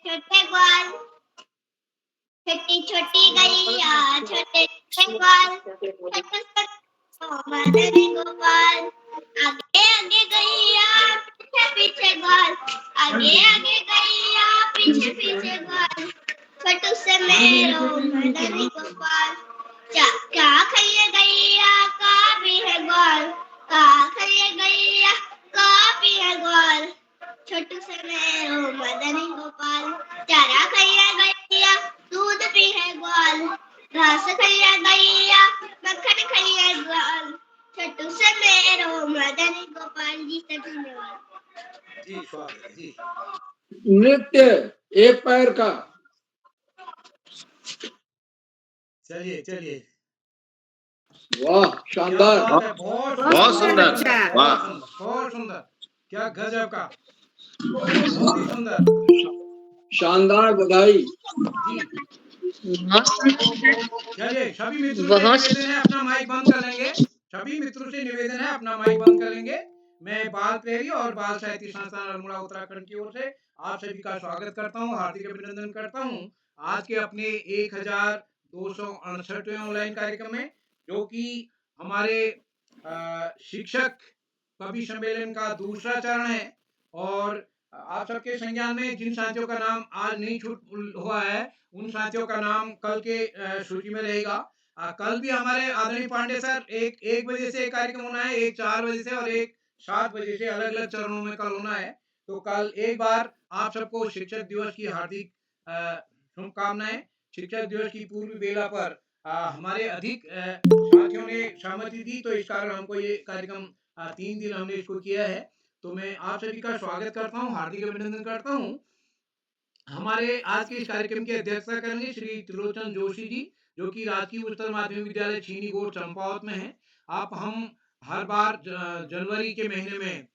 छोटे ग्वाल, छोटी छोटी गैया, छोटे छोटे ग्वाल, छोटे छोटे मदन गोपाल। आगे आगे गैया, पीछे पीछे ग्वाल, आगे आगे गैया, पीछे पीछे ग्वाल। छोटू से मेरो मदन गोपाल। क्या खाइए गैया का भी है ग्वाल, का खाइए गैया का भी है ग्वाल। छोटू से मेरो मदन गोपाल। चारा खाइए गैया, दूध भी है ग्वाल, घास खाइए गैया, मक्खन खाइए ग्वाल। छोटू से मेरो मदन गोपाल जी से धन्यवाद जी। स्वागत है जी। नृत्य एक पैर का। चलिए चलिए। वाह, शानदार। क्या बात है, बहुत सुंदर। वाह, बहुत सुंदर। क्या गजब का, बहुत ही सुंदर, शानदार, बधाई जी। चलिए, सभी मित्रों से निवेदन है अपना माइक बंद कर लेंगे। सभी मित्रों से निवेदन है अपना माइक बंद कर लेंगे। मैं बाल प्रेरी और बाल साहित्य संस्थान अल्मोड़ा उत्तराखंड की ओर से आप सभी का स्वागत करता हूं, हार्दिक अभिनंदन करता हूं आज के अपने 1268वें ऑनलाइन कार्यक्रम में, जो कि हमारे शिक्षक कवि सम्मेलन का दूसरा चरण है। और आप सबके संज्ञान में जिन साथियों का नाम आज नहीं छूट हुआ है, उन साथियों का नाम कल के सूची में रहेगा। कल भी हमारे आदरणीय पांडे सर एक बजे से कार्यक्रम होना है, एक 4 बजे से और एक 7 बजे से, अलग अलग चरणों में कल होना है। तो कल एक बार आप सबको शिक्षक दिवस की हार्दिक शुभकामनाएं। शिक्षक दिवस की पूर्व बेला पर हमारे अधिक साथियों ने सहमति दी, तो इस कारण हमको ये कार्यक्रम 3 दिन हमने इसको किया है। तो मैं आप सभी का स्वागत करता हूँ, हार्दिक अभिनंदन करता हूँ। हमारे आज के इस कार्यक्रम की अध्यक्षता करेंगे श्री त्रिलोचन जोशी जी, जो कि राजकीय उच्चतर माध्यमिक विद्यालय छीनी गोड़ चंपावत में है। आप हम हर बार जनवरी के महीने में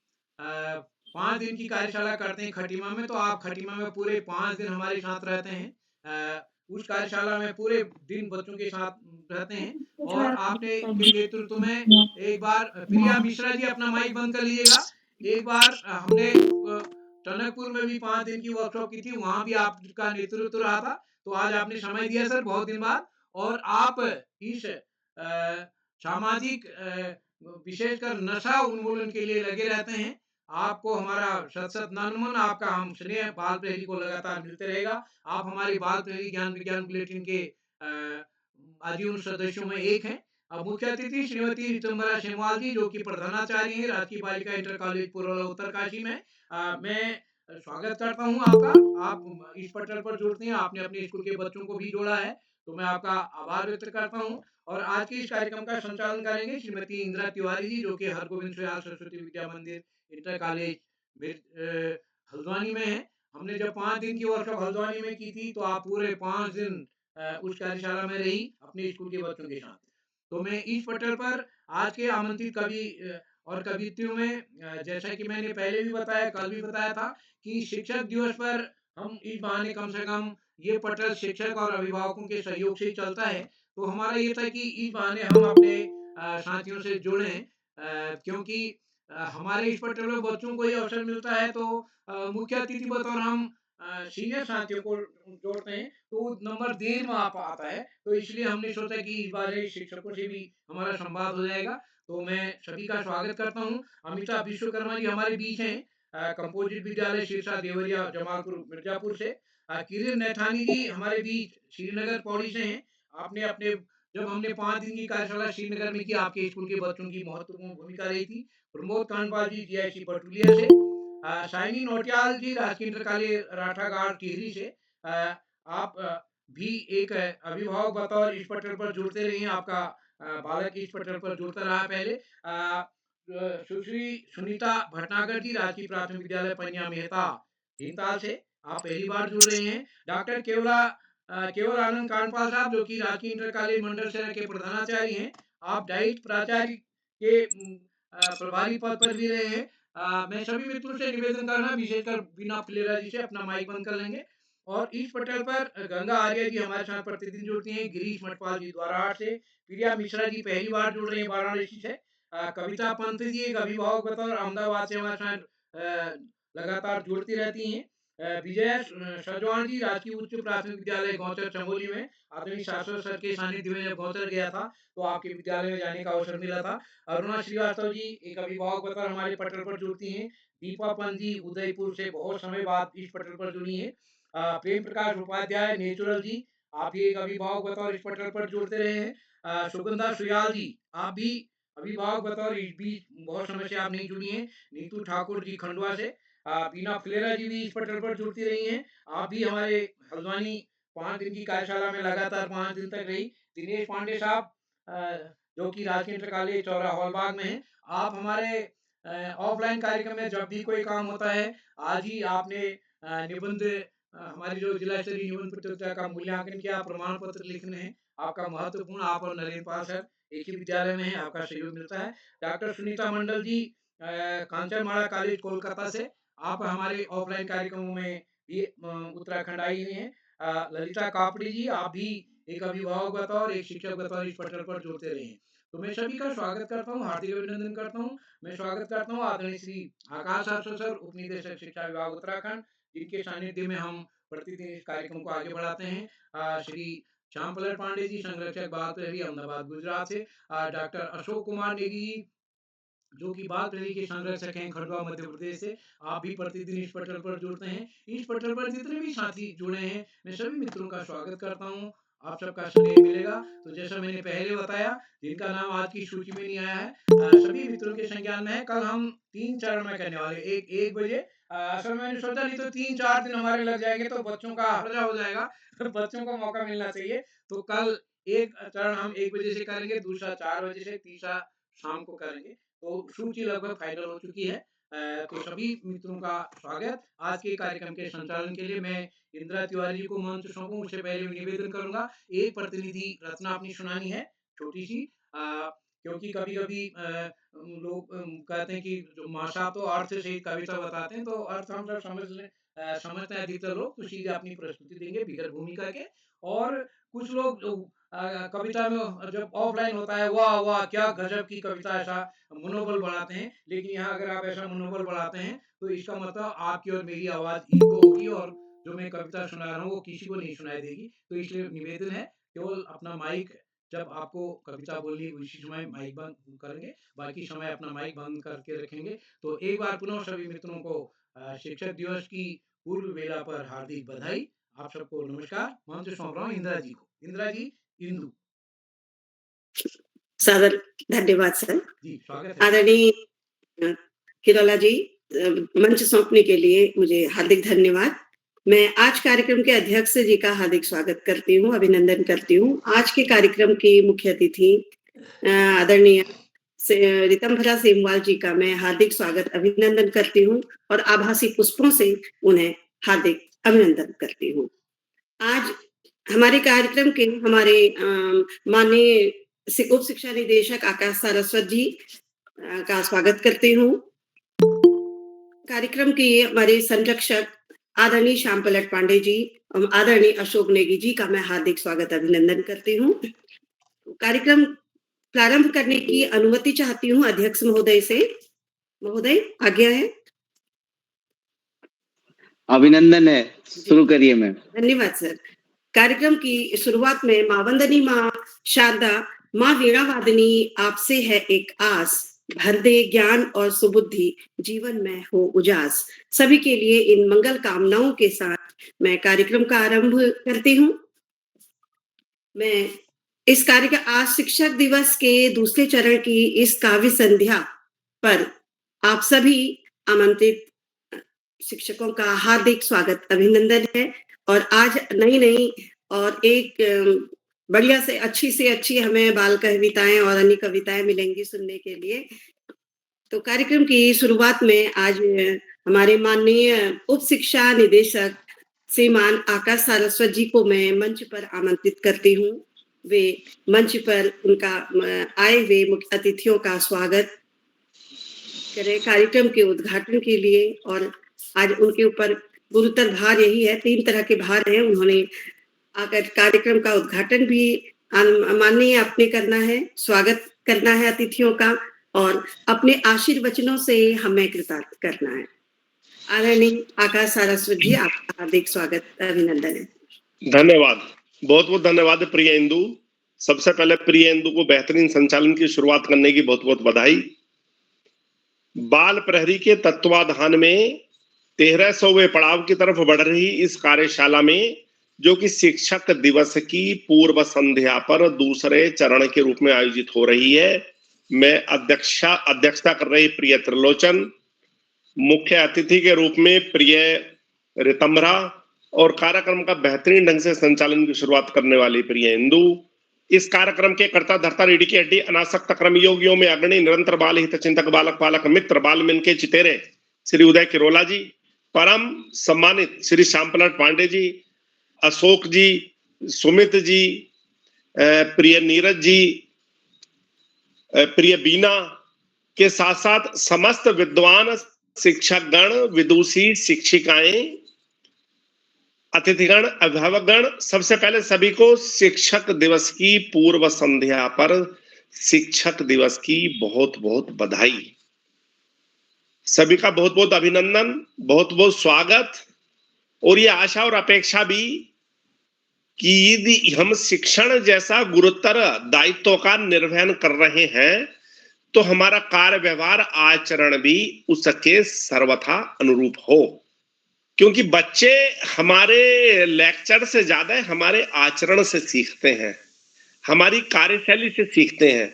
5 दिन की कार्यशाला करते हैं खटीमा में। तो आप खटीमा में पूरे 5 दिन हमारे साथ रहते हैं। उस कार्यशाला में पूरे दिन बच्चों के साथ रहते हैं। और आपने के नेतृत्व में एक बार प्रिया मिश्रा जी अपना माइक बंद कर लीजिएगा। एक बार हमने टनकपुर में भी 5 दिन की वर्कशॉप की थी, वहां भी आपका नेतृत्व रहा था। तो आज आपने समय दिया सर, बहुत दिन बाद। और आप इस सामाजिक विशेषकर नशा उन्मूलन के लिए लगे रहते हैं। आपको हमारा शत शत नमन, आपका हम स्नेह बाल प्रहरी को लगातार मिलते रहेगा। आप हमारी बाल प्रहरी ज्ञान विज्ञान बुलेटिन के आजीवन सदस्यों में एक हैं। अब मुख्य अतिथि श्रीमती रितंबरा शेमवाल जी, जो कि प्रधानाचार्य है राजकीय बालिका इंटर कॉलेज पुरोला उत्तरकाशी में। मैं स्वागत करता हूं आपका। आप इस पटल पर जुड़ते हैं, आपने अपने स्कूल के बच्चों को भी जोड़ा है, तो मैं आपका आभार व्यक्त करता हूं। और आज के इस कार्यक्रम का संचालन करेंगे श्रीमती इंदिरा तिवारी जी, जो कि हरगोविंद सुयाल सरस्वती विद्या मंदिर इंटर कॉलेज हल्द्वानी में है। हमने जब 5 दिन की वर्कशॉप हल्द्वानी में की थी, तो आप पूरे 5 दिन उस कार्यशाला में रही अपने स्कूल के बच्चों के साथ। तो मैं इस पटल पर आज के आमंत्रित कवि और कवित्रियों में, जैसा कि मैंने पहले भी बताया, कल भी बताया था, कि शिक्षक दिवस पर हम इस बहाने कम से कम ये पटल शिक्षक और अभिभावकों के सहयोग से ही चलता है। तो हमारा ये था कि इस बहाने हम अपने साथियों से जुड़ें, क्योंकि हमारे इस पटल में बच्चों को ये अवसर मिलता है। तो मुख्य अतिथि बतौर हम सीनियर साथियों को जोड़ते हैं, तो नंबर देर में आप आता है। तो इसलिए हमने सोचा कि इस बार शिक्षकों से भी हमारा संवाद हो जाएगा। तो मैं सभी का स्वागत करता हूँ। अमिताभ विश्वकर्मा जी हमारे बीच हैं, कंपोजिट विद्यालय शीर्षा देवरिया जमालपुर मिर्जापुर से। किरण नैथानी जी हमारे बीच श्रीनगर पौड़ी से हैं। आपने अपने जब हमने 5 दिन की कार्यशाला श्रीनगर में की, आपके स्कूल के बच्चों की महत्वपूर्ण भूमिका रही थी। प्रमोद कांडपाल जी जीआईसी पटुलिया से। शाइनी नोटियाल जी राजकीय इंटर कॉलेज राठागाड़ टिहरी से। आप भी एक अभिभावक बतौर इस पटल पर जुड़ते रहिए। आपका बालक इस पटल पर जुड़ता रहा पहले। सुश्री सुनीता भटनागर जी राजकीय प्राथमिक विद्यालय पनिया मेहता भीमताल से आप पहली बार जुड़ रहे हैं। डॉक्टर केवल आनंद कांडपाल साहब, जो कि राजकीय इंटर कॉलेज मंडल शहर के प्रधानाचार्य हैं। आप डाइट प्राचार्य के प्रभारी पद पर भी रहे हैं। मैं सभी मित्रों से निवेदन करना, विशेषकर बिना फुलेरा जी से अपना माइक बंद कर लेंगे। और इस पटल पर गंगा आर्य जी हमारे साथ प्रतिदिन जुड़ती हैं, गिरीश मटपाल जी द्वाराहाट से। प्रिया मिश्रा जी पहली बार जुड़ रहे हैं वाराणसी से। कविता पंत जी एक अभिभावक बतौर अहमदाबाद से हमारे साथ लगातार जुड़ती रहती हैं। विजय सजवाण जी राजकीय उच्च प्राथमिक विद्यालय गौचर चमोली में आदरणीय शाश्वत सर के सानिध्य में जब गौचर गया था तो आपके विद्यालय में जाने का अवसर मिला था। अरुणा श्रीवास्तव जी एक अभिभावक बतौर हमारे पटल पर जुड़ती हैं। दीपा पंत जी उदयपुर से बहुत समय बाद इस पटल पर जुड़ी हैं। प्रेम प्रकाश उपाध्याय नेचुरल जी आप भी एक अभिभावक बतौर इस पटल पर जुड़ते रहे हैं। सुगंधा सुयाल जी आप भी अभिभावक बतौर इस बीच बहुत समय से आप नहीं जुड़ी हैं। नीतू ठाकुर जी खंडवा से बीना फुलेरा जी भी इस पटल पर जुड़ती रही हैं। आप भी हमारे हल्द्वानी 5 दिन की कार्यशाला में लगातार 5 दिन तक रही। दिनेश पांडे साहब जो कि राजकीय इंटर कॉलेज चौरा हॉलबाग में हैं। आप हमारे ऑफलाइन कार्यक्रम में जब भी कोई काम होता है, आज ही आपने निबंध हमारी जो जिला स्तरीय निबंध प्रतियोगिता का मूल्यांकन किया, प्रमाण पत्र लिखने हैं। आपका महत्वपूर्ण आप और नरेंद्र पाल सर एक ही विद्यालय में हैं, आपका सहयोग मिलता है। डॉक्टर सुनीता मंडल जी कांचनमाला कॉलेज कोलकाता से आप हमारे ऑफलाइन कार्यक्रमों में भी उत्तराखंड आई हुई हैं। ललिता कापड़ी जी आप भी एक अभिभावक बतौर एक शिक्षक बतौर इस पटल पर जुड़ते रहे हैं। तो मैं सभी का स्वागत करता हूँ, हार्दिक अभिनंदन करता हूँ। मैं स्वागत करता हूँ आदरणीय श्री आकाश आर्सो सर उप निदेशक शिक्षा विभाग उत्तराखंड जिनके सानिध्य में हम प्रतिदिन इस कार्यक्रम को आगे बढ़ाते हैं। श्री श्याम पलट पांडे जी संरक्षक बाल प्रहरी अहमदाबाद गुजरात से। डॉक्टर अशोक कुमार नेगी जी जो कि बाल प्रहरी के संरक्षक हैं खंडवा मध्य प्रदेश से। आप भी प्रतिदिन इस पटल पर जुड़ते हैं। इस पटल पर जितने भी साथी जुड़े हैं मैं सभी मित्रों का स्वागत करता हूँ। आप सबका स्नेह मिलेगा। तो जैसा मैंने पहले बताया जिनका नाम आज की सूची में नहीं आया है सभी मित्रों के संज्ञान में है। कल हम 3 चरण में करने वाले 1 बजे असल में मैंने सोचा नहीं तो 3-4 दिन हमारे लग जाएंगे तो बच्चों का हर्जा हो जाएगा। तो बच्चों को मौका मिलना चाहिए। तो कल एक चरण हम 1 बजे से करेंगे, दूसरा 4 बजे से, तीसरा शाम को करेंगे। तो सूची लगभग फाइनल हो चुकी है। तो सभी मित्रों का स्वागत। आज के कार्यक्रम के संचालन के लिए मैं इंदिरा तिवारी जी को मंच सौंपूं उससे पहले मैं निवेदन करूंगा एक प्रतिनिधि रचना अपनी सुनानी है छोटी सी। क्योंकि कभी कभी लोग कहते हैं कि जो माशा तो अर्थ से कविता बताते हैं तो अर्थ हम सब समझते हैं अधिकतर लोग तो सीधे अपनी प्रस्तुति देंगे बिगर भूमिका के। और कुछ लोग जो कविता में जब ऑफलाइन होता है वाह वाह क्या गजब की कविता ऐसा मनोबल बढ़ाते हैं। लेकिन यहाँ अगर आप ऐसा मनोबल बढ़ाते हैं तो इसका मतलब आपकी और मेरी आवाज इको होगी और जो मैं कविता सुना रहा हूँ वो किसी को नहीं सुनाई देगी। तो इसलिए निवेदन है केवल अपना माइक जब आपको कविता बोलनी उसी समय माइक बंद करेंगे, बाकी समय अपना माइक बंद करके रखेंगे। तो एक बार पुनः सभी मित्रों को शिक्षक दिवस की पूर्व बेला पर हार्दिक बधाई। आप सबको नमस्कार। मंच सौंप रहा हूँ इंदिरा जी को। इंदिरा जी इंदु सादर धन्यवाद सर। जी स्वागत है। आदरणीय किरोला जी मंच सौंपने के लिए मुझे हार्दिक धन्यवाद। मैं आज कार्यक्रम के अध्यक्ष जी का हार्दिक स्वागत करती हूँ, अभिनंदन करती हूँ। आज के कार्यक्रम की मुख्य अतिथि आदरणीय रितंभरा सेमवाल जी का मैं हार्दिक स्वागत अभिनंदन करती हूँ और आभासी पुष्पों से उन्हें हार्दिक अभिनंदन करती हूँ। आज हमारे कार्यक्रम के हमारे माननीय उप शिक्षा निदेशक आकाश सारस्वत जी का स्वागत करती हूँ। कार्यक्रम के हमारे संरक्षक आदरणीय श्याम पलट पांडे जी और आदरणीय अशोक नेगी जी का मैं हार्दिक स्वागत अभिनंदन करती हूँ। कार्यक्रम प्रारंभ करने की अनुमति चाहती हूँ अध्यक्ष महोदय से। महोदय आज्ञा है। अभिनंदन है, शुरू करिए मैम। धन्यवाद सर। कार्यक्रम की शुरुआत में माँ वंदनी माँ शारदा माँ वीणा वादनी आपसे है एक आस, भर दे ज्ञान और सुबुद्धि जीवन में हो उजास। सभी के लिए इन मंगल कामनाओं के साथ मैं कार्यक्रम का आरंभ करती हूँ। मैं इस कार्यक्रम आज शिक्षक दिवस के दूसरे चरण की इस काव्य संध्या पर आप सभी आमंत्रित शिक्षकों का हार्दिक स्वागत अभिनंदन है। और आज नई और एक बढ़िया से अच्छी हमें बाल कविताएं और अन्य कविताएं मिलेंगी सुनने के लिए। तो कार्यक्रम की शुरुआत में आज हमारे माननीय उप शिक्षा निदेशक श्रीमान आकाश सारस्वत जी को मैं मंच पर आमंत्रित करती हूँ। वे मंच पर उनका आए हुए मुख्य अतिथियों का स्वागत करें कार्यक्रम के उद्घाटन के लिए। और आज उनके ऊपर गुरुतर भार यही है, 3 तरह के भार हैं। उन्होंने आकर कार्यक्रम का उद्घाटन भी माननीय अपने करना है, स्वागत करना है अतिथियों का और अपने आशीर्वचनों से हमें कृतार्थ करना है। आदरणीय आकाश सारस्वत जी, आपका हार्दिक स्वागत, अभिनंदन है। धन्यवाद, बहुत बहुत धन्यवाद प्रिय इंदु। सबसे पहले प्रिय इंदु को बेहतरीन संचालन की शुरुआत करने की बहुत बहुत बधाई। बाल प्रहरी के तत्वाधान में 1300वें पड़ाव की तरफ बढ़ रही इस कार्यशाला में, जो कि शिक्षक दिवस की पूर्व संध्या पर दूसरे चरण के रूप में आयोजित हो रही है, मैं अध्यक्षता कर रही प्रिय त्रिलोचन, मुख्य अतिथि के रूप में प्रिय रितंभरा और कार्यक्रम का बेहतरीन ढंग से संचालन की शुरुआत करने वाली प्रिय इंदु, इस कार्यक्रम के कर्ता धर्ता रीढ़ी की हड्डी अनासक्त कर्मयोगियों में अग्रणी निरंतर बाल हित चिंतक बालक पालक मित्र बाल मिन के चितेरे श्री उदय किरोला जी, परम सम्मानित श्री श्यामप्रसाद पांडे जी, अशोक जी, सुमित जी, प्रिय नीरज जी, प्रिय बीना के साथ साथ समस्त विद्वान शिक्षकगण, विदुषी, शिक्षिकाएं, अतिथिगण, अभिभावकगण, सबसे पहले सभी को शिक्षक दिवस की पूर्व संध्या पर शिक्षक दिवस की बहुत बहुत बधाई। सभी का बहुत बहुत अभिनंदन, बहुत बहुत स्वागत। और ये आशा और अपेक्षा भी कि यदि हम शिक्षण जैसा गुरुतर दायित्व का निर्वहन कर रहे हैं तो हमारा कार्य व्यवहार आचरण भी उसके सर्वथा अनुरूप हो, क्योंकि बच्चे हमारे लेक्चर से ज्यादा हमारे आचरण से सीखते हैं, हमारी कार्यशैली से सीखते हैं।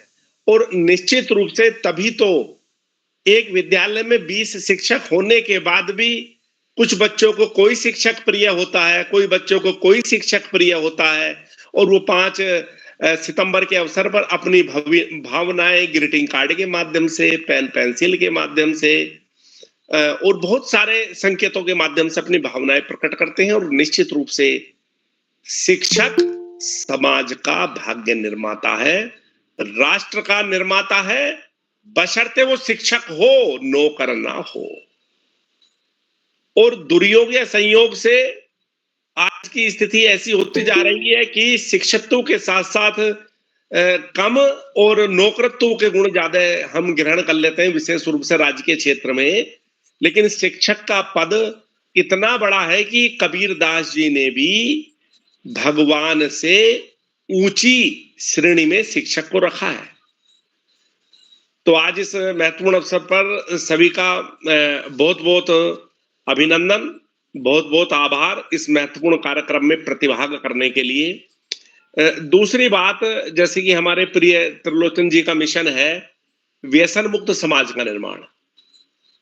और निश्चित रूप से तभी तो एक विद्यालय में 20 शिक्षक होने के बाद भी कुछ बच्चों को कोई शिक्षक प्रिय होता है, कोई बच्चों को कोई शिक्षक प्रिय होता है, और वो 5 सितंबर के अवसर पर अपनी भावनाएं ग्रीटिंग कार्ड के माध्यम से, पेन पेंसिल के माध्यम से और बहुत सारे संकेतों के माध्यम से अपनी भावनाएं प्रकट करते हैं। और निश्चित रूप से शिक्षक समाज का भाग्य निर्माता है, राष्ट्र का निर्माता है, बशर्ते वो शिक्षक हो, नौकर ना हो। और दुर्योग या संयोग से आज की स्थिति ऐसी होती जा रही है कि शिक्षकत्व के साथ साथ कम और नौकरत्व के गुण ज्यादा हम ग्रहण कर लेते हैं, विशेष रूप से राजकीय क्षेत्र में। लेकिन शिक्षक का पद इतना बड़ा है कि कबीरदास जी ने भी भगवान से ऊंची श्रेणी में शिक्षक को रखा है। तो आज इस महत्वपूर्ण अवसर पर सभी का बहुत बहुत अभिनंदन, बहुत बहुत आभार इस महत्वपूर्ण कार्यक्रम में प्रतिभाग करने के लिए। दूसरी बात, जैसे कि हमारे प्रिय त्रिलोचन जी का मिशन है व्यसन मुक्त समाज का निर्माण,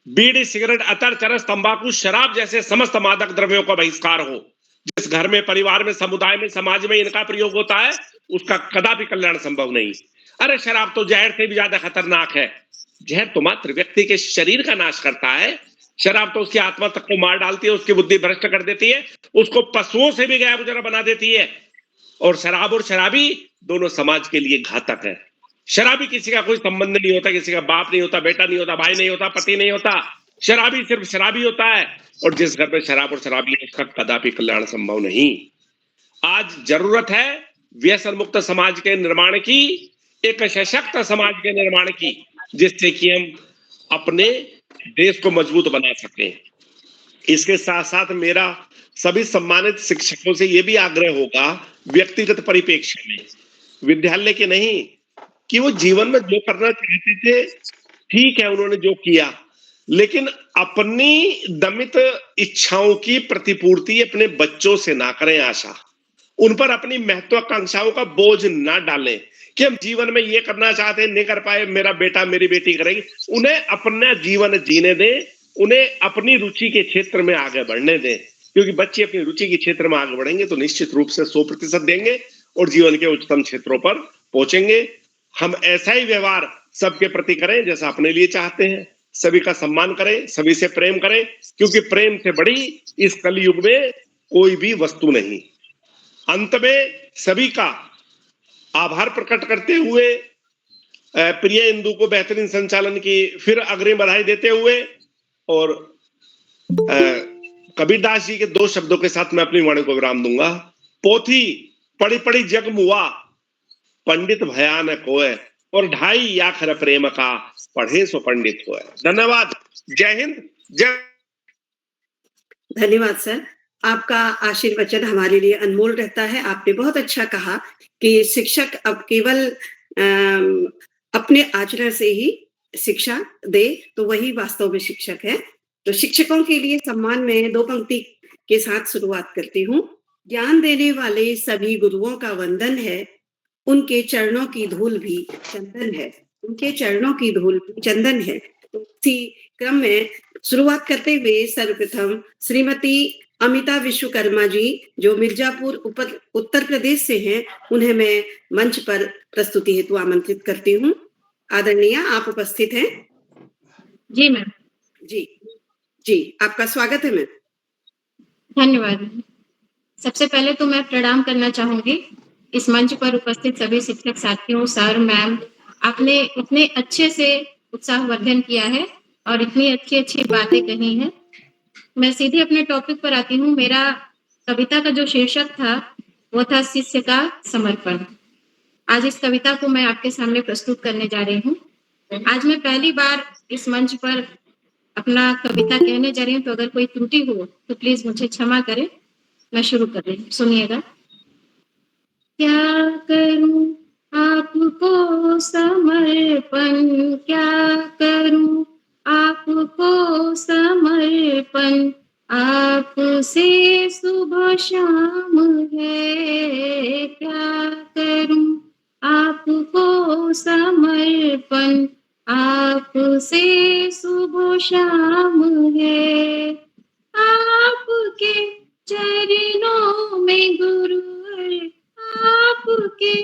बीड़ी, सिगरेट, अतर, चरस, तंबाकू, शराब जैसे समस्त मादक द्रव्यों का बहिष्कार हो। जिस घर में, परिवार में, समुदाय में, समाज में इनका प्रयोग होता है उसका कदापि कल्याण संभव नहीं। अरे शराब तो जहर से भी ज्यादा खतरनाक है। जहर तो मात्र व्यक्ति के शरीर का नाश करता है, शराब तो उसकी आत्मा तक को मार डालती है, उसकी बुद्धि भ्रष्ट कर देती है, उसको पशुओं से भी गया गुजरा बना देती है। और शराब और शराबी दोनों समाज के लिए घातक है। शराबी किसी का कोई संबंध नहीं होता, किसी का बाप नहीं होता, बेटा नहीं होता, भाई नहीं होता, पति नहीं होता, शराबी सिर्फ शराबी होता है। और जिस घर में शराब और शराबी है उसका कदापि कल्याण संभव नहीं। आज जरूरत है व्यसन मुक्त समाज के निर्माण की, एक सशक्त समाज के निर्माण की, जिससे कि हम अपने देश को मजबूत बना सकें। इसके साथ साथ मेरा सभी सम्मानित शिक्षकों से यह भी आग्रह होगा व्यक्तिगत परिप्रेक्ष्य में, विद्यालय के नहीं, कि वो जीवन में जो करना चाहते थे ठीक है उन्होंने जो किया, लेकिन अपनी दमित इच्छाओं की प्रतिपूर्ति अपने बच्चों से ना करें आशा, उन पर अपनी महत्वाकांक्षाओं का बोझ ना डालें कि हम जीवन में ये करना चाहते हैं, नहीं कर पाए, मेरा बेटा मेरी बेटी करेगी। उन्हें अपना जीवन जीने दें, उन्हें अपनी रुचि के क्षेत्र में आगे बढ़ने दें, क्योंकि बच्चे अपनी रुचि के क्षेत्र में आगे बढ़ेंगे तो निश्चित रूप से 100% देंगे और जीवन के उच्चतम क्षेत्रों पर पहुंचेंगे। हम ऐसा ही व्यवहार सबके प्रति करें जैसा अपने लिए चाहते हैं, सभी का सम्मान करें, सभी से प्रेम करें, क्योंकि प्रेम से बड़ी इस कलयुग में कोई भी वस्तु नहीं। अंत में सभी का आभार प्रकट करते हुए प्रिय इंदु को बेहतरीन संचालन की फिर अग्रिम बधाई देते हुए और कबीरदास जी के 2 शब्दों के साथ मैं अपनी वाणी को विराम दूंगा। पोथी पढ़ी पढ़ी जग मुआ, पंडित भयानक होए, और 2.5 अक्षर प्रेम का, पढ़े सो पंडित होए। धन्यवाद। जय हिंद, जय धन्यवाद सर। आपका आशीर्वचन हमारे लिए अनमोल रहता है। आपने बहुत अच्छा कहा कि शिक्षक अब केवल अपने आचरण से ही शिक्षा दे तो वही वास्तव में शिक्षक है। तो शिक्षकों के लिए सम्मान में 2 पंक्ति के साथ शुरुआत करती हूँ। ज्ञान देने वाले सभी गुरुओं का वंदन है, उनके चरणों की धूल भी चंदन है। उनके चरणों की धूल भी चंदन है। तो इसी क्रम में शुरुआत करते हुए सर्वप्रथम श्रीमती अमिता विश्वकर्मा जी जो मिर्जापुर उत्तर प्रदेश से हैं, उन्हें मैं मंच पर प्रस्तुति हेतु आमंत्रित करती हूँ। आदरणीय, आप उपस्थित हैं? जी मैम। जी, आपका स्वागत है मैम। धन्यवाद। सबसे पहले तो मैं प्रणाम करना चाहूंगी इस मंच पर उपस्थित सभी शिक्षक साथियों, सर, मैम। आपने इतने अच्छे से उत्साहवर्धन किया है और इतनी अच्छी बातें कही हैं। मैं सीधे अपने टॉपिक पर आती हूँ। मेरा कविता का जो शीर्षक था वो था शिष्य का समर्पण। आज इस कविता को मैं आपके सामने प्रस्तुत करने जा रही हूँ। आज मैं पहली बार इस मंच पर अपना कविता कहने जा रही हूँ, तो अगर कोई त्रुटि हो तो प्लीज मुझे क्षमा करें। मैं शुरू कर रही हूँ, सुनिएगा। क्या करूं आपको समर्पण, क्या करूं आपको समर्पण, आपसे सुबह शाम है। क्या करूं आपको समर्पण, आपसे सुबह शाम है। आपके चरणों में गुरुवर, आपके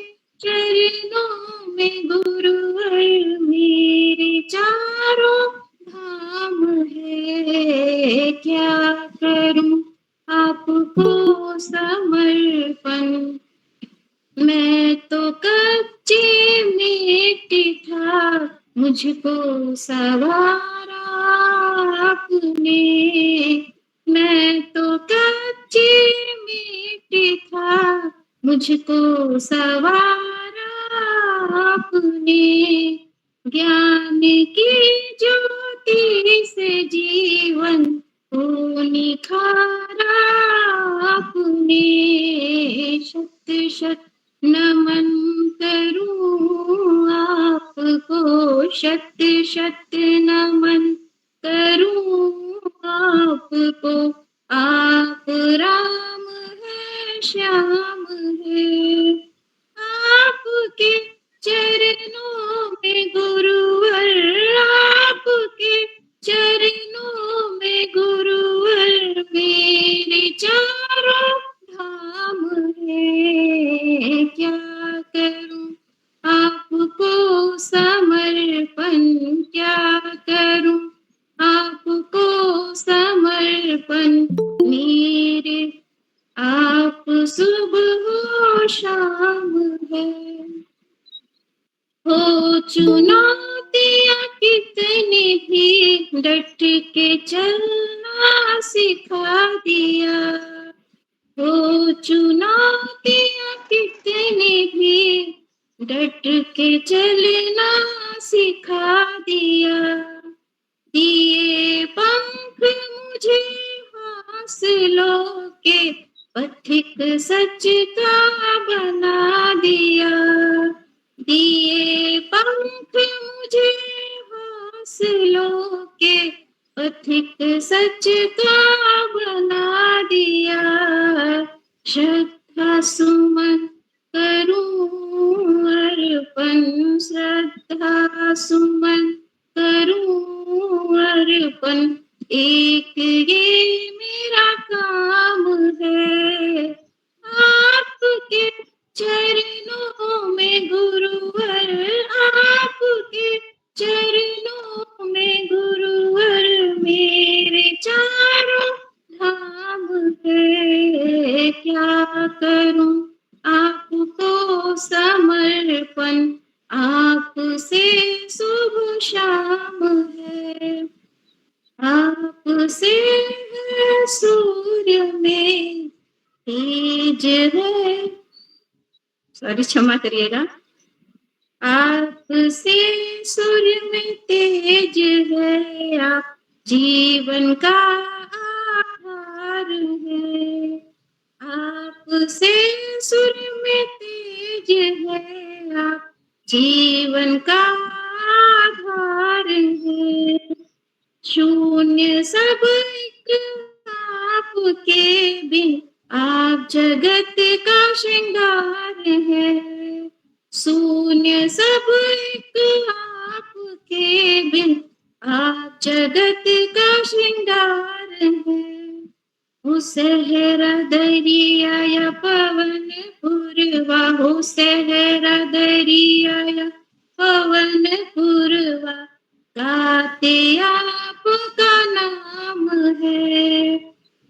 चरणों में गुरुवर, मेरे चारों धाम है। क्या करूं आपको समर्पण, मैं तो कच्ची मिट्टी था, मुझको सवारा आपने। मैं तो कच्ची मिट्टी था, मुझको सवारा आपने। ज्ञान की ज्योति से जीवन को निखारा आपने। शत शत नमन करूं आपको, शत शत नमन करूं आपको। आप राम है, श्याम है, आपके चरणों में गुरुवर, आपके चरणों में गुरुवर, मेरे चारों धाम है। क्या करूं आपको समर्पण, क्या करूं आपको समर्पण, मेरे आप सुबह हो शाम है। हो चुनौतियां कितनी भी, डट के चलना सिखा दिया। हो चुनौतियां कितनी भी, डट के चलना सिखा दिया। दिए पंख मुझे हौसलों के, पथिक सच का बना दिया। दिए पंख मुझे हौसलों के, पथिक सच का बना दिया। श्रद्धा सुमन करूं अर्पण, श्रद्धा सुमन करूं अर्पण, एक ये मेरा काम है। आपके चरणों में गुरुवर, आपके चरणों में गुरुवर, मेरे चारों धाम है। क्या करूं आपको समर्पण, आपसे शुभ शाम है। आपसे है सूर्य में तेज है, सॉरी क्षमा करिएगा। आपसे सूर्य में तेज है, आप जीवन का आधार आपसे सुर में तेज है, आप जीवन का आधार है। शून्य सब एक आपके बिन, आप जगत का श्रृंगार है। शून्य सब एक आपके बिन, आप जगत का श्रृंगार है। हो सहरा दरिया या पवन पूर्वा, हो सहरा दरिया या पवन पूर्वा, गाते आपका नाम है।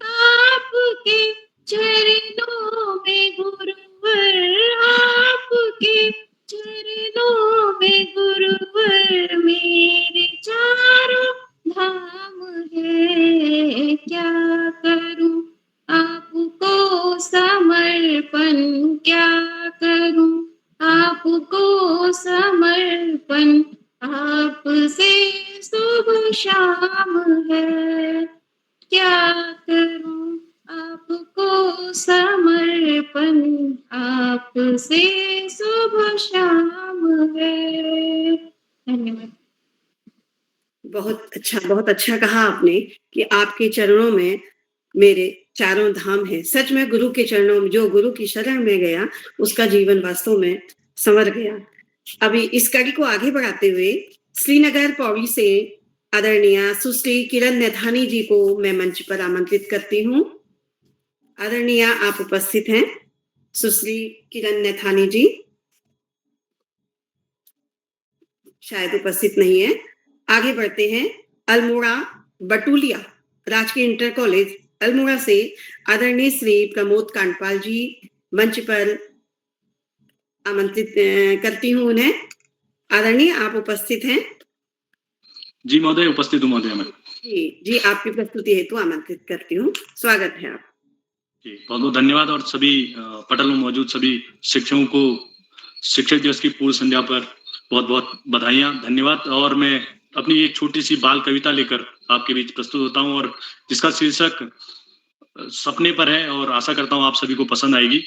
आपके चरणों में गुरुवर, आपके चरणों में गुरुवर, मेरे चारों धाम है। क्या करूं आपको समर्पण, क्या करूं आपको समर्पण, आपसे सुबह शाम है। क्या करूं आपको समर्पण, आपसे सुबह शाम है। धन्यवाद। बहुत अच्छा कहा आपने कि आपके चरणों में मेरे चारों धाम है। सच में गुरु के चरणों में, जो गुरु की शरण में गया उसका जीवन वास्तव में संवर गया। अभी इस कड़ी को आगे बढ़ाते हुए श्रीनगर पौड़ी से आदरणीय सुश्री किरण नैथानी जी को मैं मंच पर आमंत्रित करती हूँ। आदरणीय आप उपस्थित हैं, सुश्री किरण नैथानी जी शायद उपस्थित नहीं है। आगे बढ़ते हैं। अल्मोड़ा बटुलिया राजकीय इंटर कॉलेज अल्मोड़ा से आदरणीय श्री प्रमोद कांडपाल जी मंच पर आमंत्रित करती हूँ उन्हें। आदरणीय आप उपस्थित हैं? जी महोदय, उपस्थित हूँ महोदय मैं। जी आपकी प्रस्तुति हेतु आमंत्रित करती हूँ। स्वागत है आप। जी बहुत बहुत धन्यवाद। और सभी पटल में मौजूद सभी शिक्षकों को शिक्षक दिवस की पूर्व संध्या पर बहुत बहुत बधाइयाँ, धन्यवाद। और मैं अपनी एक छोटी सी बाल कविता लेकर आपके बीच प्रस्तुत होता हूँ, और जिसका शीर्षक सपने पर है, और आशा करता हूँ आप सभी को पसंद आएगी।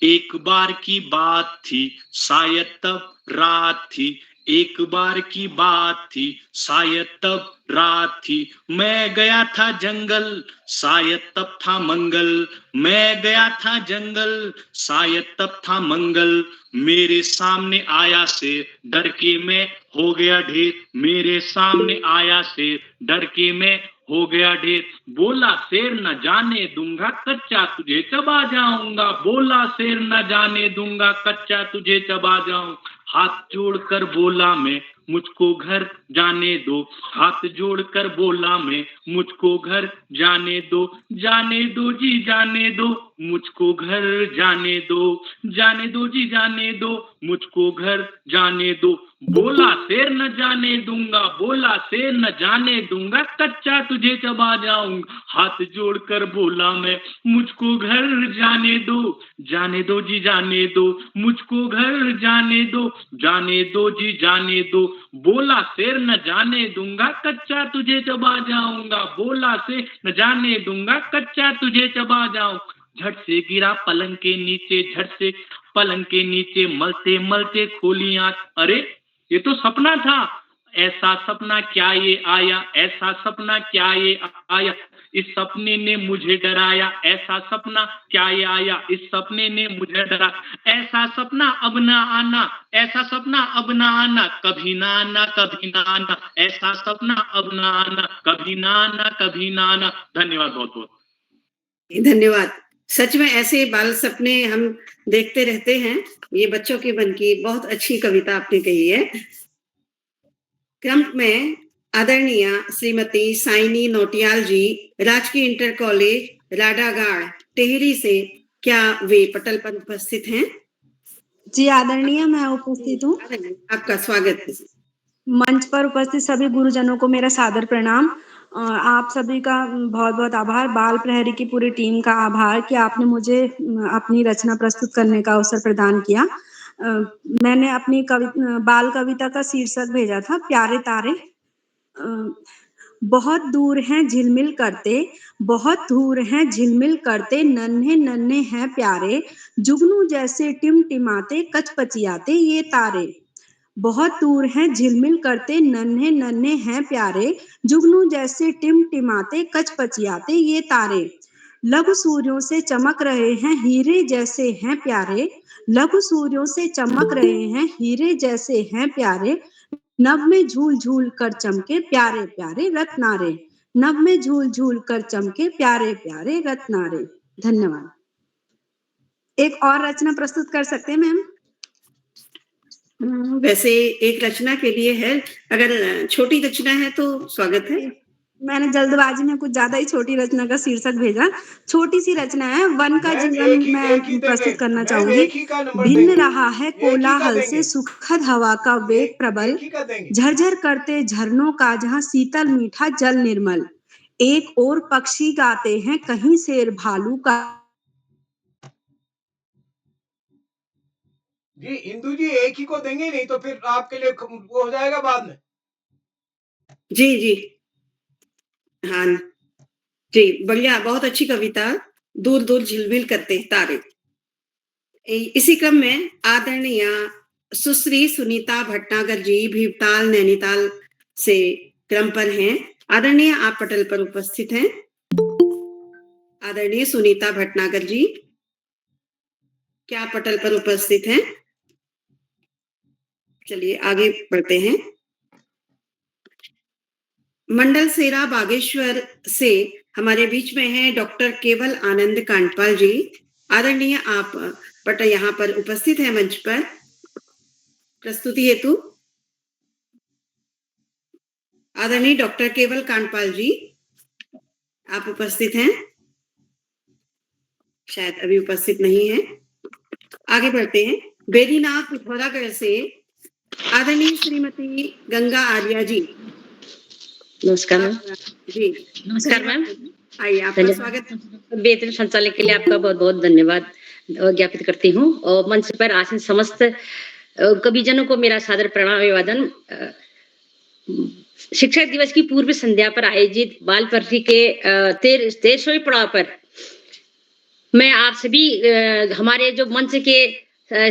एक बार की बात थी, शायद तब रात थी, एक बार की बात थी, शायद तब रात थी, मैं गया था जंगल, शायद तब था मंगल, मैं गया था जंगल, शायद तब था मंगल, मेरे सामने आया शेर, डर के मैं हो गया ढेर, मेरे सामने आया शेर, डर के मैं हो गया ढेर, बोला शेर न जाने दूंगा कच्चा तुझे चबा जाऊंगा, बोला शेर न जाने दूंगा कच्चा तुझे चबा जाऊं, हाथ जोड़कर बोला मैं मुझको घर जाने दो, हाथ जोड़कर बोला मैं मुझको घर जाने दो, जाने दो जी जाने दो, मुझको घर जाने दो, जाने दो जी जाने दो, मुझको घर जाने दो, बोला शेर न जाने दूंगा, बोला शेर न जाने दूंगा कच्चा तुझे चबा जाऊंगा, हाथ जोड़कर बोला मैं मुझको घर जाने दो, जाने दो जी जाने दो, मुझको घर जाने दो, जाने दो जी जाने दो, बोला शेर न जाने दूंगा कच्चा तुझे चबा जाऊंगा, बोला शेर न जाने दूंगा कच्चा तुझे चबा जाऊं, झट से गिरा पलंग के नीचे, झट से पलंग के नीचे, मलते मलते खोली आंख, अरे ये तो सपना था, ऐसा सपना क्या ये आया, ऐसा सपना क्या ये आया, इस सपने ने मुझे डराया, ऐसा सपना क्या ये आया, इस सपने ने मुझे डरा, ऐसा सपना अब ना आना, ऐसा सपना अब ना आना, कभी ना आना, कभी ना आना, ऐसा सपना अब ना आना, कभी ना आना, कभी ना आना। धन्यवाद बहुत बहुत। धन्यवाद। सच में ऐसे बाल सपने हम देखते रहते हैं, ये बच्चों के मन की बहुत अच्छी कविता आपने कही है। क्रम में आदरणीय श्रीमती साइनी नोटियाल जी राजकीय इंटर कॉलेज राडागाड़ टेहरी से, क्या वे पटल पर उपस्थित हैं? जी आदरणीय, मैं उपस्थित हूँ। आपका स्वागत है। मंच पर उपस्थित सभी गुरुजनों को मेरा सादर प्रणाम। आप सभी का बहुत बहुत आभार, बाल प्रहरी की पूरी टीम का आभार कि आपने मुझे अपनी रचना प्रस्तुत करने का अवसर प्रदान किया। मैंने अपनी बाल कविता का शीर्षक भेजा था प्यारे तारे। बहुत दूर हैं झिलमिल करते, बहुत दूर हैं झिलमिल करते, नन्हे नन्हे हैं प्यारे, जुगनू जैसे टिमटिमाते कचपचियाते ये तारे। बहुत दूर हैं झिलमिल करते, नन्हे नन्हे हैं प्यारे, जुगनू जैसे टिमटिमाते कचपचियाते ये तारे। लघु सूर्यों से चमक रहे हैं हीरे जैसे हैं प्यारे, लघु सूर्यों से चमक रहे हैं हीरे जैसे हैं प्यारे, नभ में झूल झूल कर चमके प्यारे प्यारे रत्नारे, नभ में झूल झूल कर चमके प्यारे प्यारे रत्नारे। धन्यवाद। एक और रचना प्रस्तुत कर सकते हैं मैम? वैसे एक रचना के लिए है, अगर छोटी रचना है तो स्वागत है। मैंने जल्दबाजी में कुछ ज्यादा ही छोटी रचना का शीर्षक भेजा। छोटी सी रचना है, वन का मैम, जीवन एक ही मैं देंगे। प्रस्तुत करना मैम, चाहूंगी। एक ही का नंबर भिन्न देंगे। रहा है एक ही का कोलाहल देंगे। से सुखद हवा का वेग प्रबल, एक ही का देंगे। झरझर करते झरनों का जहाँ शीतल मीठा जल निर्मल, एक और पक्षी गाते हैं कहीं शेर भालू का। जी इंदु जी, एक ही को देंगे, नहीं तो फिर आपके लिए वो हो जाएगा बाद में। जी जी हाँ जी, बढ़िया, बहुत अच्छी कविता। दूर दूर झिलमिल करते तारे। इसी क्रम में आदरणीय सुश्री सुनीता भटनागर जी भीमताल नैनीताल से क्रम पर हैं। आदरणीय आप पटल पर उपस्थित हैं। आदरणीय सुनीता भटनागर जी, क्या आप पटल पर उपस्थित हैं? चलिए आगे बढ़ते हैं। मंडल सेरा बागेश्वर से हमारे बीच में है डॉक्टर केवल आनंद कांडपाल जी। आदरणीय आप यहाँ पर उपस्थित हैं मंच पर प्रस्तुति हेतु। आदरणीय डॉक्टर केवल कांडपाल जी, आप उपस्थित हैं? शायद अभी उपस्थित नहीं है। आगे बढ़ते हैं। बेरीनाथ पिथौरागढ़ से आदरणीय श्रीमती गंगा आर्या जी। नमस्कार मैम। जी नमस्कार मैम। आइए, आपका स्वागत। बेहतरीन संचालन के लिए आपका बहुत बहुत धन्यवाद ज्ञापित करती हूँ। और मंच पर आसीन समस्त कविजनों को मेरा सादर प्रणाम अभिवादन। शिक्षक दिवस की पूर्व संध्या पर आयोजित बाल प्रहरी के 13वें पड़ाव पर मैं आप सभी हमारे जो मंच के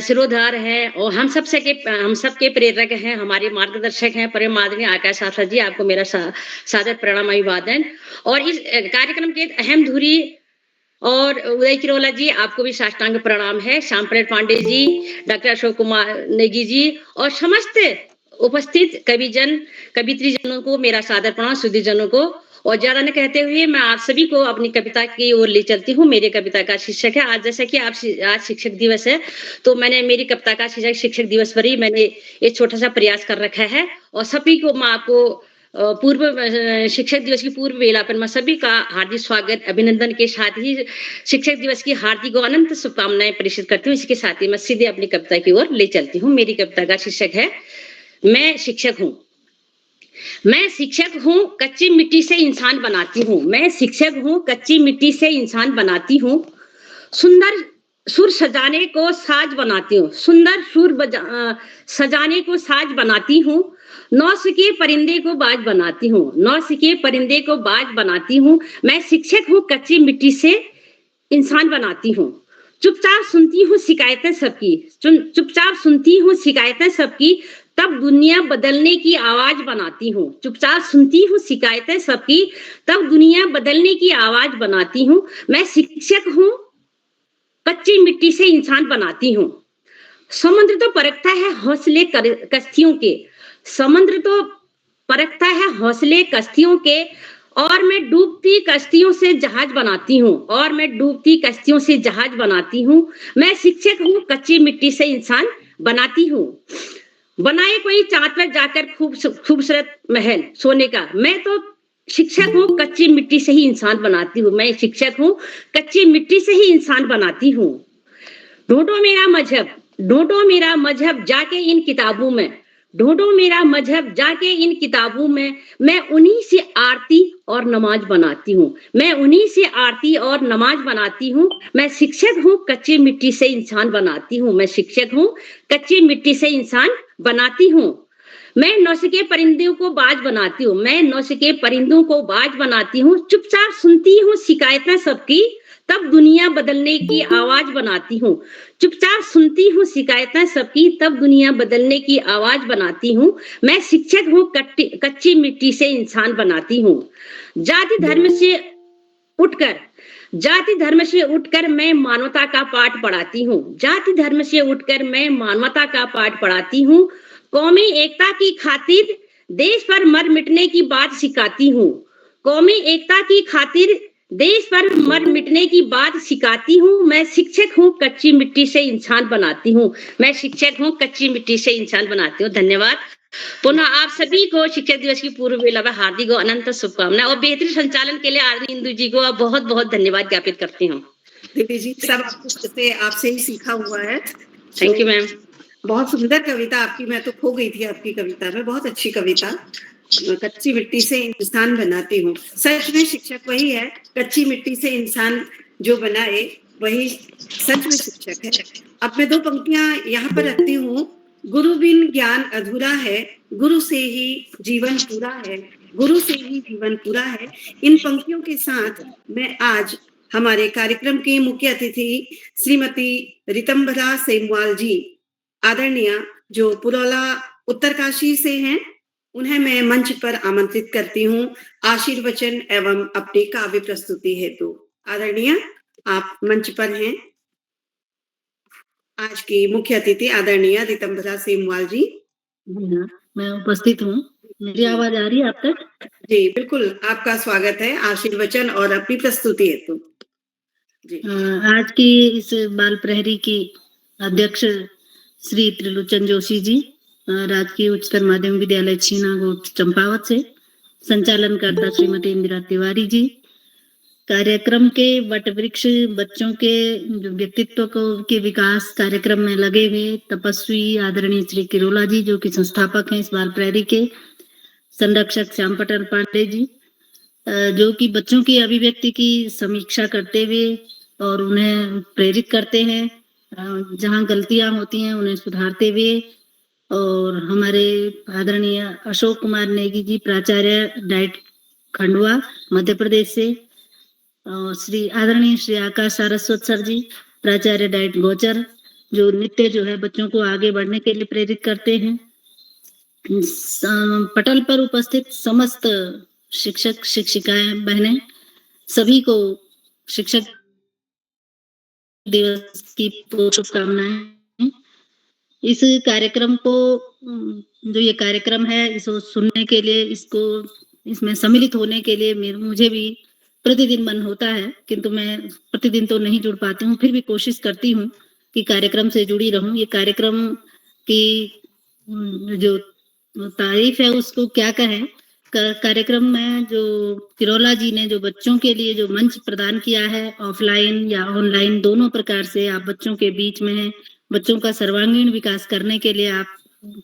शिरोधार हैं और हम सबके प्रेरक हैं, हमारे मार्गदर्शक हैं, परम आदरणीय आकाश आशा जी, आपको मेरा सादर प्रणाम अभिवादन। और इस कार्यक्रम के अहम धुरी और उदय किरोला जी, आपको भी साष्टांग प्रणाम है। श्यामप्रेम पांडे जी, डॉक्टर अशोक कुमार नेगी जी और समस्त उपस्थित कविजन कवित्रीजनों को मेरा सादर प्रणाम, सुधीजनों को। और ज्यादा न कहते हुए मैं आप सभी को अपनी कविता की ओर ले चलती हूँ। मेरी कविता का शीर्षक है, आज जैसा कि आज शिक्षक दिवस है तो मैंने मेरी कविता का शीर्षक शिक्षक दिवस पर ही मैंने एक छोटा सा प्रयास कर रखा है। और सभी को मैं आपको शिक्षक दिवस की पूर्व वेला पर मैं सभी का हार्दिक स्वागत अभिनंदन के साथ ही शिक्षक दिवस की हार्दिक और अनंत शुभकामनाएं प्रेषित करती हूँ। इसके साथ ही मैं सीधे अपनी कविता की ओर ले चलती हूँ। मेरी कविता का शीर्षक है, मैं शिक्षक हूँ। मैं शिक्षक हूँ, कच्ची मिट्टी से इंसान बनाती हूँ। मैं शिक्षक हूँ, कच्ची मिट्टी से इंसान बनाती हूँ। सुंदर सुर सजाने को साज बनाती हूँ। सुंदर सुर सजाने को साज बनाती हूँ। नौ सिके परिंदे को बाज बनाती हूँ। नौ सिके परिंदे को बाज बनाती हूँ। मैं शिक्षक हूँ, कच्ची मिट्टी से इंसान बनाती हूँ। चुपचाप सुनती हूँ शिकायतें सबकी, चुपचाप सुनती हूँ शिकायतें सबकी, तब दुनिया बदलने की आवाज बनाती हूँ। चुपचाप सुनती हूँ शिकायतें सबकी, तब दुनिया बदलने की आवाज बनाती हूँ। मैं शिक्षक हूँ, कच्ची मिट्टी से इंसान बनाती हूँ। समुद्र तो परखता है हौसले कश्तियों के, समुद्र तो परखता है हौसले कश्तियों के, और मैं डूबती कश्तियों से जहाज बनाती हूँ। और मैं डूबती कश्तियों से जहाज बनाती हूँ। मैं शिक्षक हूँ, कच्ची मिट्टी से इंसान बनाती हूँ। बनाए कोई चांद पर जाकर खूबसूरत महल सोने का, मैं तो शिक्षक हूँ, कच्ची मिट्टी से ही इंसान बनाती हूँ। मैं शिक्षक हूँ, कच्ची मिट्टी से ही इंसान बनाती हूँ। ढूंढो मेरा मजहब, ढूंढो मेरा मजहब जाके इन किताबों में, ढूंढो मेरा मजहब जाके इन किताबों में, मैं उन्हीं से आरती और नमाज बनाती हूँ। मैं उन्हीं से आरती और नमाज बनाती हूँ। मैं शिक्षक हूँ, कच्ची मिट्टी से इंसान बनाती हूँ। मैं शिक्षक हूँ, कच्ची मिट्टी से इंसान बनाती हूँ। मैं नौसिखे परिंदों को बाज बनाती हूँ, मैं नौसिखे परिंदों को बाज बनाती हूँ, चुपचाप सुनती हूँ शिकायतें सबकी, तब दुनिया बदलने की आवाज बनाती हूँ। चुपचाप सुनती हूँ शिकायतें सबकी, तब दुनिया बदलने की आवाज बनाती हूँ। मैं शिक्षक हूँ, कच्ची मिट्टी से इंसान बनाती हूँ। जाति धर्म से उठकर मैं मानवता का पाठ पढ़ाती हूँ। जाति धर्म से उठकर मैं मानवता का पाठ पढ़ाती हूँ। कौमी एकता की खातिर देश पर मर मिटने की बात सिखाती हूँ। कौमी एकता की खातिर देश पर मर मिटने की बात सिखाती हूँ। मैं शिक्षक हूँ, कच्ची मिट्टी से इंसान बनाती हूँ। मैं शिक्षक हूँ, कच्ची मिट्टी से इंसान बनाती हूँ। धन्यवाद। पुनः आप सभी को शिक्षक दिवस की पूर्व बेला में हार्दिक और अनंत शुभकामनाएं और बेहतरीन संचालन के लिए आदरणीय इंदु जी को बहुत बहुत धन्यवाद ज्ञापित करती हूँ। दीदी जी, सब आपसे ही सीखा हुआ है। Thank you ma'am. बहुत सुंदर कविता आपकी, मैं तो खो गई थी आपकी कविता में। बहुत अच्छी कविता। कच्ची मिट्टी से इंसान बनाती हूँ। सच में शिक्षक वही है, कच्ची मिट्टी से इंसान जो बनाए वही सच में शिक्षक है। अब मैं 2 पंक्तियां यहाँ पर रखती हूँ। गुरु बिन ज्ञान अधूरा है, गुरु से ही जीवन पूरा है, गुरु से ही जीवन पूरा है। इन पंक्तियों के साथ मैं आज हमारे कार्यक्रम की मुख्य अतिथि श्रीमती रितंभरा सेमवाल जी, आदरणीय, जो पुरौला उत्तरकाशी से हैं, उन्हें मैं मंच पर आमंत्रित करती हूँ आशीर्वचन एवं अपनी काव्य प्रस्तुति हेतु। आदरणीय, आप मंच पर हैं। आज की मुख्य अतिथि आदरणीय रितंभरा सेमवाल जी। मैं उपस्थित हूँ। मेरी आवाज आ रही है आप तक? जी बिल्कुल, आपका स्वागत है आशीर्वचन और अपनी प्रस्तुति हेतु। आज की इस बाल प्रहरी की अध्यक्ष श्री त्रिलोचन जोशी जी, राजकीय उच्चतर माध्यमिक विद्यालय छीना गोट चंपावत से, संचालनकर्ता श्रीमती इंदिरा तिवारी जी, कार्यक्रम के वट वृक्ष बच्चों के व्यक्तित्व के विकास कार्यक्रम में लगे हुए तपस्वी आदरणीय श्री किरोला जी, जो कि संस्थापक हैं इस बाल प्रहरी के, संरक्षक श्याम पटल पांडे जी, जो कि बच्चों की अभिव्यक्ति की समीक्षा करते हुए और उन्हें प्रेरित करते हैं, जहां गलतियां होती हैं उन्हें सुधारते हुए, और हमारे आदरणीय अशोक कुमार नेगी जी, प्राचार्य डाइट खंडवा मध्य प्रदेश से, और श्री आदरणीय श्री आकाश सारस्वत सर जी, प्राचार्य डाइट गोचर, जो नित्य जो है बच्चों को आगे बढ़ने के लिए प्रेरित करते हैं। पटल पर उपस्थित समस्त शिक्षक शिक्षिकाएं बहनें, सभी को शिक्षक दिवस की शुभकामनाएं। इस कार्यक्रम को, जो ये कार्यक्रम है, इसको सुनने के लिए, इसमें सम्मिलित होने के लिए मुझे भी प्रतिदिन मन होता है, किंतु मैं प्रतिदिन तो नहीं जुड़ पाती हूँ। फिर भी कोशिश करती हूँ कि कार्यक्रम से जुड़ी रहूं। ये कार्यक्रम की जो तारीफ है उसको क्या कहें। कार्यक्रम में जो किरोला जी ने जो बच्चों के लिए जो मंच प्रदान किया है, ऑफलाइन या ऑनलाइन दोनों प्रकार से आप बच्चों के बीच में हैं, बच्चों का सर्वांगीण विकास करने के लिए आप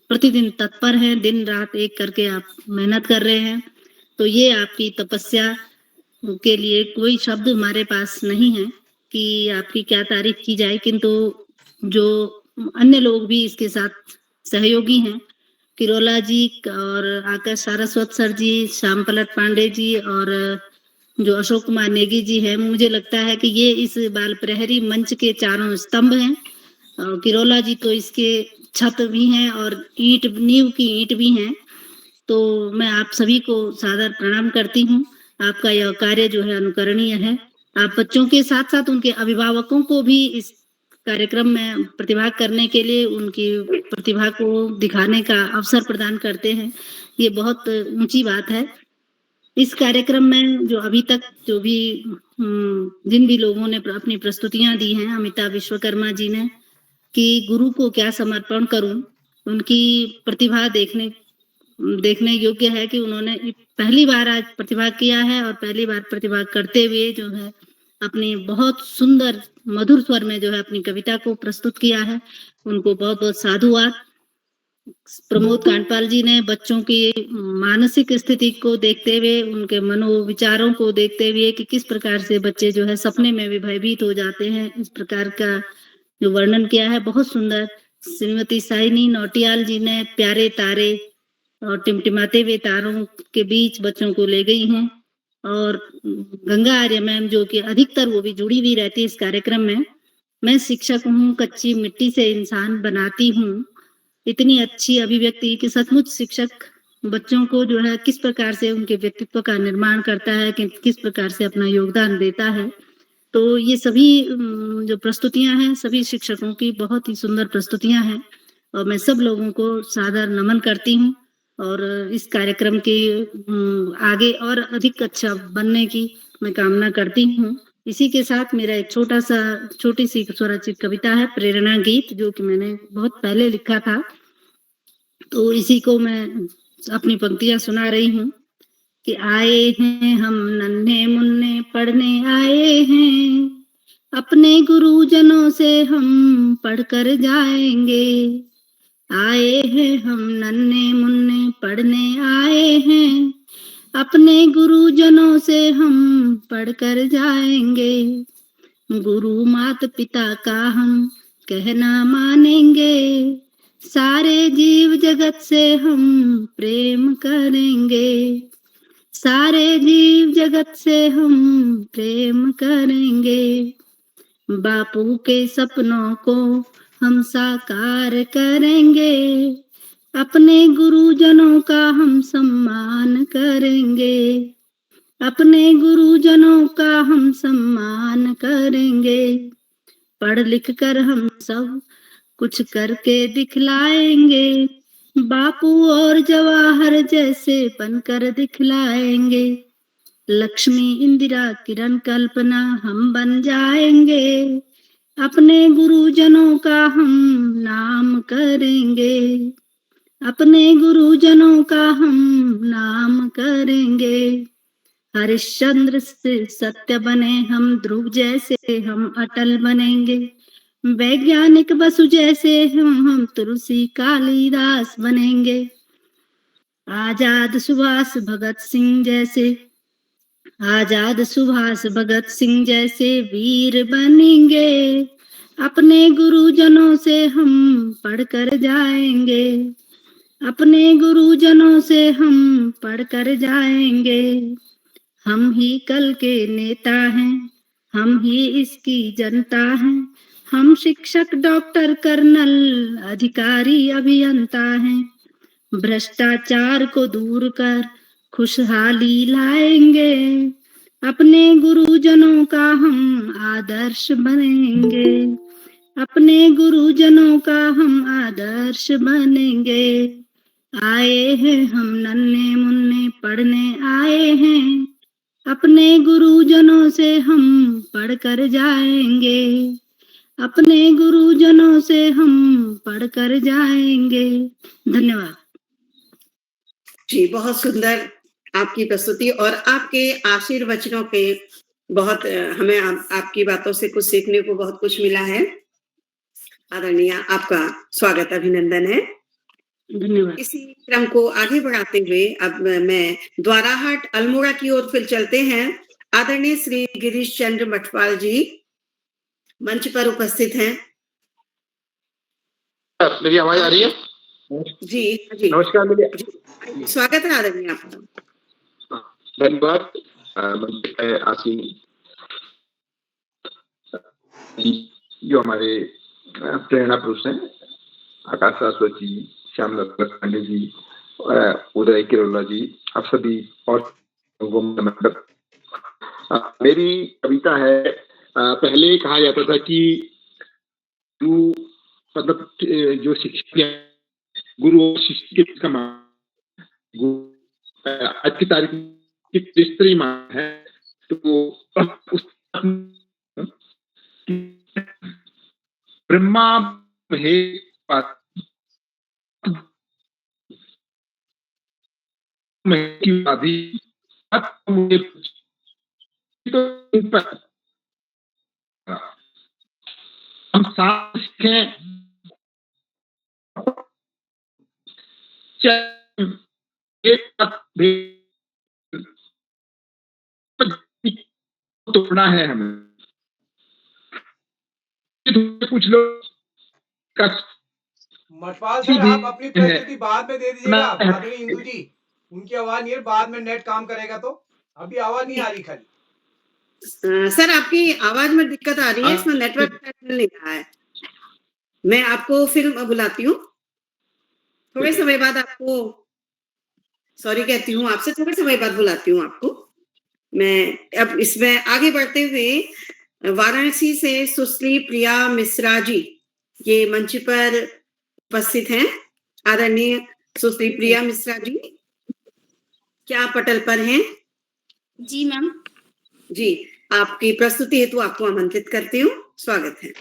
प्रतिदिन तत्पर हैं, दिन रात एक करके आप मेहनत कर रहे हैं। तो ये आपकी तपस्या के लिए कोई शब्द हमारे पास नहीं है कि आपकी क्या तारीफ की जाए, किंतु जो अन्य लोग भी इसके साथ सहयोगी हैं, किरोला जी और आकाश सारस्वत सर जी, श्याम पलट पांडे जी और जो अशोक कुमार नेगी जी हैं, मुझे लगता है कि ये इस बाल प्रहरी मंच के चारों स्तंभ हैं। और किरोला जी तो इसके छत भी हैं और नींव की ईंट भी हैं। तो मैं आप सभी को सादर प्रणाम करती हूँ। आपका यह कार्य जो है अनुकरणीय है। आप बच्चों के साथ साथ उनके अभिभावकों को भी इस कार्यक्रम में प्रतिभाग करने के लिए, उनकी प्रतिभा को दिखाने का अवसर प्रदान करते हैं। ये बहुत ऊंची बात है। इस कार्यक्रम में जो अभी तक जो भी जिन भी लोगों ने अपनी प्रस्तुतियां दी हैं, अमिता विश्वकर्मा जी ने, कि गुरु को क्या समर्पण करूं, उनकी प्रतिभा देखने योग्य है कि उन्होंने पहली बार आज प्रतिभा किया है और पहली बार प्रतिभा करते हुए जो है अपनी बहुत सुंदर मधुर स्वर में जो है अपनी कविता को प्रस्तुत किया है। उनको बहुत बहुत साधुवाद। प्रमोद कांडपाल जी ने बच्चों की मानसिक स्थिति को देखते हुए, उनके मनोविचारों को देखते हुए कि किस प्रकार से बच्चे जो है सपने में भी भयभीत हो जाते हैं, इस प्रकार का जो वर्णन किया है, बहुत सुंदर। श्रीमती साइनी नौटियाल जी ने प्यारे तारे और टिमटिमाते हुए तारों के बीच बच्चों को ले गई हैं। और गंगा आर्य मैम जो कि अधिकतर वो भी जुड़ी हुई रहती है इस कार्यक्रम में। मैं शिक्षक हूँ, कच्ची मिट्टी से इंसान बनाती हूँ। इतनी अच्छी अभिव्यक्ति कि सचमुच शिक्षक बच्चों को जो है किस प्रकार से उनके व्यक्तित्व का निर्माण करता है, कि किस प्रकार से अपना योगदान देता है। तो ये सभी जो प्रस्तुतियां हैं सभी शिक्षकों की बहुत ही सुंदर प्रस्तुतियां हैं और मैं सब लोगों को सादर नमन करती हूँ और इस कार्यक्रम के आगे और अधिक अच्छा बनने की मैं कामना करती हूँ। इसी के साथ मेरा एक छोटी सी स्वरचित कविता है, प्रेरणा गीत, जो कि मैंने बहुत पहले लिखा था। तो इसी को मैं अपनी पंक्तियां सुना रही हूँ कि आए हैं हम नन्हे मुन्ने पढ़ने आए हैं, अपने गुरुजनों से हम पढ़कर जाएंगे। आए हैं हम नन्हे मुन्ने पढ़ने आए हैं, अपने गुरुजनों से हम पढ़कर जाएंगे। गुरु माता पिता का हम कहना मानेंगे, सारे जीव जगत से हम प्रेम करेंगे। सारे जीव जगत से हम प्रेम करेंगे। बापू के सपनों को हम साकार करेंगे, अपने गुरुजनों का हम सम्मान करेंगे। अपने गुरुजनों का हम सम्मान करेंगे। पढ़ लिख कर हम सब कुछ करके दिखलाएंगे, बापू और जवाहर जैसे बनकर दिखलाएंगे। लक्ष्मी इंदिरा किरण कल्पना हम बन जाएंगे, अपने गुरुजनों का हम नाम करेंगे। अपने गुरुजनों का हम नाम करेंगे। हरिश्चंद्र से सत्य बने हम, ध्रुव जैसे हम अटल बनेंगे। वैज्ञानिक बसु जैसे हम तुलसी कालिदास बनेंगे। आजाद सुभाष भगत सिंह जैसे वीर बनेंगे। अपने गुरुजनों से हम पढ़कर जाएंगे। अपने गुरुजनों से हम पढ़कर जाएंगे। हम ही कल के नेता हैं, हम ही इसकी जनता हैं। हम शिक्षक, डॉक्टर, कर्नल, अधिकारी, अभियंता हैं। भ्रष्टाचार को दूर कर खुशहाली लाएंगे, अपने गुरुजनों का हम आदर्श बनेंगे। अपने गुरुजनों का हम आदर्श बनेंगे। आए हैं हम नन्हे मुन्ने पढ़ने आए हैं, अपने गुरुजनों से हम पढ़कर जाएंगे। अपने गुरुजनों से हम पढ़कर जाएंगे। धन्यवाद जी। बहुत सुंदर आपकी प्रस्तुति और आपके आशीर्वचनों के बहुत हमें आपकी बातों से कुछ सीखने को बहुत कुछ मिला है। आदरणीय, आपका स्वागत, अभिनंदन है। धन्यवाद। इसी क्रम को आगे बढ़ाते हुए अब मैं द्वाराहाट अल्मोड़ा की ओर फिर चलते हैं। आदरणीय श्री गिरीश चंद्र मठपाल जी मंच पर उपस्थित हैं। मेरी आवाज आ रही है? जी जी, नमस्कार। मेरी स्वागत है आदरणीय आपका। धन्यवाद। आसीन जो हमारे प्रेरणा पुरुष हैं, आकाश शाश्वत जी, श्याम पांडे जी, उदय किरोला जी, आप सभी और मेरी कविता है। पहले कहा जाता था कि तू मतलब जो शिक्षक है, गुरु और शिष्य के बीच का आज की तारीख की स्त्री मां है, तो उस ब्रह्मा हम साथ सीखें, तोड़ना है हमें। कुछ लोग मछपाल सर, आप अपनी प्रस्तुति बाद में दे दीजिएगा। माधुरी इंदु जी, उनकी आवाज नहीं है, बाद में नेट काम करेगा तो अभी आवाज नहीं आ रही खाली। सर आपकी आवाज में दिक्कत आ रही है, इसमें नेटवर्क मिल नहीं रहा है। मैं आपको फिर बुलाती हूँ थोड़े समय बाद, आपको सॉरी कहती हूँ, आपसे थोड़े समय बाद बुलाती हूँ आपको मैं। अब इसमें आगे बढ़ते हुए वाराणसी से सुश्री प्रिया मिश्रा जी ये मंच पर उपस्थित हैं। आदरणीय सुश्री प्रिया मिश्रा जी, क्या पटल पर हैं? जी मैम। जी, आपकी प्रस्तुति हेतु आपको आमंत्रित करती हूँ, स्वागत है।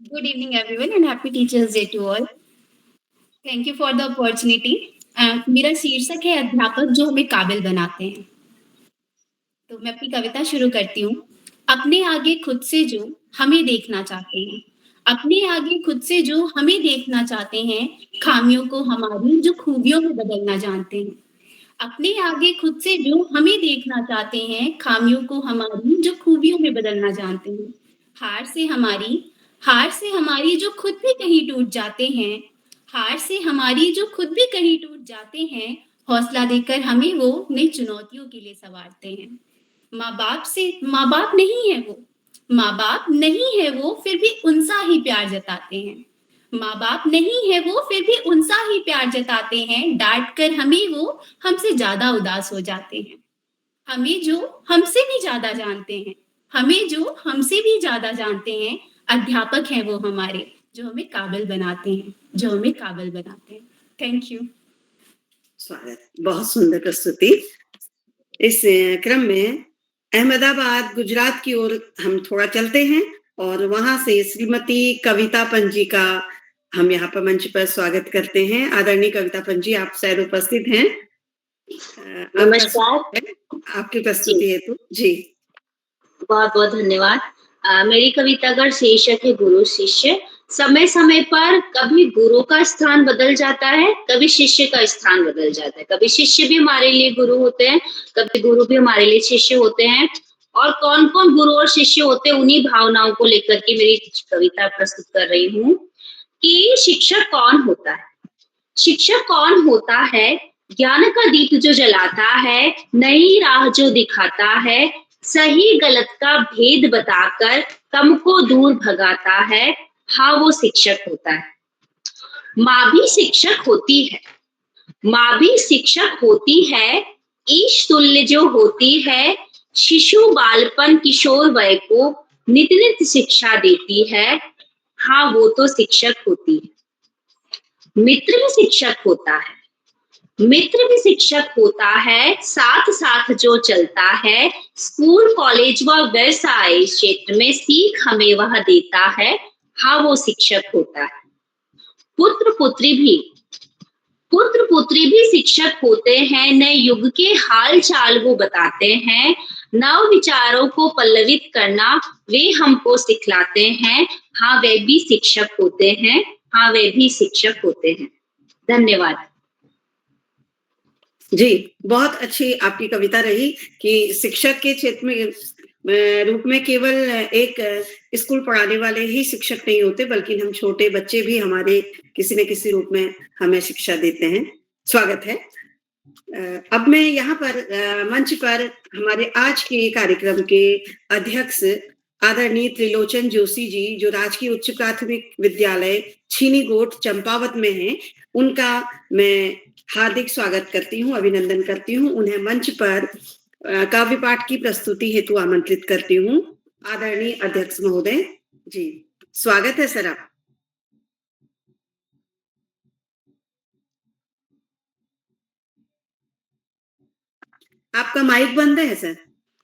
Good evening everyone and happy Teachers Day to all. Thank you for the opportunity. मेरा शीर्षक है अध्यापक जो हमें काबिल बनाते हैं। तो मैं अपनी कविता शुरू करती हूँ। अपने आगे खुद से जो हमें देखना चाहते हैं, अपने आगे खुद से जो हमें देखना चाहते हैं, खामियों को हमारी जो खूबियों में बदलना जानते हैं। अपने आगे खुद से जो हमें देखना चाहते हैं, खामियों को हमारी जो खूबियों में बदलना जानते हैं। हार से हमारी जो खुद भी कहीं टूट जाते हैं, हार से हमारी जो खुद भी कहीं टूट जाते हैं, हौसला देकर हमें वो नई चुनौतियों के लिए संवारते हैं। माँ बाप नहीं है वो, माँ बाप नहीं है वो, फिर भी उनसा ही प्यार जताते हैं। माँ बाप नहीं है वो, फिर भी उनसा ही प्यार जताते हैं। डांट कर हमें वो हमसे ज्यादा उदास हो जाते हैं। हमें जो हमसे भी ज्यादा जानते हैं, हमें जो हमसे भी ज्यादा जानते हैं, अध्यापक हैं वो हमारे जो हमें काबिल बनाते हैं, जो हमें काबिल बनाते हैं। Thank you. स्वागत, बहुत सुंदर प्रस्तुति। इस क्रम में अहमदाबाद गुजरात की ओर हम थोड़ा चलते हैं और वहां से श्रीमती कविता पंजी का हम यहाँ पर मंच पर स्वागत करते हैं। आदरणीय कविता पंजी, आप शायद उपस्थित हैं। नमस्कार, आपकी प्रस्तुति हेतु जी बहुत बहुत धन्यवाद। मेरी कविता का शीर्षक है गुरु शिष्य। समय समय पर कभी गुरु का स्थान बदल जाता है, कभी शिष्य का स्थान बदल जाता है। कभी शिष्य भी हमारे लिए गुरु होते हैं, कभी गुरु भी हमारे लिए शिष्य होते हैं। और कौन कौन गुरु और शिष्य होते हैं, उन्हीं भावनाओं को लेकर के मेरी कविता प्रस्तुत कर रही हूँ कि शिक्षक कौन होता है। शिक्षक कौन होता है? ज्ञान का दीप जो जलाता है, नई राह जो दिखाता है, सही गलत का भेद बताकर कम को दूर भगाता है, हाँ वो शिक्षक होता है। माँ भी शिक्षक होती है, माँ भी शिक्षक होती है। ईश तुल्य जो होती है, शिशु बालपन किशोर वय को नित नित शिक्षा देती है, हाँ वो तो शिक्षक होती है। मित्र भी शिक्षक होता है, मित्र भी शिक्षक होता है। साथ साथ जो चलता है, स्कूल कॉलेज व व्यवसाय क्षेत्र में सीख हमें वह देता है, हाँ वो शिक्षक होता है। पुत्र पुत्री भी शिक्षक होते हैं। नए युग के हाल चाल वो बताते हैं, नव विचारों को पल्लवित करना वे हमको सिखलाते हैं, हाँ वे भी शिक्षक होते हैं, हाँ वे भी शिक्षक होते हैं। धन्यवाद जी। बहुत अच्छी आपकी कविता रही कि शिक्षक के क्षेत्र में रूप में केवल एक स्कूल पढ़ाने वाले ही शिक्षक नहीं होते, बल्कि हम छोटे बच्चे भी हमारे किसी न किसी रूप में हमें शिक्षा देते हैं। स्वागत है। अब मैं यहाँ पर मंच पर हमारे आज के कार्यक्रम के अध्यक्ष आदरणीय त्रिलोचन जोशी जी, जो राजकीय उच्च प्राथमिक विद्यालय छीनीगोट चंपावत में हैं, उनका मैं हार्दिक स्वागत करती हूँ, अभिनंदन करती हूँ। उन्हें मंच पर काव्य पाठ की प्रस्तुति हेतु आमंत्रित करती हूँ। आदरणीय अध्यक्ष महोदय जी, स्वागत है सर। आपका माइक बंद है सर,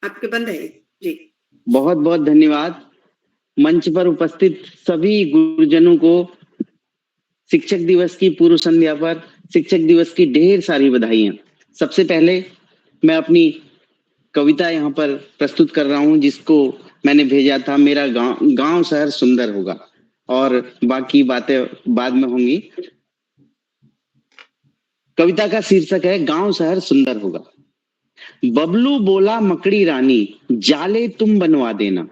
आपके बंद है जी। बहुत बहुत धन्यवाद। मंच पर उपस्थित सभी गुरुजनों को शिक्षक दिवस की पूर्व संध्या पर शिक्षक दिवस की ढेर सारी बधाइयां। सबसे पहले मैं अपनी कविता यहाँ पर प्रस्तुत कर रहा हूँ, जिसको मैंने भेजा था। मेरा गांव शहर सुंदर होगा, और बाकी बातें बाद में होंगी। कविता का शीर्षक है गांव शहर सुंदर होगा। बबलू बोला मकड़ी रानी, जाले तुम बनवा देना।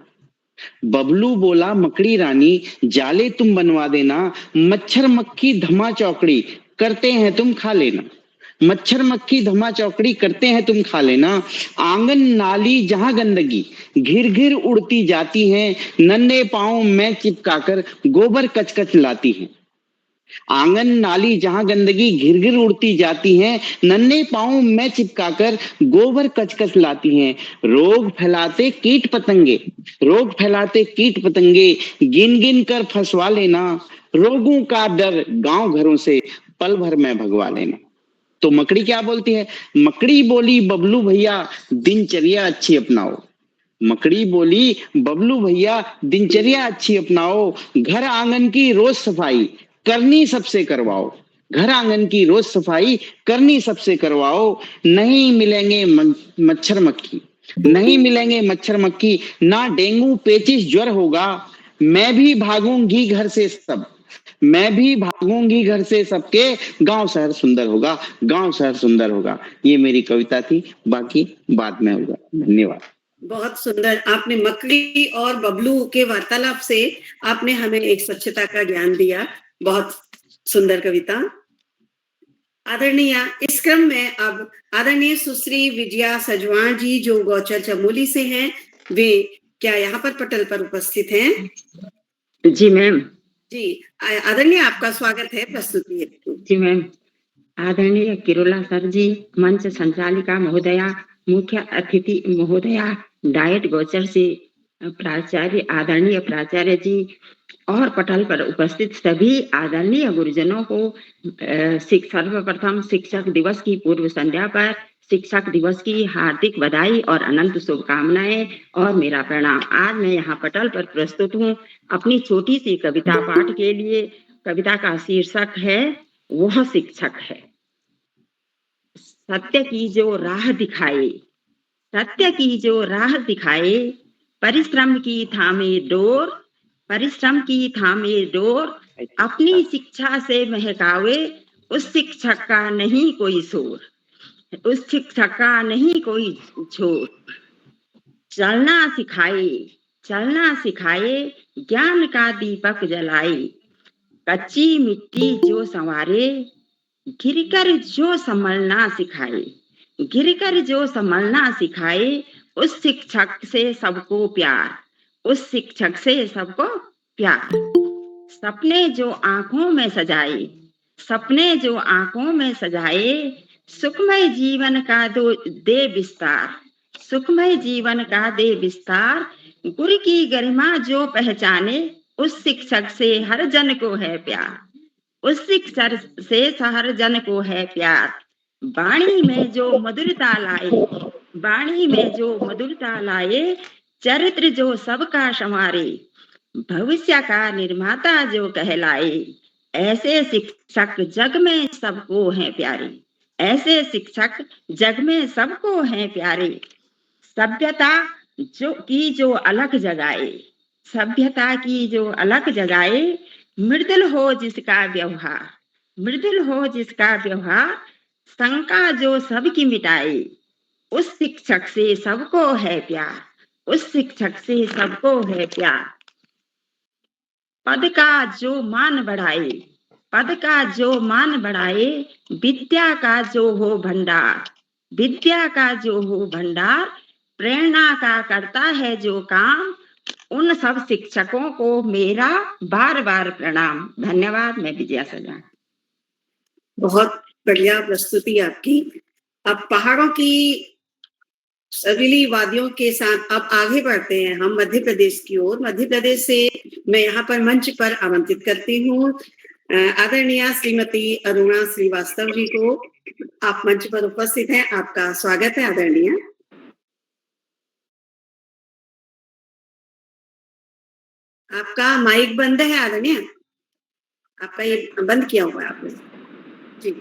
बबलू बोला मकड़ी रानी, जाले तुम बनवा देना, मच्छर मक्खी धमा चौकड़ी करते हैं तुम खा लेना। मच्छर मक्खी धमा चौकड़ी करते हैं तुम खा लेना। आंगन नाली जहां गंदगी घिर घिर उड़ती जाती है, नन्हे पांव में चिपकाकर गोबर कचकच लाती है। आंगन नाली जहां गंदगी घिर घिर उड़ती जाती है, नन्हे पांव में चिपकाकर गोबर कचकच लाती हैं। रोग फैलाते कीट पतंगे गिन गिन कर फंसवा लेना। रोगों का डर गांव घरों से पल भर में भगवा लेना। तो मकड़ी क्या बोलती है? मकड़ी बोली बबलू भैया दिनचर्या अच्छी अपनाओ। मकड़ी बोली बबलू भैया दिनचर्या अच्छी अपनाओ, घर आंगन की रोज सफाई करनी सबसे करवाओ। घर आंगन की रोज सफाई करनी सबसे करवाओ। नहीं मिलेंगे मच्छर मक्खी, ना डेंगू पेचिश ज्वर होगा। मैं भी भागूंगी घर से सबके, गांव शहर सुंदर होगा। ये मेरी कविता थी, बाकी बाद में होगा। धन्यवाद। बहुत सुंदर। आपने मकड़ी और बबलू के वार्तालाप से आपने हमें एक स्वच्छता का ज्ञान दिया। बहुत सुंदर कविता। आदरणीय, इस क्रम में अब आदरणीय सुश्री विजया सजवाण जी जो गौचर चमोली से हैं, वे क्या यहाँ पर पटल पर उपस्थित हैं? जी मैम। जी आदरणीय, आपका स्वागत है प्रस्तुति हेतु। जी मैम। आदरणीय किरोला सर जी, मंच संचालिका महोदया, मुख्य अतिथि महोदया, डाइट गौचर से प्राचार्य, आदरणीय प्राचार्य जी और पटल पर उपस्थित सभी आदरणीय गुरुजनों को सर्वप्रथम शिक्षक दिवस की पूर्व संध्या पर शिक्षक दिवस की हार्दिक बधाई और अनंत शुभकामनाएं और मेरा प्रणाम। आज मैं यहाँ पटल पर प्रस्तुत हूँ अपनी छोटी सी कविता पाठ के लिए। कविता का शीर्षक है वह शिक्षक है। सत्य की जो राह दिखाए, परिश्रम की थामे डोर, अपनी शिक्षा से महकावे, उस शिक्षक का नहीं कोई शोर, चलना सिखाए, ज्ञान का दीपक जलाए, कच्ची मिट्टी जो संवारे, गिरकर जो संभलना सिखाए, उस शिक्षक से सबको प्यार, सपने जो आंखों में सजाए, सुखमय जीवन का दे विस्तार, गुरु की गरिमा जो पहचाने, उस शिक्षक से हर जन को है प्यार, वाणी में जो मधुरता लाए, चरित्र जो सबका संवारे, भविष्य का निर्माता जो कहलाए, ऐसे शिक्षक जग में सबको हैं प्यारे, सभ्यता की जो अलख जगाए, मृदुल हो जिसका व्यवहार, शंका जो सबकी मिटाए, उस शिक्षक से सबको है प्यार, पद का जो मान बढ़ाए, विद्या का जो हो भंडार, प्रेरणा का करता है जो काम, उन सब शिक्षकों को मेरा बार बार प्रणाम। धन्यवाद। मैं विजया सजवाण। बहुत बढ़िया प्रस्तुति आपकी। अब पहाड़ों की सरीली वादियों के साथ अब आगे बढ़ते हैं हम मध्य प्रदेश की ओर। मध्य प्रदेश से मैं यहाँ पर मंच पर आमंत्रित करती हूँ आदरणीय श्रीमती अरुणा श्रीवास्तव जी को। आप मंच पर उपस्थित हैं, आपका स्वागत है आदरणीय। आपका माइक बंद है आदरणीय, आपका ये बंद किया हुआ है आपने। जी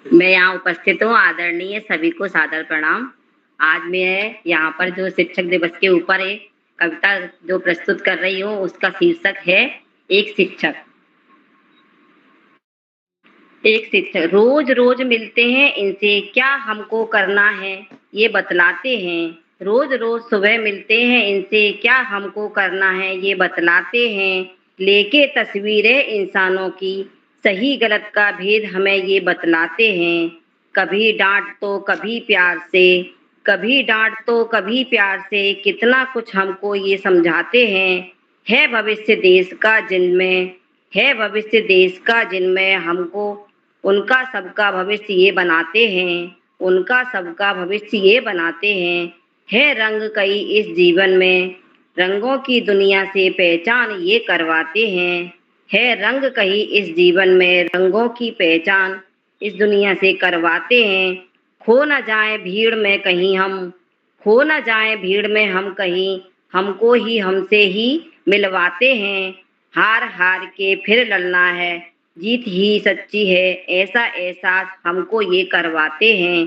मैं यहाँ उपस्थित हूँ। आदरणीय सभी को सादर प्रणाम। आज मैं यहाँ पर जो शिक्षक दिवस के ऊपर एक कविता जो प्रस्तुत कर रही हूँ, उसका शीर्षक है एक शिक्षक। रोज रोज मिलते हैं, इनसे क्या हमको करना है ये बतलाते हैं। रोज रोज सुबह मिलते हैं इनसे, क्या हमको करना है ये बतलाते हैं। लेके तस्वीरें इंसानों की, सही गलत का भेद हमें ये बतलाते हैं। कभी डांट तो कभी प्यार से, कभी डांट तो कभी प्यार से, कितना कुछ हमको ये समझाते हैं। है भविष्य देश का जिनमें, है भविष्य देश का जिनमें, हमको उनका सबका भविष्य ये बनाते हैं, उनका सबका भविष्य ये बनाते हैं। है रंग कई इस जीवन में, रंगों की दुनिया से पहचान ये करवाते हैं। है रंग कई इस जीवन में, रंगों की पहचान इस दुनिया से करवाते हैं। खो न जाए भीड़ में कहीं हम, खो न जाए भीड़ में हम कहीं, हमको ही हमसे ही मिलवाते हैं। हार हार के फिर लड़ना है, जीत ही सच्ची है, ऐसा एहसास हमको ये करवाते हैं।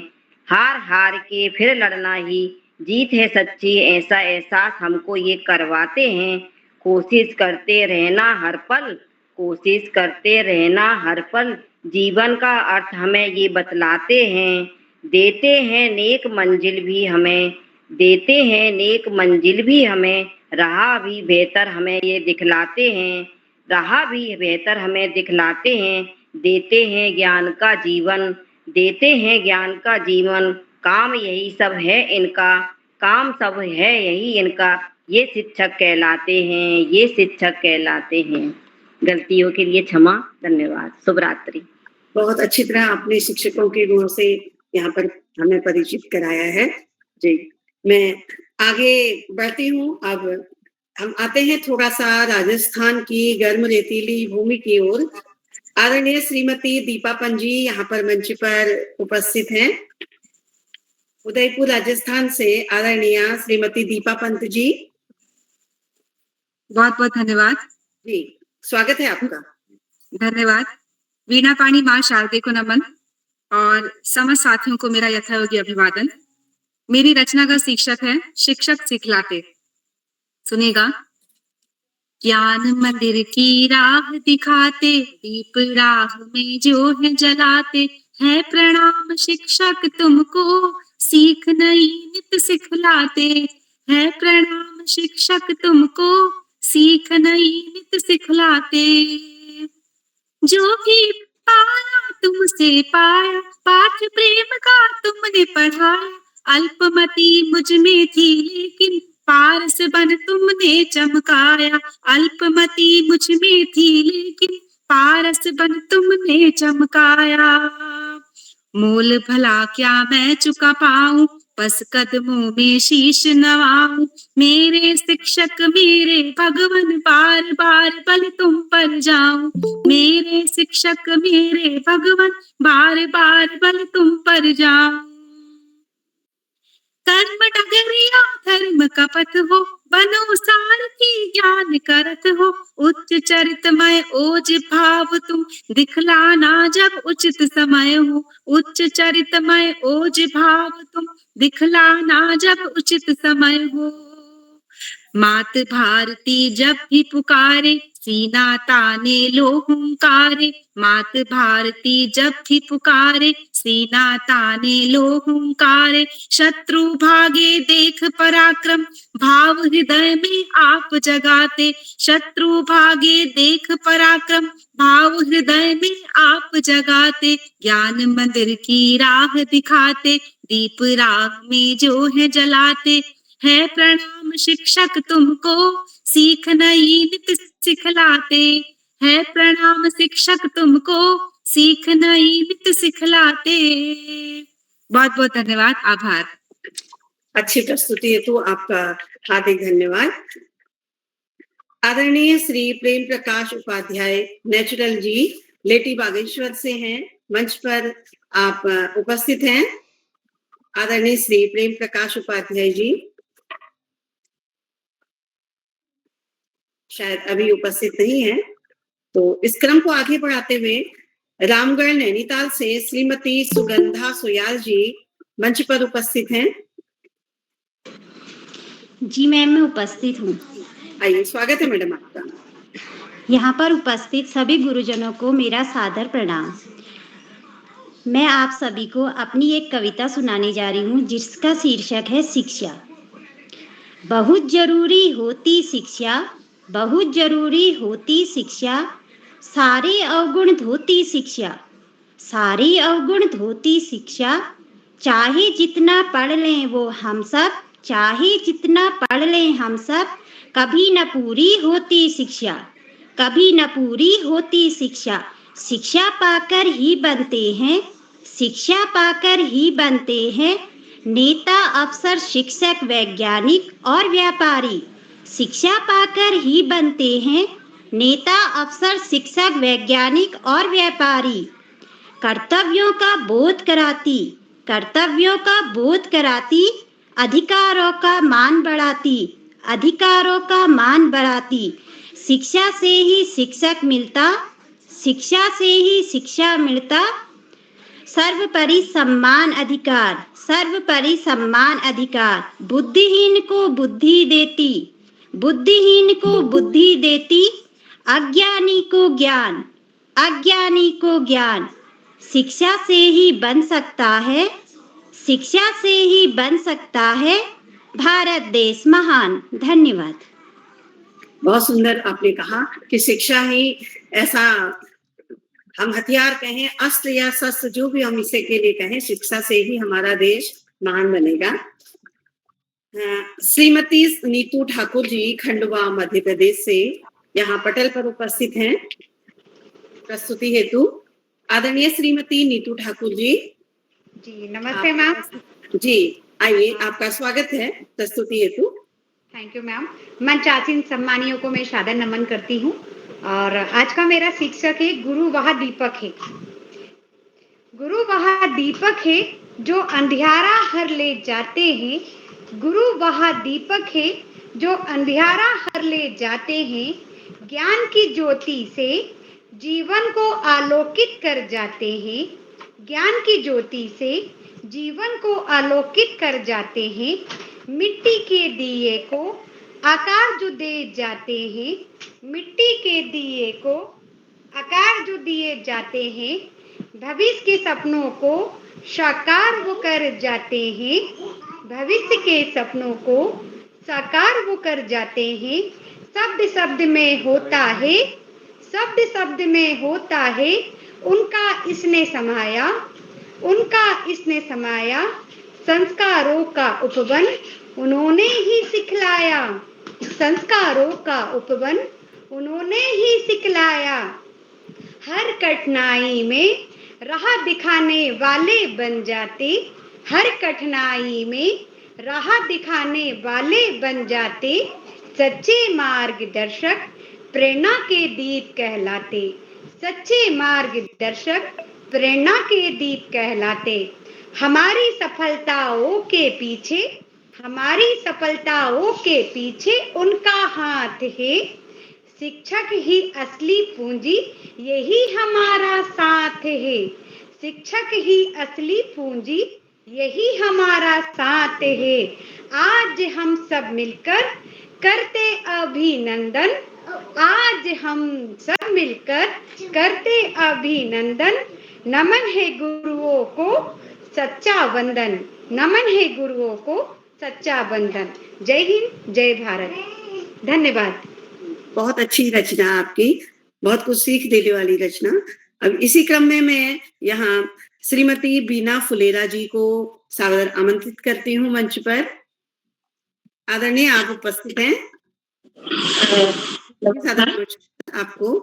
हार हार के फिर लड़ना ही जीत है सच्ची, ऐसा एहसास हमको ये करवाते हैं। कोशिश करते रहना हर पल, कोशिश करते रहना हर पल, जीवन का अर्थ हमें ये बतलाते हैं। देते हैं नेक मंजिल भी हमें, देते हैं नेक मंजिल भी हमें, राह भी बेहतर हमें ये दिखलाते हैं, राह भी बेहतर हमें दिखलाते हैं। देते हैं ज्ञान का जीवन, देते हैं ज्ञान का जीवन, काम यही सब है इनका, काम सब है यही इनका, ये शिक्षक कहलाते हैं, ये शिक्षक कहलाते हैं। गलतियों के लिए क्षमा, धन्यवाद, शुभ रात्रि। बहुत अच्छी तरह आपने शिक्षकों के गुणों से यहाँ पर हमें परिचित कराया है जी। मैं आगे बढ़ती हूँ। अब हम आते हैं थोड़ा सा राजस्थान की गर्म रेतीली भूमि की ओर। आदरणीय श्रीमती दीपा पंत जी यहाँ पर मंच पर उपस्थित हैं। उदयपुर राजस्थान से आदरणीय श्रीमती दीपा पंत जी, बहुत बहुत धन्यवाद जी, स्वागत है आपका। धन्यवाद। वीणा पाणी माँ शारदे को नमन और समस्त साथियों को मेरा यथायोग्य अभिवादन। मेरी रचना का शीर्षक है शिक्षक सिखलाते। सुनिएगा। ज्ञान मंदिर की राह दिखाते, दीप राह में जो है जलाते, है प्रणाम शिक्षक तुमको, सीख नई नित सिखलाते। है प्रणाम शिक्षक तुमको, सीख नई नित सिखलाते। जो भी पाया तुमसे पाया, पाठ प्रेम का तुमने पढ़ाया। अल्पमति मुझ में थी लेकिन पारस बन तुमने चमकाया। अल्पमति मुझ में थी लेकिन पारस बन तुमने चमकाया। मोल भला क्या मैं चुका पाऊं, बस कदमों में शीश नवाऊं। मेरे शिक्षक मेरे भगवन, बार बार बल तुम पर जाऊं। मेरे शिक्षक मेरे भगवन, बार बार बल तुम पर जाऊं। कर्म डगरिया धर्म का पथ हो, बनो सारथी ज्ञान का रथ हो। उच्च चरितमय ओज भाव तुम, दिखलाना जब उचित समय हो। उच्च चरितमय ओज भाव तुम, दिखलाना जब उचित समय हो। मात भारती जब भी पुकारे, सीना ताने लो हुंकारे। मात भारती जब भी पुकारे, सीना ताने लो हुंकारे। शत्रु भागे देख पराक्रम, भाव हृदय में आप जगाते। शत्रु भागे देख पराक्रम, भाव हृदय में आप जगाते। ज्ञान मंदिर की राह दिखाते, दीप राह में जो है जलाते। है प्रणाम शिक्षक तुमको, सीख नई नित सिखलाते। है प्रणाम शिक्षक तुमको, सीख नई नित सिखलाते। बहुत बहुत धन्यवाद, आभार। अच्छी प्रस्तुति है तो आपका हार्दिक धन्यवाद। आदरणीय श्री प्रेम प्रकाश उपाध्याय नेचुरल जी लेटी बागेश्वर से हैं, मंच पर आप उपस्थित हैं। आदरणीय श्री प्रेम प्रकाश उपाध्याय जी शायद अभी उपस्थित नहीं है, तो इस क्रम को आगे बढ़ाते हुए रामगढ़ नैनीताल से श्रीमती सुगंधा सुयाल जी मंच पर उपस्थित हैं। जी मैम, मैं उपस्थित हूँ। आइए, स्वागत है मैडम आपका। यहाँ पर उपस्थित सभी गुरुजनों को मेरा सादर प्रणाम। मैं आप सभी को अपनी एक कविता सुनाने जा रही हूँ जिसका शीर्षक है शिक्षा। बहुत जरूरी होती शिक्षा, बहुत जरूरी होती शिक्षा, सारे अवगुण धोती शिक्षा, सारी अवगुण धोती शिक्षा, चाहे जितना पढ़ लें वो हम सब, चाहे जितना पढ़ लें हम सब, कभी न पूरी होती शिक्षा, कभी न पूरी होती शिक्षा, शिक्षा पाकर ही बनते हैं, शिक्षा पाकर ही बनते हैं नेता, अफसर, शिक्षक, वैज्ञानिक और व्यापारी, शिक्षा पाकर ही बनते हैं नेता, अफसर, शिक्षक, वैज्ञानिक और व्यापारी, कर्तव्यों का बोध कराती, कर्तव्यों का बोध कराती, अधिकारों का मान बढ़ाती, अधिकारों का मान बढ़ाती, शिक्षा से ही शिक्षक मिलता, शिक्षा से ही शिक्षा मिलता, सर्वोपरि सम्मान अधिकार, सर्वोपरि सम्मान अधिकार, बुद्धिहीन को बुद्धि देती, बुद्धिहीन को बुद्धि देती, अज्ञानी को ज्ञान, अज्ञानी को ज्ञान, शिक्षा से ही बन सकता है, शिक्षा से ही बन सकता है भारत देश महान। धन्यवाद। बहुत सुंदर आपने कहा कि शिक्षा ही ऐसा हम हथियार कहें, अस्त्र या शस्त्र, जो भी हम इसे के लिए कहें, शिक्षा से ही हमारा देश महान बनेगा। श्रीमती नीतू ठाकुर जी खंडवा मध्य प्रदेश से यहाँ पटल पर उपस्थित हैं प्रस्तुति हेतु। आदरणीय श्रीमती नीतू ठाकुर जी। जी नमस्ते मैम। जी आइए, आपका स्वागत है प्रस्तुति हेतु। Thank you ma'am. मंचासीन सम्मानियों को मैं सादर नमन करती हूँ। और आज का मेरा शीर्षक है गुरु वह दीपक है। गुरु वह दीपक है जो अंधियारा हर ले जाते हैं, गुरु वह दीपक है जो अंधियारा हर ले जाते हैं, ज्ञान की ज्योति से जीवन को आलोकित कर जाते हैं, ज्ञान की ज्योति से जीवन को आलोकित कर जाते हैं, मिट्टी के दिए को आकार जो दे जाते हैं, मिट्टी के दिए को आकार जो दिए जाते हैं, भविष्य के सपनों को साकार वो कर जाते हैं, भविष्य के सपनों को साकार वो कर जाते हैं, शब्द शब्द में होता है, शब्द शब्द में होता है उनका इसने समाया, उनका इसने समाया, संस्कारों का उपवन उन्होंने ही सिखलाया, संस्कारों का उपवन उन्होंने ही सिखलाया, हर कठिनाई में राह दिखाने वाले बन जाते, हर कठिनाई में राह दिखाने वाले बन जाते, सच्चे मार्गदर्शक प्रेरणा के दीप कहलाते, सच्चे मार्गदर्शक प्रेरणा के दीप कहलाते, हमारी सफलताओं के पीछे, हमारी सफलताओं के पीछे उनका हाथ है, शिक्षक ही असली पूंजी यही हमारा साथ है, शिक्षक ही असली पूंजी यही हमारा साथ है, आज हम सब मिलकर करते अभिनंदन, आज हम सब मिलकर करते अभिनंदन, नमन है गुरुओं को सच्चा वंदन, नमन है गुरुओं को सच्चा वंदन। जय हिंद, जय भारत। धन्यवाद। बहुत अच्छी रचना आपकी, बहुत कुछ सीख देने वाली रचना। अब इसी क्रम में मैं यहाँ श्रीमती बीना फुलेरा जी को सादर आमंत्रित करती हूँ मंच पर। आदरणीय आप उपस्थित हैं। आपको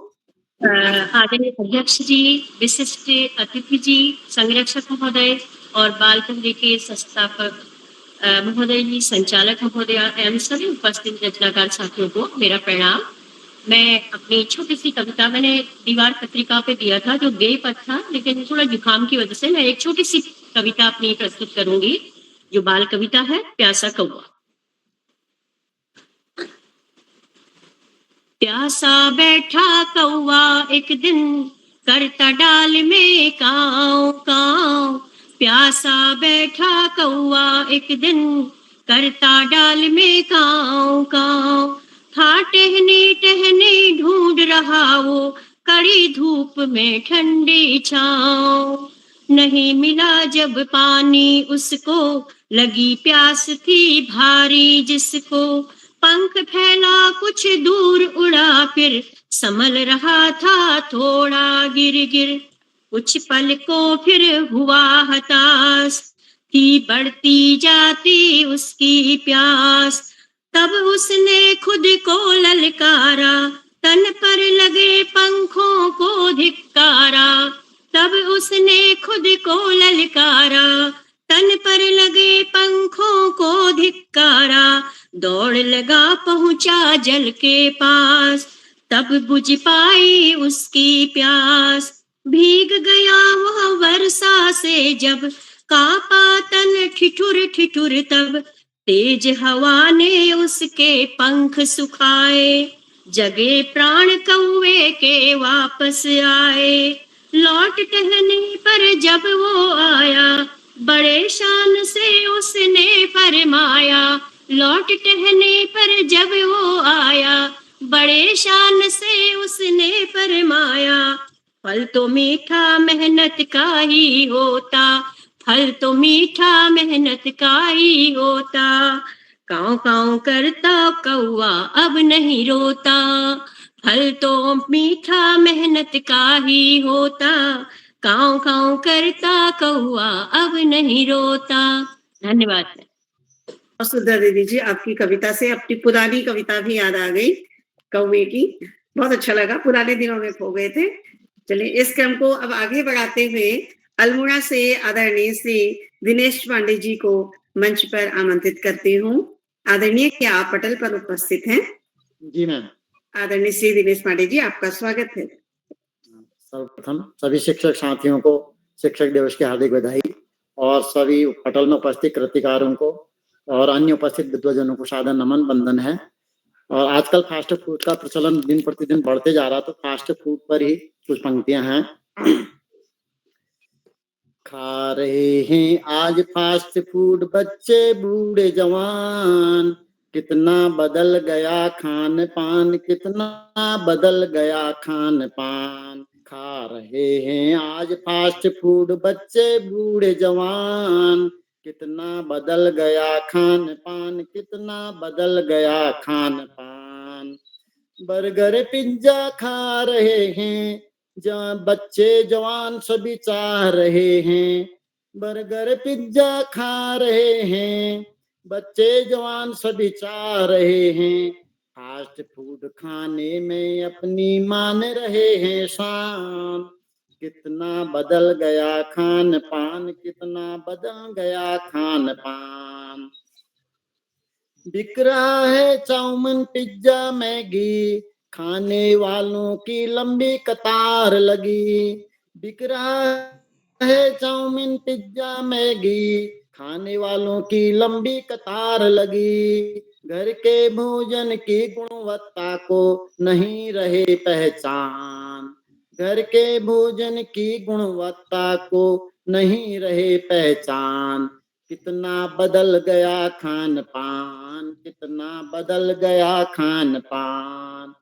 आदरणीय अध्यक्ष जी, विशिष्ट अतिथि जी, संरक्षक महोदय और बाल केंद्र के संस्थापक महोदय जी, संचालक महोदय एवं सभी उपस्थित रचनाकार साथियों को मेरा प्रणाम। मैं अपनी छोटी सी कविता मैंने दीवार पत्रिका पे दिया था जो गेय पद था, लेकिन थोड़ा जुकाम की वजह से मैं एक छोटी सी कविता अपनी प्रस्तुत करूंगी जो बाल कविता है, प्यासा कौवा। प्यासा बैठा कौवा एक दिन करता डाल में काव काव, प्यासा बैठा कौवा एक दिन करता डाल में काव काव, था टहने टहने ढूंढ रहा वो कड़ी धूप में ठंडी छाँव, नहीं मिला जब पानी उसको, लगी प्यास थी भारी जिसको, पंख फैला कुछ दूर उड़ा, फिर संभल रहा था थोड़ा गिर गिर, कुछ पल को फिर हुआ हताश, थी बढ़ती जाती उसकी प्यास, तब उसने खुद को ललकारा, तन पर लगे पंखों को धिक्कारा, तब उसने खुद को ललकारा, तन पर लगे पंखों को धिक्कारा, दौड़ लगा पहुंचा जल के पास, तब बुझ पाई उसकी प्यास, भीग गया वह वर्षा से जब, कांपा तन ठिठुर ठिठुर तब, तेज हवा ने उसके पंख सुखाए, जगे प्राण कौवे के वापस आए, लौट टहलने पर जब वो आया, बड़े शान से उसने फरमाया, लौट टहलने पर जब वो आया, बड़े शान से उसने फरमाया, फल तो मीठा मेहनत का ही होता, फल तो मीठा मेहनत का ही होता, काँव काँव करता कौवा अब नहीं रोता, फल तो मीठा मेहनत का ही होता, काँव काँव करता कौवा अब नहीं रोता। धन्यवाद। सुंदर दीदी जी, आपकी कविता से अपनी पुरानी कविता भी याद आ गई कौवे की, बहुत अच्छा लगा, पुराने दिनों में खो गए थे। चलिए इस क्रम को अब आगे बढ़ाते हुए अल्मोड़ा से आदरणीय श्री दिनेश पांडे जी को मंच पर आमंत्रित करती हूँ। आदरणीय, क्या आप पटल पर उपस्थित हैं? जी मैम। आदरणीय श्री दिनेश पांडे जी, आपका स्वागत है। सर्वप्रथम सभी शिक्षक साथियों को शिक्षक दिवस की हार्दिक बधाई, और सभी पटल में उपस्थित कृतिकारों को और अन्य उपस्थित विद्वजनों को सादर नमन वंदन है। और आजकल फास्ट फूड का प्रचलन दिन प्रतिदिन बढ़ते जा रहा, तो फास्ट फूड पर ही कुछ पंक्तियां हैं। खा रहे हैं आज फास्ट फूड बच्चे बूढ़े जवान, कितना बदल गया खान पान, कितना बदल गया खान पान। खा रहे हैं आज फास्ट फूड बच्चे बूढ़े जवान, कितना बदल गया खान पान, कितना बदल गया खान पान। बर्गर पिज्जा खा रहे हैं बच्चे जवान सभी चाह रहे हैं, बर्गर पिज्जा खा रहे हैं बच्चे जवान सभी चाह रहे हैं। फास्ट फूड खाने में अपनी मान रहे हैं शान, कितना बदल गया खान पान, कितना बदल गया खान पान। बिक रहा है चाउमीन पिज्जा मैगी, खाने वालों की लंबी कतार लगी। बिक रहा है चाउमीन पिज्जा मैगी, खाने वालों की लंबी कतार लगी। घर के भोजन की गुणवत्ता को नहीं रहे पहचान, घर के भोजन की गुणवत्ता को नहीं रहे पहचान। कितना बदल गया खान पान, कितना बदल गया खान पान।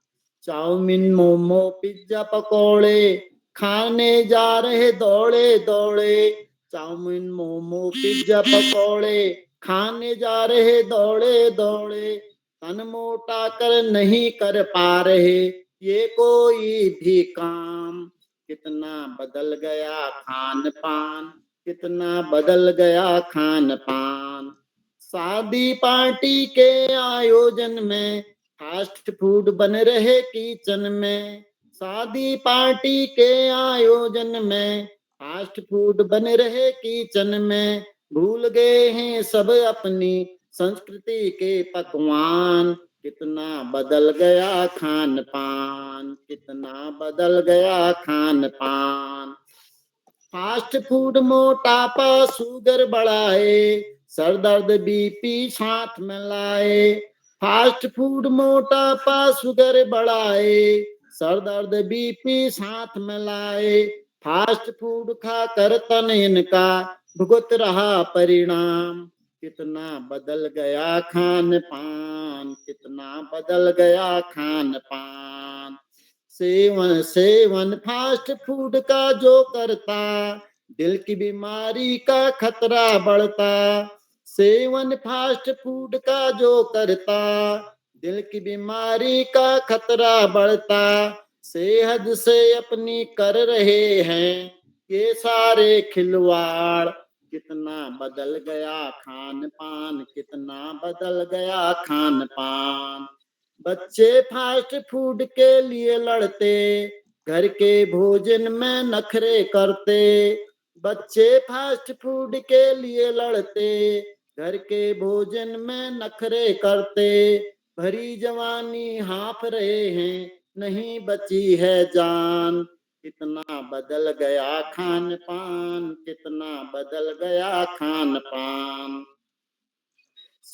चाउमीन मोमो पिज्जा पकौड़े खाने जा रहे दौड़े दौड़े, चाउमीन मोमो पिज्जा पकौड़े खाने जा रहे दौड़े दौड़े। तन मोटा कर नहीं कर पा रहे ये कोई भी काम, कितना बदल गया खान पान, कितना बदल गया खान पान। शादी पार्टी के आयोजन में फास्ट फूड बन रहे किचन में, शादी पार्टी के आयोजन में फास्ट फूड बन रहे किचन में। भूल गए हैं सब अपनी संस्कृति के पकवान, कितना बदल गया खान पान, कितना बदल गया खान पान। फास्ट फूड मोटापा शुगर बढ़ाए, सर दर्द बीपी साथ में लाए। फास्ट फूड मोटापा शुगर बढ़ाए, सर दर्द बीपी साथ में लाए। फास्ट फूड खाकर तन इनका भुगत रहा परिणाम, कितना बदल गया खान पान, कितना बदल गया खान पान। सेवन फास्ट फूड का जो करता दिल की बीमारी का खतरा बढ़ता, सेवन फास्ट फूड का जो करता, दिल की बीमारी का खतरा बढ़ता, सेहत से अपनी कर रहे हैं ये सारे खिलवाड़। कितना बदल गया खान पान, कितना बदल गया खान पान। बच्चे फास्ट फूड के लिए लड़ते, घर के भोजन में नखरे करते, बच्चे फास्ट फूड के लिए लड़ते, घर के भोजन में नखरे करते, भरी जवानी हाँफ रहे हैं नहीं बची है जान। कितना बदल गया खान पान, कितना बदल गया खान पान।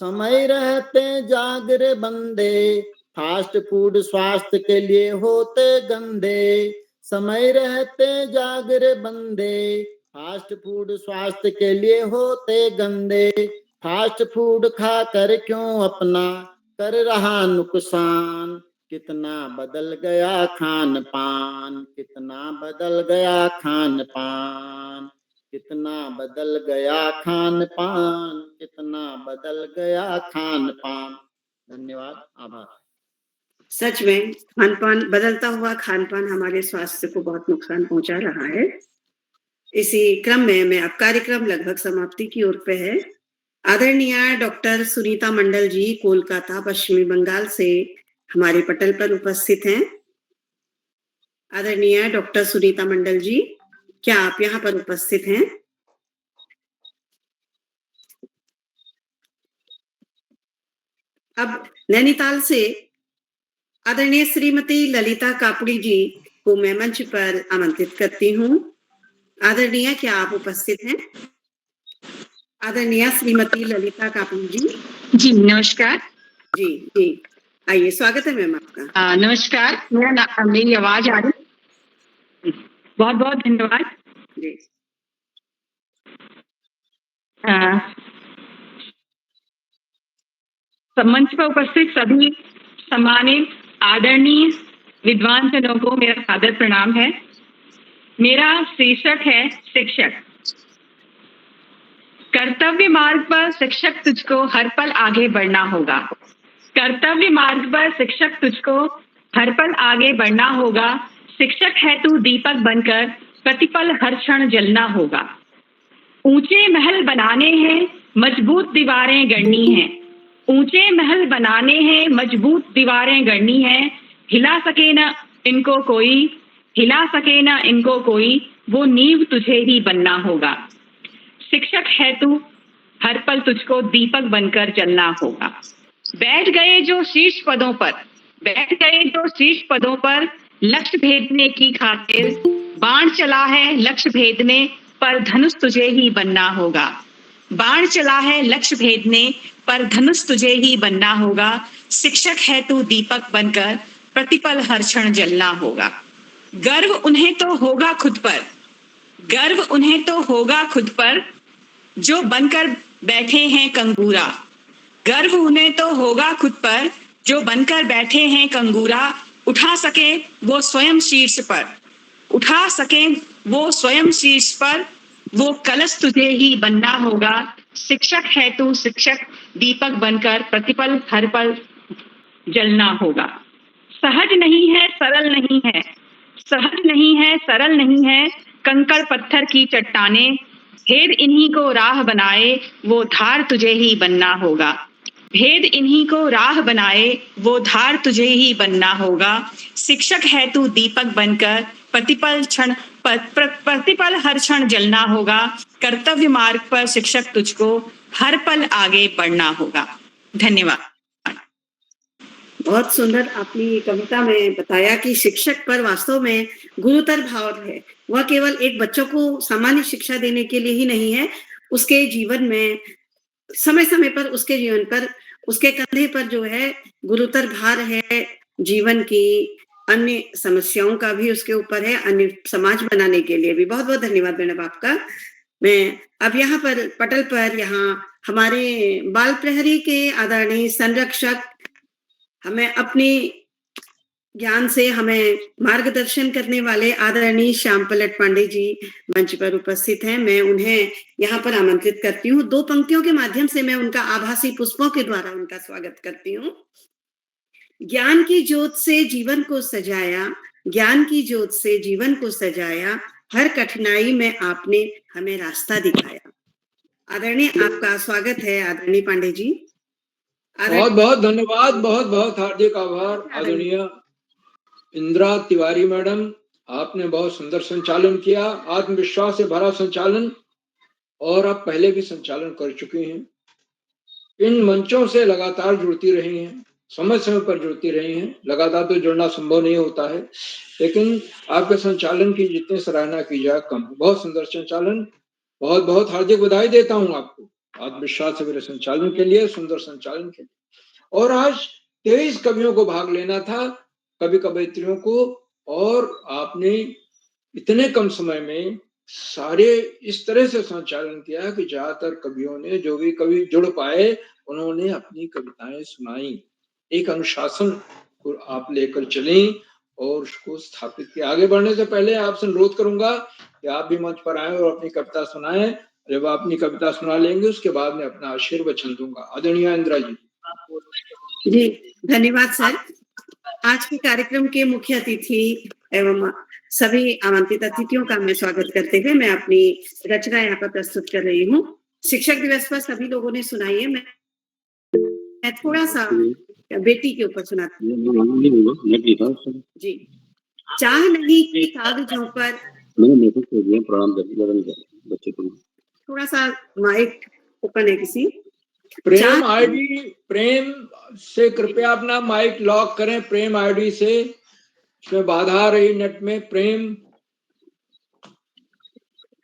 समय रहते जागरे बंदे, फास्ट फूड स्वास्थ्य के लिए होते गंदे। समय रहते जागरे बंदे, फास्ट फूड स्वास्थ्य के लिए होते गंदे। फास्ट फूड खाकर क्यों अपना कर रहा नुकसान। कितना बदल गया खान पान, कितना बदल गया खान पान, कितना बदल गया खान पान, कितना बदल गया खान पान। धन्यवाद, आभार। सच में खान पान, बदलता हुआ खान पान हमारे स्वास्थ्य को बहुत नुकसान पहुंचा रहा है। इसी क्रम में मैं अब कार्यक्रम लगभग समाप्ति की ओर पे है। आदरणीय डॉक्टर सुनीता मंडल जी कोलकाता पश्चिमी बंगाल से हमारे पटल पर उपस्थित हैं। आदरणीय डॉक्टर सुनीता मंडल जी, क्या आप यहाँ पर उपस्थित हैं? अब नैनीताल से आदरणीय श्रीमती ललिता कापड़ी जी को मैं मंच पर आमंत्रित करती हूँ। आदरणीय, क्या आप उपस्थित हैं? आदरणीय श्रीमती ललिता कापड़ी जी। जी नमस्कार। जी जी, आइए, स्वागत है मैम आपका। नमस्कार, मेरी आवाज आ रही? बहुत बहुत धन्यवाद जी। मंच पर उपस्थित सभी सम्मानित आदरणीय विद्वान जनों को मेरा सादर प्रणाम है। मेरा शीर्षक है शिक्षक। कर्तव्य मार्ग पर शिक्षक तुझको हर पल आगे बढ़ना होगा। कर्तव्य मार्ग पर शिक्षक तुझको हर पल आगे बढ़ना होगा। शिक्षक है तू दीपक बनकर प्रतिपल हर क्षण जलना होगा। ऊंचे महल बनाने हैं, मजबूत दीवारें गढ़नी हैं। ऊंचे महल बनाने हैं, मजबूत दीवारें गढ़नी हैं। हिला सके ना इनको कोई, हिला सके ना इनको कोई, वो नींव तुझे ही बनना होगा। शिक्षक है तू, हर पल तुझको दीपक बनकर जलना होगा। बैठ गए जो शीर्ष पदों पर, बैठ गए जो शीर्ष पदों पर, लक्ष्य भेदने की खातिर बाण चला है लक्ष्य भेदने, पर धनुष तुझे ही बनना होगा। बाण चला है लक्ष्य भेदने, पर धनुष तुझे ही बनना होगा। शिक्षक है तू दीपक बनकर प्रतिपल हर क्षण जलना होगा। गर्व उन्हें तो होगा खुद पर, गर्व उन्हें तो होगा खुद पर, जो बनकर बैठे हैं कंगूरा। गर्व उन्हें तो होगा खुद पर, जो बनकर बैठे हैं कंगूरा। उठा सके वो स्वयं शीर्ष पर, उठा सके वो स्वयं शीर्ष पर, वो कलश तुझे ही बनना होगा। शिक्षक है तू, शिक्षक दीपक बनकर प्रतिपल हर पल जलना होगा। सहज नहीं है, सरल नहीं है, सहज नहीं है, सरल नहीं है, कंकड़ पत्थर की चट्टाने, भेद इन्हीं को राह बनाए, वो धार तुझे ही बनना होगा। भेद इन्हीं को राह बनाए, वो धार तुझे ही बनना होगा। शिक्षक है तू दीपक बनकर प्रतिपल क्षण प्रतिपल हर क्षण जलना होगा। कर्तव्य मार्ग पर शिक्षक तुझको हर पल आगे बढ़ना होगा। धन्यवाद। बहुत सुंदर आपने ये कविता में बताया कि शिक्षक पर वास्तव में गुरुतर भाव है। वह केवल एक बच्चों को सामान्य शिक्षा देने के लिए ही नहीं है, उसके जीवन में समय समय पर उसके जीवन पर उसके कंधे पर जो है गुरुतर भार है। जीवन की अन्य समस्याओं का भी उसके ऊपर है, अन्य समाज बनाने के लिए भी। बहुत बहुत धन्यवाद मैडम आपका। मैं अब यहाँ पर पटल पर यहाँ हमारे बाल प्रहरी के आदरणीय संरक्षक हमें अपनी ज्ञान से हमें मार्गदर्शन करने वाले आदरणीय श्याम पलट पांडे जी मंच पर उपस्थित हैं। मैं उन्हें यहाँ पर आमंत्रित करती हूँ। 2 पंक्तियों के माध्यम से मैं उनका आभासी पुष्पों के द्वारा उनका स्वागत करती हूँ। ज्ञान की ज्योत से जीवन को सजाया, ज्ञान की ज्योत से जीवन को सजाया, हर कठिनाई में आपने हमें रास्ता दिखाया। आदरणीय, आपका स्वागत है आदरणीय पांडे जी। बहुत बहुत धन्यवाद, बहुत बहुत हार्दिक आभार आदरणीय इंदिरा तिवारी मैडम, आपने बहुत सुंदर संचालन किया, आत्मविश्वास से भरा संचालन, और आप पहले भी संचालन कर चुके हैं। इन मंचों से लगातार जुड़ती रही हैं, समय समय पर जुड़ती रही हैं। लगातार तो जुड़ना संभव नहीं होता है, लेकिन आपके संचालन की जितनी सराहना की जाए कम है। बहुत सुंदर संचालन, बहुत बहुत हार्दिक बधाई देता हूं आपको आत्मविश्वास से भरे संचालन के लिए, सुंदर संचालन के लिए। और आज 23 कवियों को भाग लेना था, कवि कवयित्रियों को, और आपने इतने कम समय में सारे इस तरह से संचालन किया कि ज्यादातर कवियों ने, जो भी कवि जुड़ पाए, उन्होंने अपनी कविताएं सुनाई। एक अनुशासन को आप लेकर चलें और उसको स्थापित किया। आगे बढ़ने से पहले आपसे अनुरोध करूंगा कि आप भी मंच पर आए और अपनी कविता सुनाएं। जब आप अपनी कविता सुना लेंगे उसके बाद मैं अपना आशीर्वचन दूंगा। आदरणीय इंदिरा जी। जी धन्यवाद सर। आज के कार्यक्रम के मुख्य अतिथि एवं सभी आमंत्रित अतिथियों का मैं स्वागत करते हुए मैं अपनी रचना यहाँ पर प्रस्तुत कर रही हूँ। शिक्षक दिवस पर सभी लोगों ने सुनाई है, मैं थोड़ा सा बेटी के ऊपर सुनाती हूँ। जी। चाह नहीं कि कागजों पर, थोड़ा सा माइक ओपन है किसी। प्रेम आईडी, प्रेम से कृपया अपना माइक लॉक करें। प्रेम आईडी से, इसमें बाधा आ रही नेट में। प्रेम।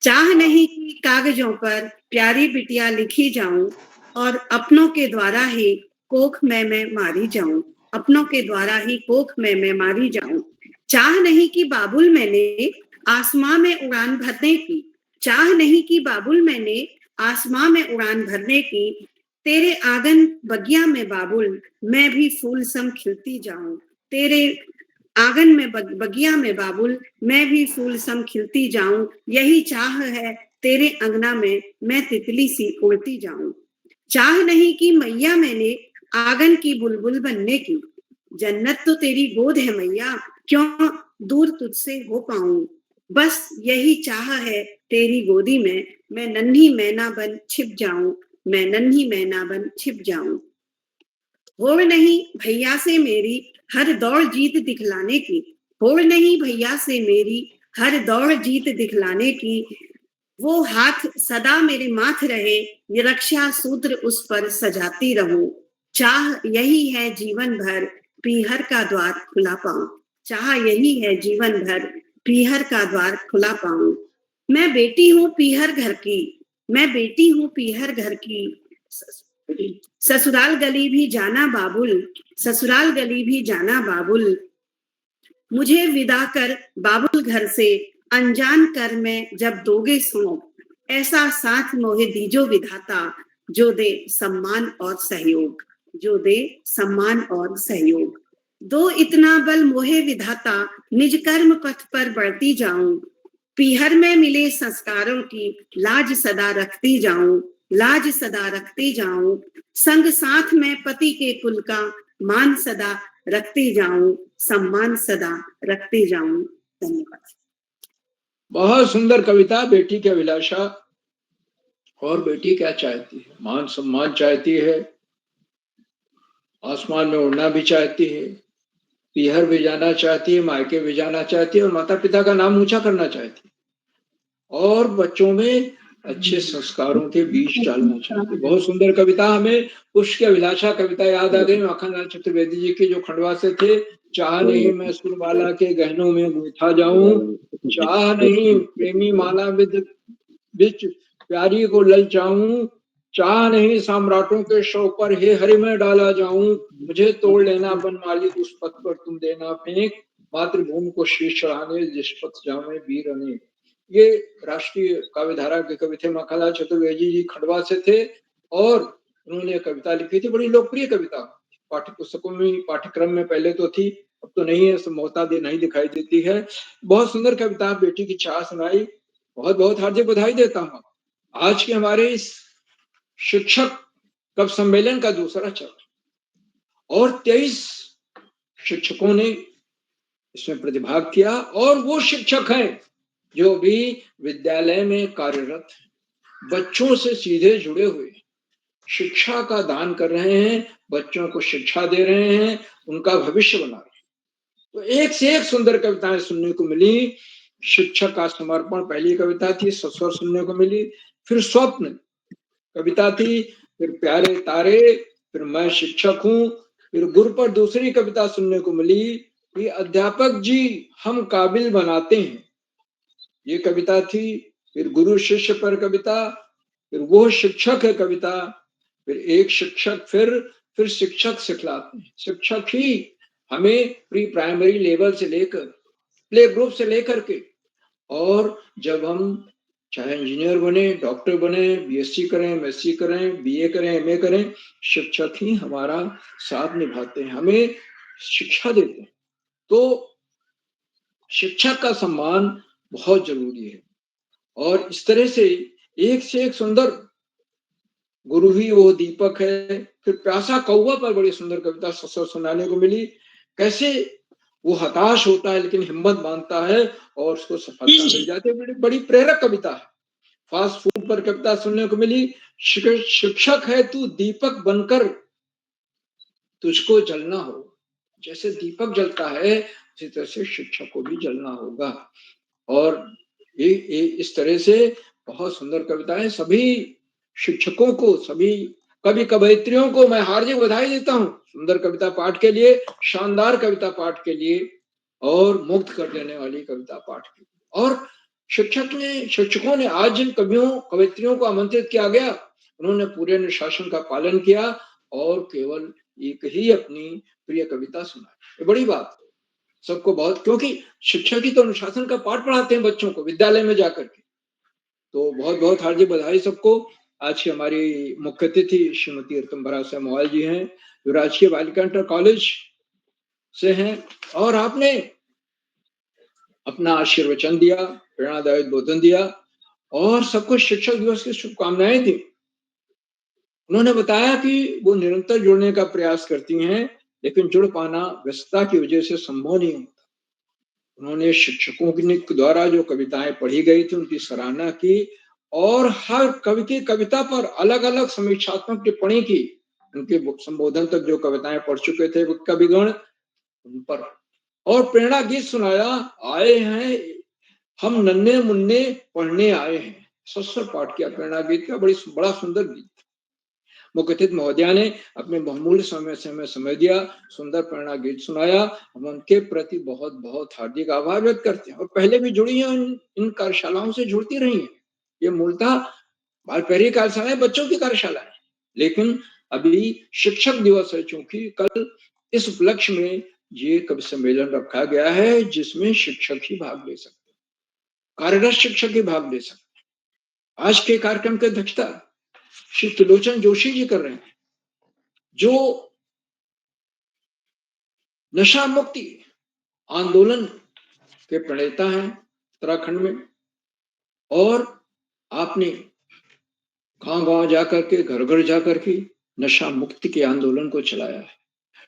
चाह नहीं कि कागजों पर प्यारी बिटिया लिखी जाऊं और अपनों के द्वारा ही कोख में मैं मारी जाऊं, अपनों के द्वारा ही कोख में मैं मारी जाऊं। चाह नहीं कि बाबुल मैंने आसमां में उड़ान भरने की, चाह नहीं कि बाबुल मैंने आसमां में उड़ान भरने की, तेरे आंगन बगिया में बाबुल मैं भी फूल सम खिलती जाऊं, तेरे आंगन में बगिया में बाबुल मैं भी फूल सम खिलती जाऊं। यही चाह है तेरे अंगना में मैं तितली सी उड़ती जाऊं। चाह नहीं कि मैया मैंने आंगन की बुलबुल बनने की, जन्नत तो तेरी गोद है मैया, क्यों दूर तुझसे हो पाऊं। बस यही चाह है तेरी गोदी में मैं नन्ही मैना बन छिप जाऊं, मैं नन्ही मैना बन छिप जाऊं। होड़ नहीं भैया से मेरी हर दौड़ जीत दिखलाने की, होड़ नहीं भैया से मेरी हर दौड़ जीत दिखलाने की, वो हाथ सदा मेरे माथ रहे, ये रक्षा सूत्र उस पर सजाती रहूं। चाह यही है जीवन भर पीहर का द्वार खुला पाऊं, चाह यही है जीवन भर पीहर का द्वार खुला पाऊं। मैं बेटी हूँ पीहर घर की, मैं बेटी हूँ पीहर घर की, ससुराल गली भी जाना बाबुल, ससुराल गली भी जाना बाबुल। मुझे विदा कर बाबुल घर से अनजान कर मैं जब दोगे सौंप, ऐसा साथ मोहे दीजो विधाता जो दे सम्मान और सहयोग, जो दे सम्मान और सहयोग। दो इतना बल मोहे विधाता निज कर्म पथ पर बढ़ती जाऊं, पीहर में मिले संस्कारों की लाज सदा रखती जाऊं, लाज सदा रखती जाऊं। संग साथ में पति के कुल का मान सदा रखती जाऊं, सम्मान सदा रखती जाऊं। धन्यवाद। बहुत सुंदर कविता, बेटी की अभिलाषा। और बेटी क्या चाहती है? मान सम्मान चाहती है, आसमान में उड़ना भी चाहती है, पीहर भी जाना चाहती है, मायके भी जाना चाहती है, और माता पिता का नाम ऊंचा करना चाहती है, और बच्चों में अच्छे संस्कारों के बीज डालना चाहती है। बहुत सुंदर कविता। हमें पुष्प की अभिलाषा कविता याद आ गई माखनलाल चतुर्वेदी जी की, जो खंडवा से थे। चाह नहीं मैं सुरबाला के गहनों में गूंथा जाऊं, चाह नहीं प्रेमी माला बिच प्यारी को ललचाऊं, चाह नहीं सम्राटों के शव पर हे हरि में डाला जाऊं। मुझे तोड़ लेना बनमाली उस पथ पर तुम देना फेंक, मातृभूमि को शीश चढ़ाने जिस पथ जावे वीर अनेक। ये राष्ट्रीय काव्य धारा के कवि थे, माखनलाल चतुर्वेदी जी खंडवा से थे, और उन्होंने कविता लिखी थी। बड़ी लोकप्रिय कविता, पाठ्य पुस्तकों में, पाठ्यक्रम में पहले तो थी, अब तो नहीं है, संभवतः नहीं दिखाई देती है। बहुत सुंदर कविता बेटी की चाह सुनाई, बहुत बहुत हार्दिक बधाई देता हूँ। आज के हमारे इस शिक्षक कवि सम्मेलन का दूसरा चरण और 23 शिक्षकों ने इसमें प्रतिभाग किया और वो शिक्षक हैं जो भी विद्यालय में कार्यरत हैं, बच्चों से सीधे जुड़े हुए, शिक्षा का दान कर रहे हैं, बच्चों को शिक्षा दे रहे हैं, उनका भविष्य बना रहे हैं। तो एक से एक सुंदर कविताएं सुनने को मिली। शिक्षक का समर्पण पहली कविता थी, सस्वर सुनने को मिली, फिर स्वप्न कविता थी, फिर प्यारे तारे, फिर मैं शिक्षक हूँ, फिर गुरु पर दूसरी कविता सुनने को मिली कि अध्यापक जी हम काबिल बनाते हैं, ये कविता थी। फिर गुरु शिष्य पर कविता, फिर वो शिक्षक है कविता, फिर एक शिक्षक, फिर शिक्षक सिखलाते हैं। शिक्षक ही हमें प्री प्राइमरी लेवल से लेकर प्ले ग्रुप से लेकर के, और जब हम चाहे इंजीनियर बने, डॉक्टर बने, बीएससी करें, एमएससी करें, बीए करें, एमए करें, शिक्षक ही हमारा साथ निभाते हैं, हमें शिक्षा देते हैं। तो शिक्षक का सम्मान बहुत जरूरी है और इस तरह से एक सुंदर गुरु ही वो दीपक है। फिर प्यासा कौवा पर बड़ी सुंदर कविता सुनाने को मिली, कैसे वो हताश होता है लेकिन हिम्मत बांधता है और उसको सफलता मिल जाती है। बड़ी प्रेरक कविता है। फास्ट फूड पर कविता सुनने को मिली, शिक्षक है तू दीपक बनकर तुझको जलना हो, जैसे दीपक जलता है उसी तरह से शिक्षक को भी जलना होगा। और ये इस तरह से बहुत सुंदर कविताएं। सभी शिक्षकों को, सभी कवि कवयित्रियों को मैं हार्दिक बधाई देता हूँ सुंदर कविता पाठ के लिए, शानदार कविता पाठ के लिए और मुक्त कर देने वाली कविता पाठ के लिए। और शिक्षकों ने आज जिन कवियों कवयित्रियों को आमंत्रित किया गया, उन्होंने पूरे अनुशासन का पालन किया और केवल एक ही अपनी प्रिय कविता सुनाई। ये बड़ी बात है सबको बहुत, क्योंकि शिक्षक ही तो अनुशासन का पाठ पढ़ाते हैं बच्चों को विद्यालय में जाकर के। तो बहुत बहुत हार्दिक बधाई सबको। आज की हमारी मुख्य अतिथि श्रीमती ऋतुम्बरा मोहल जी हैं, जो राजकीय बालिका इंटर कॉलेज से हैं, और आपने अपना आशीर्वचन दिया, प्रेरणादायक बोधन दिया और सबको शिक्षक दिवस की शुभकामनाएं दी। उन्होंने बताया कि वो निरंतर जुड़ने का प्रयास करती हैं, लेकिन जुड़ पाना व्यस्तता की वजह से संभव नहीं होता। उन्होंने शिक्षकों के द्वारा जो कविताएं पढ़ी गई थी उनकी सराहना की और हर कवि की कविता पर अलग अलग समीक्षात्मक टिप्पणी की। उनके संबोधन तक जो कविताएं पढ़ चुके थे वो कविगण उन पर, और प्रेरणा गीत सुनाया, आए हैं हम नन्हे मुन्ने पढ़ने आए हैं, सस्वर पाठ किया प्रेरणा गीत का, बड़ा सुंदर गीत। मुख्य अतिथि महोदया ने अपने बहुमूल्य समय दिया, सुंदर प्रेरणा गीत सुनाया। हम उनके प्रति बहुत बहुत हार्दिक आभार व्यक्त करते हैं और पहले भी जुड़ी हैं, इन कार्यशालाओं से जुड़ती रही हैं। ये मूलतः बाल पहरी कार्यशालाएं बच्चों की कार्यशाला है, लेकिन अभी शिक्षक दिवस है, चूंकि कल इस उपलक्ष्य में ये कवि सम्मेलन रखा गया है जिसमें शिक्षक ही भाग ले सकते हैं, कार्यरत शिक्षक ही भाग ले सकते हैं। आज के कार्यक्रम की अध्यक्षता श्री त्रिलोचन जोशी जी कर रहे हैं, जो नशा मुक्ति आंदोलन के प्रणेता हैं उत्तराखंड में, और आपने गांव-गांव जाकर के, घर-घर जाकर के नशा मुक्ति के आंदोलन को चलाया है।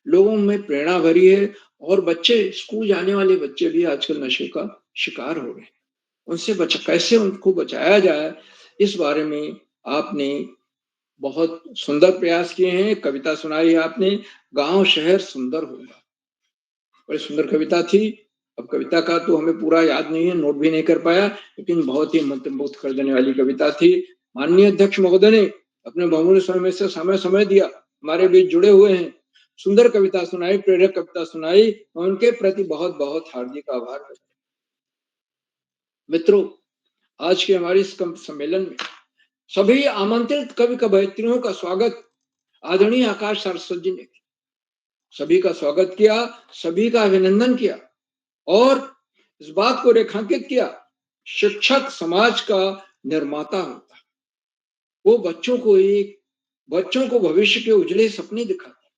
लोगों में प्रेरणा भरी है और बच्चे, स्कूल जाने वाले बच्चे भी आजकल नशे का शिकार हो रहे हैं। उनसे कैसे उनको बचाया जाए, इस बारे में आपने बहुत सुंदर प्रयास किए हैं। कविता सुनाई आपने, गांव शहर सुंदर होगा, बड़ी सुंदर कविता थी। अब कविता का तो हमें पूरा याद नहीं है, नोट भी नहीं कर पाया, लेकिन बहुत ही मंत्रमुग्ध कर देने वाली कविता थी। माननीय अध्यक्ष महोदय ने अपने बहुमूल्य समय से समय दिया, हमारे बीच जुड़े हुए हैं, सुंदर कविता सुनाई, प्रेरक कविता सुनाई, उनके प्रति बहुत बहुत हार्दिक आभार। मित्रों, आज के हमारे इस सम्मेलन में सभी आमंत्रित कवि कवयित्रियों का स्वागत आदरणीय आकाश सरस्वत जी ने सभी का स्वागत किया, सभी का अभिनंदन किया और इस बात को रेखांकित किया, शिक्षक समाज का निर्माता होता है। वो बच्चों को भविष्य के उजले सपने दिखाता है।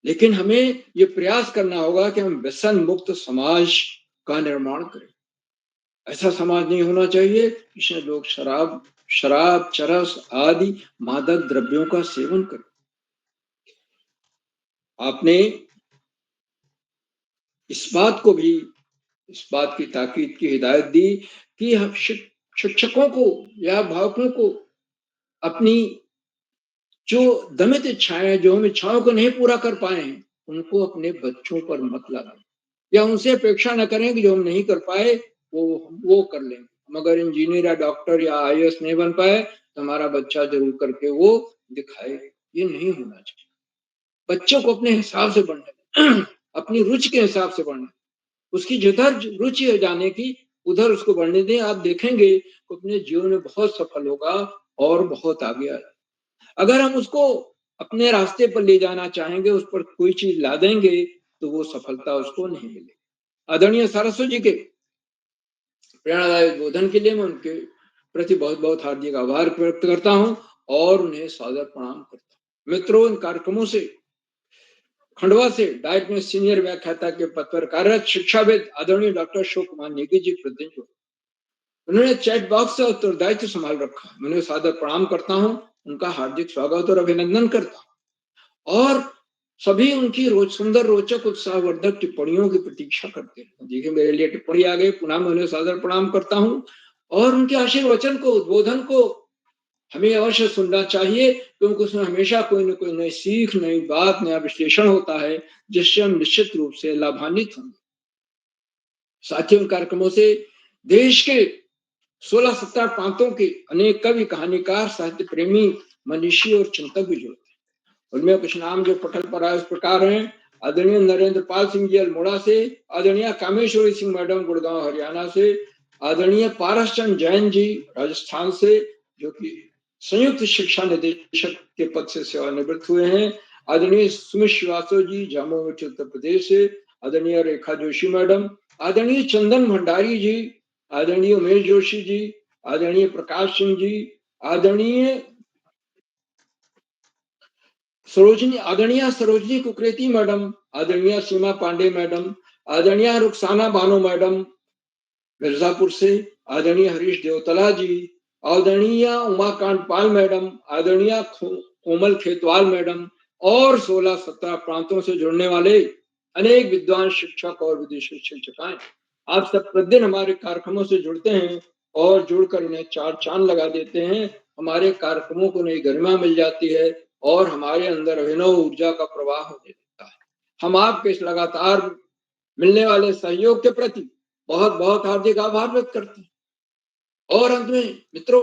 लेकिन हमें ये प्रयास करना होगा कि हम व्यसन मुक्त समाज का निर्माण करें। ऐसा समाज नहीं होना चाहिए जिसमें लोग शराब, चरस आदि मादक द्रव्यों का सेवन करें। आपने इस बात की ताकीद की हिदायत दी कि हम शिक्षकों को या अभिभावकों को अपनी जो दमित इच्छाएं, जो हम इच्छाओं को नहीं पूरा कर पाए हैं, उनको अपने बच्चों पर मत लगाएं या उनसे अपेक्षा न करें कि जो हम नहीं कर पाए वो कर लें। हम अगर इंजीनियर या डॉक्टर या IAS नहीं बन पाए तो हमारा बच्चा जरूर करके वो दिखाए। ये नहीं होना चाहिए। बच्चों को अपने हिसाब से बढ़ना, अपनी रुचि के हिसाब से बढ़ना, उसकी जिधर रुचि हो जाने की उधर उसको बढ़ने दें। आप देखेंगे वो अपने जीवन में बहुत सफल होगा और बहुत आगे आएगा। अगर हम उसको अपने रास्ते पर ले जाना चाहेंगे, उस पर कोई चीज ला देंगे तो वो सफलता उसको नहीं मिलेगी। आदरणीय सरस्वती जी के प्रेरणादायक बोधन के लिए मैं उनके प्रति बहुत बहुत हार्दिक आभार व्यक्त करता हूं और उन्हें सादर प्रणाम करता हूं। मित्रों, इन कार्यक्रमों से खंडवा से डाइट में सीनियर व्याख्याता के पद पर कार्यरत शिक्षाविद आदरणीय डॉक्टर अशोक कुमार नेगी जी प्रतिनिधि, उन्होंने चैट बॉक्स से उत्तरदायित्व संभाल रखा। मैं उन्हें सादर प्रणाम करता हूं, उनका हार्दिक स्वागत और अभिनंदन करता हूं और सभी उनकी सुंदर, रोचक, उत्साहवर्धक टिप्पणियों की प्रतीक्षा करते हैं। देखिए, मेरे लिए टिप्पणी आ गई, पुनः मैं उन्हें सादर प्रणाम करता हूं और उनके आशीर्वचन को, उद्बोधन को हमें अवश्य सुनना चाहिए, क्योंकि उसमें हमेशा कोई न कोई नई सीख, नई बात, नया विश्लेषण होता है जिससे हम निश्चित रूप से लाभान्वित होंगे। साथियों, कार्यक्रमों से देश के 16-17 प्रांतों के अनेक कवि, कहानीकार, साहित्य प्रेमी, मनीषी और चिंतक भी जुड़ते हैं। उनमें कुछ नाम जो पटल पर आए इस प्रकार हैं। आदरणीय नरेंद्र पाल सिंह जी अल्मोड़ा से, आदरणीय कामेश्वरी सिंह मैडम गुड़गांव हरियाणा से, आदरणीय पारस चंद जैन जी राजस्थान से, जो कि संयुक्त शिक्षा निदेशक के पद से सेवानिवृत्त हुए हैं, आदरणीय सुमित श्रीवास्तव जी झामू उत्तर प्रदेश से, आदरणीय रेखा जोशी मैडम, आदरणीय चंदन भंडारी जी, आदरणीय उमेश जोशी जी, आदरणीय प्रकाश सिंह जी, आदरणीय सरोजनी कुकरेती मैडम, आदरणीय सीमा पांडे मैडम, आदरणीय रुखसाना बानो मैडम मिर्जापुर से, आदरणीय हरीश देवतला जी, आदरणीय उमाकांत पाल मैडम, आदरणीय कोमल खेतवाल मैडम और 16-17 प्रांतों से जुड़ने वाले अनेक विद्वान शिक्षक और विदेशी शिक्षिकाएं, आप सब प्रतिदिन हमारे कार्यक्रमों से जुड़ते हैं और जुड़कर इन्हें 4 चांद लगा देते हैं। हमारे कार्यक्रमों को नई गरिमा मिल जाती है और हमारे अंदर अभिनव ऊर्जा का प्रवाह होने लगता है। हम आपके इस लगातार मिलने वाले सहयोग के प्रति बहुत बहुत हार्दिक आभार व्यक्त करते हैं। और अंत में मित्रों,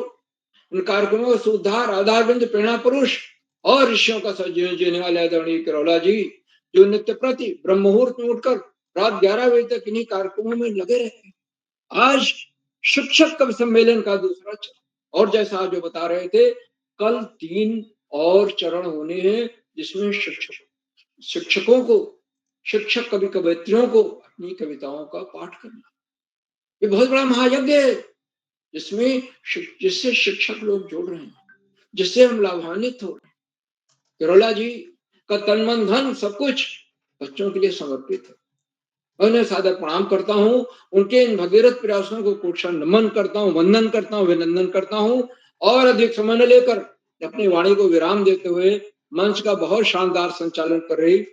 उन कार्यक्रमों का उद्धार आधारबिंद, प्रेरणा पुरुष और ऋषियों का सजीवन जीने वाले आदरणीय किरोला जी, जो नित्य प्रति ब्रह्म मुहूर्त में उठकर रात 11 बजे तक इन्हीं कार्यक्रमों में लगे रहते हैं। आज शिक्षक कवि सम्मेलन का दूसरा चरण, और जैसा आप जो बता रहे थे, कल 3 और चरण होने हैं जिसमें शिक्षकों को, शिक्षक कवि कवयित्रियों को अपनी कविताओं का पाठ करना। ये बहुत बड़ा महायज्ञ है जिससे शिक्षक लोग जुड़ रहे हैं, जिससे हम लाभान्वित हो रहे हैं। किरोला जी का तन मन धन सब कुछ बच्चों के लिए समर्पित है। मैं उन्हें सादर प्रणाम करता हूँ, उनके इन भगीरथ प्रयासों को कोटि नमन करता हूँ, वंदन करता हूँ, अभिनंदन करता हूँ और अधिक समय न लेकर अपनी वाणी को विराम देते हुए मंच का बहुत शानदार संचालन कर रही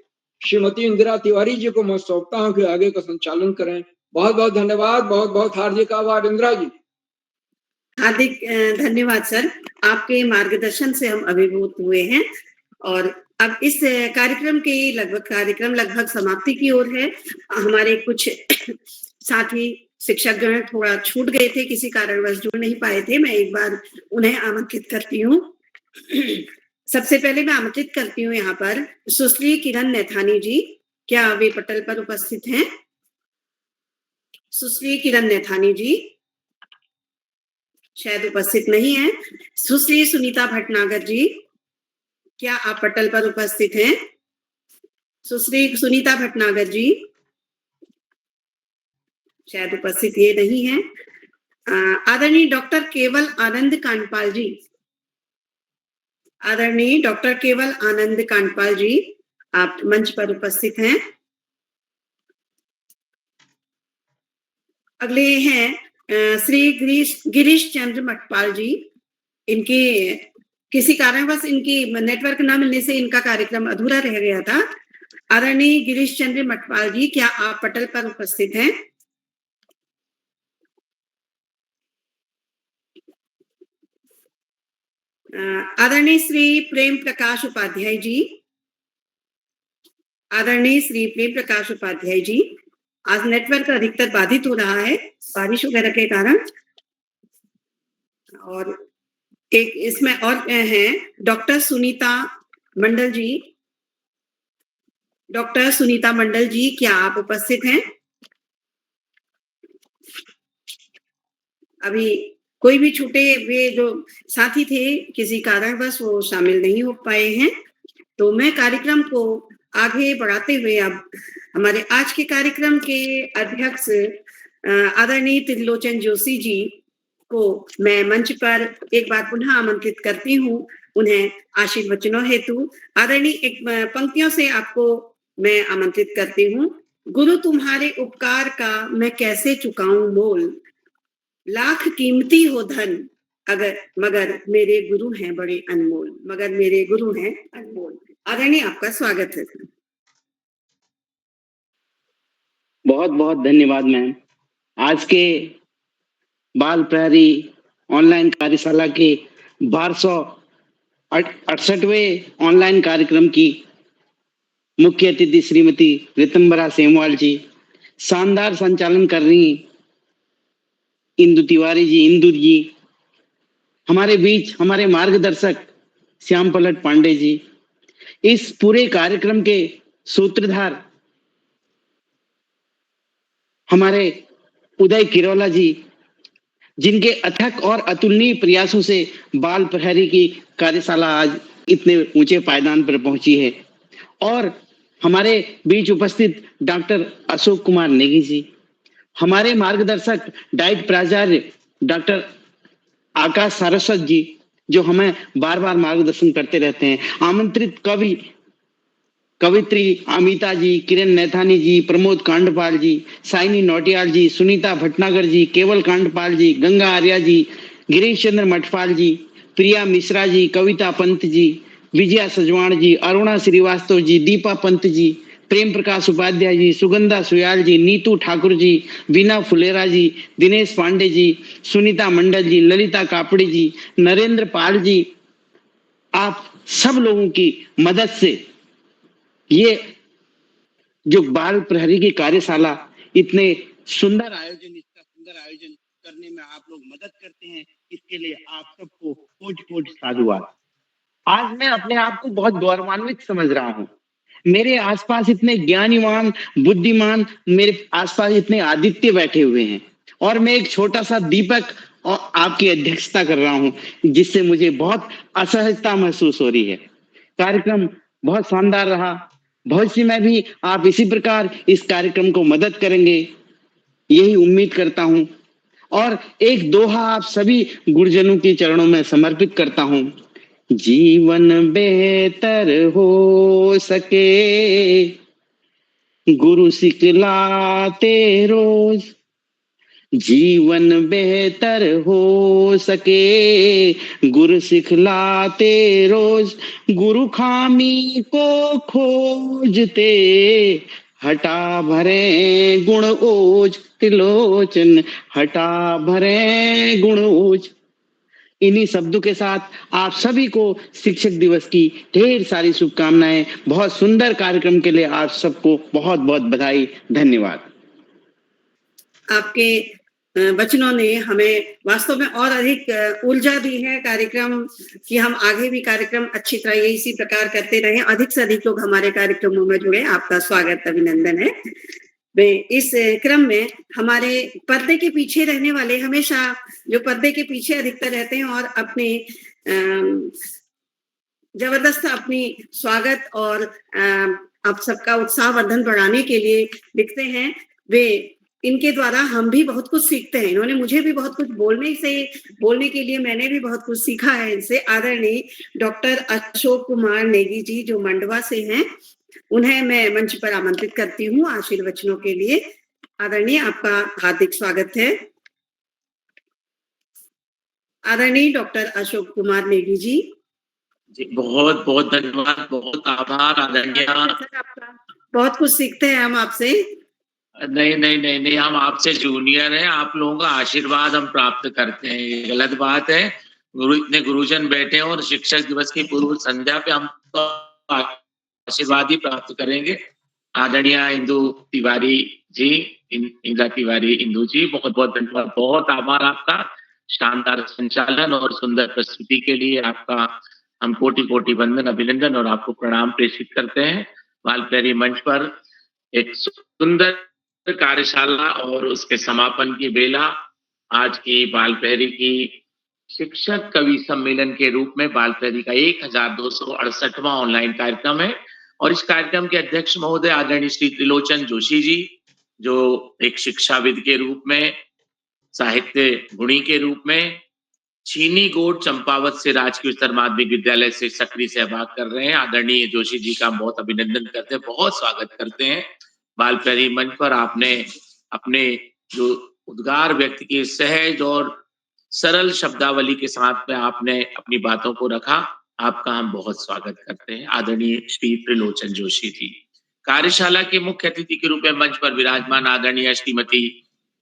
श्रीमती इंदिरा तिवारी जी को मैं सौंपता हूँ कि आगे का संचालन करें। बहुत बहुत धन्यवाद, बहुत बहुत हार्दिक आभार। इंदिरा जी। हार्दिक धन्यवाद सर, आपके मार्गदर्शन से हम अभिभूत हुए हैं और अब इस कार्यक्रम लगभग समाप्ति की ओर है। हमारे कुछ साथी शिक्षक गण थोड़ा छूट गए थे, किसी कारणवश जुड़ नहीं पाए थे। मैं एक बार उन्हें आमंत्रित करती हूँ। सबसे पहले मैं आमंत्रित करती हूँ यहाँ पर सुश्री किरण नैथानी जी। क्या वे पटल पर उपस्थित हैं? सुश्री किरण नैथानी जी शायद उपस्थित नहीं है। सुश्री सुनीता भटनागर जी, क्या आप पटल पर उपस्थित हैं? सुश्री सुनीता भटनागर जी शायद उपस्थित ये नहीं है। आदरणीय डॉक्टर केवल आनंद कांडपाल जी, आदरणीय डॉक्टर केवल आनंद कांडपाल जी आप मंच पर उपस्थित हैं। अगले हैं श्री गिरीश चंद्र मटपाल जी। इनके किसी कारणवश इनकी नेटवर्क न मिलने से इनका कार्यक्रम अधूरा रह गया था। आदरणीय गिरीश चंद्र मटपाल जी, क्या आप पटल पर उपस्थित हैं? आदरणीय श्री प्रेम प्रकाश उपाध्याय जी। आदरणीय श्री प्रेम प्रकाश उपाध्याय जी, आज नेटवर्क अधिकतर बाधित हो रहा है बारिश वगैरह के कारण। और एक इसमें और हैं डॉक्टर सुनीता मंडल जी। डॉक्टर सुनीता मंडल जी, क्या आप उपस्थित हैं? अभी कोई भी छूटे वे जो साथी थे किसी कारणवश वो शामिल नहीं हो पाए हैं, तो मैं कार्यक्रम को आगे बढ़ाते हुए अब हमारे आज के कार्यक्रम के अध्यक्ष आदरणीय त्रिलोचन जोशी जी को मैं मंच पर एक बार पुनः आमंत्रित करती हूँ, उन्हें आशीर्वचनों हेतु। आदरणीय एक पंक्तियों से आपको मैं आमंत्रित करती हूँ। गुरु तुम्हारे उपकार का मैं कैसे चुकाऊं मोल, लाख कीमती हो धन अगर मगर मेरे गुरु हैं बड़े अनमोल, मगर मेरे गुरु हैं अनमोल। आदरणीय, आपका स्वागत है। बहुत बहुत धन्यवाद मैम। आज के बाल प्रहरी ऑनलाइन कार्यशाला के 1268वें ऑनलाइन कार्यक्रम की मुख्य अतिथि श्रीमती रितंबरा सेमवाल जी, शानदार संचालन कर रही इंदु तिवारी जी, इंदु जी, हमारे बीच हमारे मार्गदर्शक श्याम पलट पांडे जी, इस पूरे कार्यक्रम के सूत्रधार हमारे उदय किरोला जी, जिनके अथक और अतुलनीय प्रयासों से बाल प्रहरी की कार्यशाला आज इतने ऊंचे पायदान पर पहुंची है। और हमारे बीच उपस्थित डॉक्टर अशोक कुमार नेगी जी, हमारे मार्गदर्शक डाइट प्राचार्य डॉक्टर आकाश सारस्वत जी, जो हमें बार बार मार्गदर्शन करते रहते हैं। आमंत्रित कवित्री अमिता जी, किरण नैथानी जी, प्रमोद कांडपाल जी, साइनी नौटियाल जी, सुनीता भटनागर जी, केवल कांडपाल जी, गंगा आर्या जी, गिरीश चंद्र मटपाल जी, प्रिया मिश्रा जी, कविता पंत जी, विजया सजवाण जी, अरुणा श्रीवास्तव जी, दीपा पंत जी, प्रेम प्रकाश उपाध्याय जी, सुगंधा सुयाल जी, नीतू ठाकुर जी, बीना फुलेरा जी, दिनेश पांडे जी, सुनीता मंडल जी, ललिता कापड़ी जी, नरेंद्र पाल जी, आप सब लोगों की मदद से ये जो बाल प्रहरी की कार्यशाला इतने सुंदर आयोजन करने में आप लोग मदद करते हैं, इसके लिए आप सबको कोटि-कोटि साधुवाद। आज मैं अपने आप को बहुत गौरवान्वित समझ रहा हूँ। मेरे आसपास इतने ज्ञानीवान, बुद्धिमान, मेरे आसपास इतने आदित्य बैठे हुए हैं और मैं एक छोटा सा दीपक और आपकी अध्यक्षता कर रहा हूँ, जिससे मुझे बहुत असहजता महसूस हो रही है। कार्यक्रम बहुत शानदार रहा। भविष्य में भी आप इसी प्रकार इस कार्यक्रम को मदद करेंगे, यही उम्मीद करता हूं। और एक दोहा आप सभी गुरुजनों के चरणों में समर्पित करता हूं। जीवन बेहतर हो सके गुरु सिखलाते रोज, जीवन बेहतर हो सके गुरु सिखलाते रोज, गुरु खामी को खोजते हटा भरे गुण ओज, त्रिलोचन हटा भरे गुण ओज। इन्हीं शब्दों के साथ आप सभी को शिक्षक दिवस की ढेर सारी शुभकामनाएं। बहुत सुंदर कार्यक्रम के लिए आप सबको बहुत बहुत बधाई। धन्यवाद। आपके वचनों ने हमें वास्तव में और अधिक ऊर्जा दी है कार्यक्रम कि हम आगे भी कार्यक्रम अच्छी तरह इसी प्रकार करते रहें, अधिक से अधिक लोग हमारे कार्यक्रमों में जुड़े। आपका स्वागत, अभिनंदन है। इस क्रम में हमारे पर्दे के पीछे रहने वाले, हमेशा जो पर्दे के पीछे अधिकतर रहते हैं और अपने जबरदस्त अपनी स्वागत और आप सबका उत्साहवर्धन बढ़ाने के लिए लिखते हैं, वे इनके द्वारा हम भी बहुत कुछ सीखते हैं। इन्होंने मुझे भी बहुत कुछ बोलने के लिए मैंने भी बहुत कुछ सीखा है इनसे। आदरणीय डॉक्टर अशोक कुमार नेगी जी, जो मंडवा से हैं, उन्हें मैं मंच पर आमंत्रित करती हूँ आशीर्वचनों के लिए। आदरणीय, आपका हार्दिक स्वागत है। आदरणीय डॉक्टर अशोक कुमार नेगी जी। बहुत बहुत धन्यवाद, बहुत आभार आदरणीय। बहुत कुछ सीखते हैं हम आपसे। नहीं नहीं नहीं नहीं, हम आपसे जूनियर हैं, आप लोगों का आशीर्वाद हम प्राप्त करते हैं, ये गलत बात है। इतने गुरुजन बैठे हैं और शिक्षक दिवस की पूर्व संध्या पे हम तो आशीर्वाद ही प्राप्त करेंगे। आदरणीय इंदु तिवारी जी, इंदिरा तिवारी इंदु जी, बहुत बहुत धन्यवाद, बहुत आभार आपका। शानदार संचालन और सुंदर प्रस्तुति के लिए आपका हम कोटि कोटि वंदन, अभिनंदन और आपको प्रणाम प्रेषित करते हैं। बालप्रेरी मंच पर एक सुंदर कार्यशाला और उसके समापन की बेला आज की बालप्रेरी की शिक्षक कवि सम्मेलन के रूप में बालप्रेरी का 1268वां ऑनलाइन कार्यक्रम है। और इस कार्यक्रम के अध्यक्ष महोदय आदरणीय श्री त्रिलोचन जोशी जी, जो एक शिक्षाविद के रूप में, साहित्य गुणी के रूप में चीनी गोट चंपावत से राजकीय उच्चतर माध्यमिक विद्यालय से सक्रिय सहभाग कर रहे हैं। आदरणीय जोशी जी का बहुत अभिनंदन करते हैं, बहुत स्वागत करते हैं बालप्रेरी मंच पर। आपने अपने जो उद्गार व्यक्त किए, सहज और सरल शब्दावली के साथ में आपने अपनी बातों को रखा, आपका हम बहुत स्वागत करते हैं आदरणीय श्री त्रिलोचन जोशी जी। कार्यशाला के मुख्य अतिथि के रूप में मंच पर विराजमान आदरणीय श्रीमती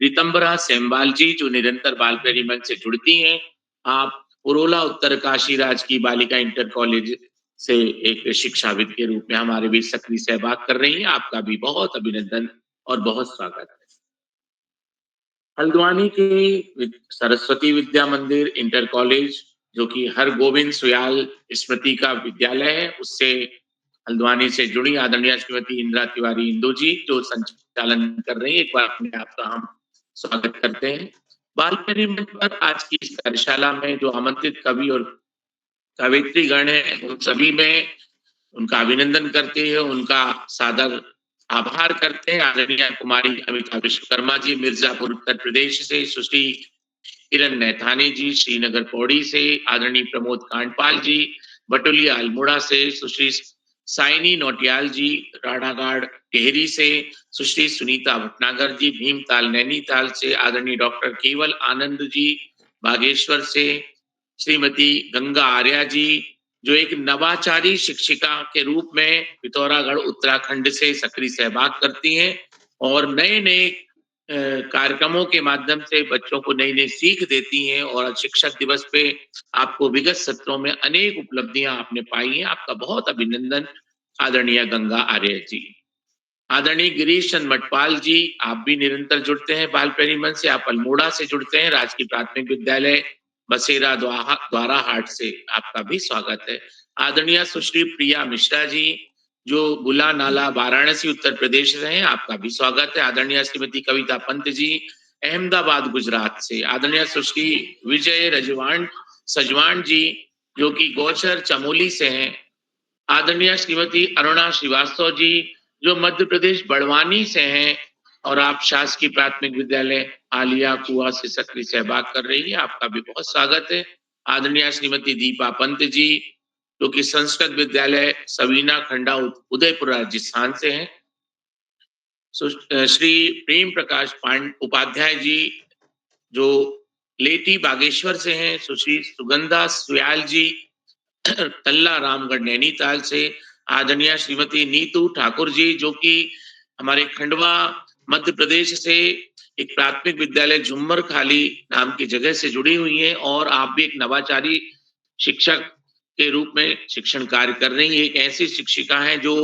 रितंबरा सेमवाल जी, जो निरंतर बालप्रेरी मंच से जुड़ती हैं। आप उरोला उत्तरकाशी राजकीय बालिका इंटर कॉलेज से एक शिक्षाविद के रूप में हमारे बीच सक्रिय सहभाग कर रही हैं, आपका भी बहुत अभिनंदन और बहुत स्वागत है। हल्द्वानी की सरस्वती विद्या मंदिर इंटर कॉलेज, जो कि हर गोविंद सुयाल स्मृति का विद्यालय है, उससे हल्द्वानी से जुड़ी आदरणीय श्रीमती इंदिरा तिवारी इंदु जी, जो संचालन कर रही है, एक बार अपने आपका हम स्वागत करते हैं। बालप्रेरी मंच पर आज की इस कार्यशाला में जो आमंत्रित कवि और कवयित्री गण है, उन सभी में उनका अभिनंदन करते हैं, उनका सादर आभार करते हैं। आदरणीय कुमारी अमिता विश्वकर्मा जी मिर्जापुर उत्तर प्रदेश से, सुश्री किरण नैथानी जी श्रीनगर पौड़ी से, आदरणीय प्रमोद कांडपाल जी बटोलिया अल्मोड़ा से, सुश्री साइनी नोटियाल जी राणागाड़ टेहरी से, सुश्री सुनीता भटनागर जी भीमताल नैनीताल से, आदरणीय डॉक्टर केवल आनंद जी बागेश्वर से, श्रीमती गंगा आर्या जी, जो एक नवाचारी शिक्षिका के रूप में पिथौरागढ़ उत्तराखंड से सक्रिय सहभाग करती हैं और नए नए कार्यक्रमों के माध्यम से बच्चों को नई नई सीख देती हैं। और शिक्षक दिवस पे आपको विगत सत्रों में अनेक उपलब्धियां आपने पाई हैं, आपका बहुत अभिनंदन आदरणीय गंगा आर्य जी। आदरणीय गिरीश चंद मटपाल जी, आप भी निरंतर जुड़ते हैं बालप्रेरी मंच से, आप अल्मोड़ा से जुड़ते हैं, राजकीय प्राथमिक विद्यालय बसेरा द्वारा हाट से, आपका भी स्वागत है। आदरणीय सुश्री प्रिया मिश्रा जी, जो बुला नाला वाराणसी उत्तर प्रदेश से हैं, आपका भी स्वागत है। आदरणीय श्रीमती कविता पंत जी अहमदाबाद गुजरात से, आदरणीय सुश्री विजय रजवान सजवान जी, जो कि गौचर चमोली से हैं, आदरणीय श्रीमती अरुणा श्रीवास्तव जी, जो मध्य प्रदेश बड़वानी से हैं और आप शासकीय प्राथमिक विद्यालय आलिया कुआ से सक्रिय सहभाग कर रही है, आपका भी बहुत स्वागत है। आदरणीय श्रीमती दीपा पंत जी, जो कि संस्कृत विद्यालय सवीना खंडा उदयपुर राजस्थान से हैं, श्री प्रेम प्रकाश उपाध्याय जी, जो लेटी बागेश्वर से हैं, सुश्री सुगंधा सुयाल जी तल्ला रामगढ़ नैनीताल से, आदरणीय श्रीमती नीतू ठाकुर जी, जो कि हमारे खंडवा मध्य प्रदेश से एक प्राथमिक विद्यालय झुम्मर खाली नाम की जगह से जुड़ी हुई हैं और आप भी एक नवाचारी शिक्षक के रूप में शिक्षण कार्य कर रही हैं। एक ऐसी शिक्षिका हैं जो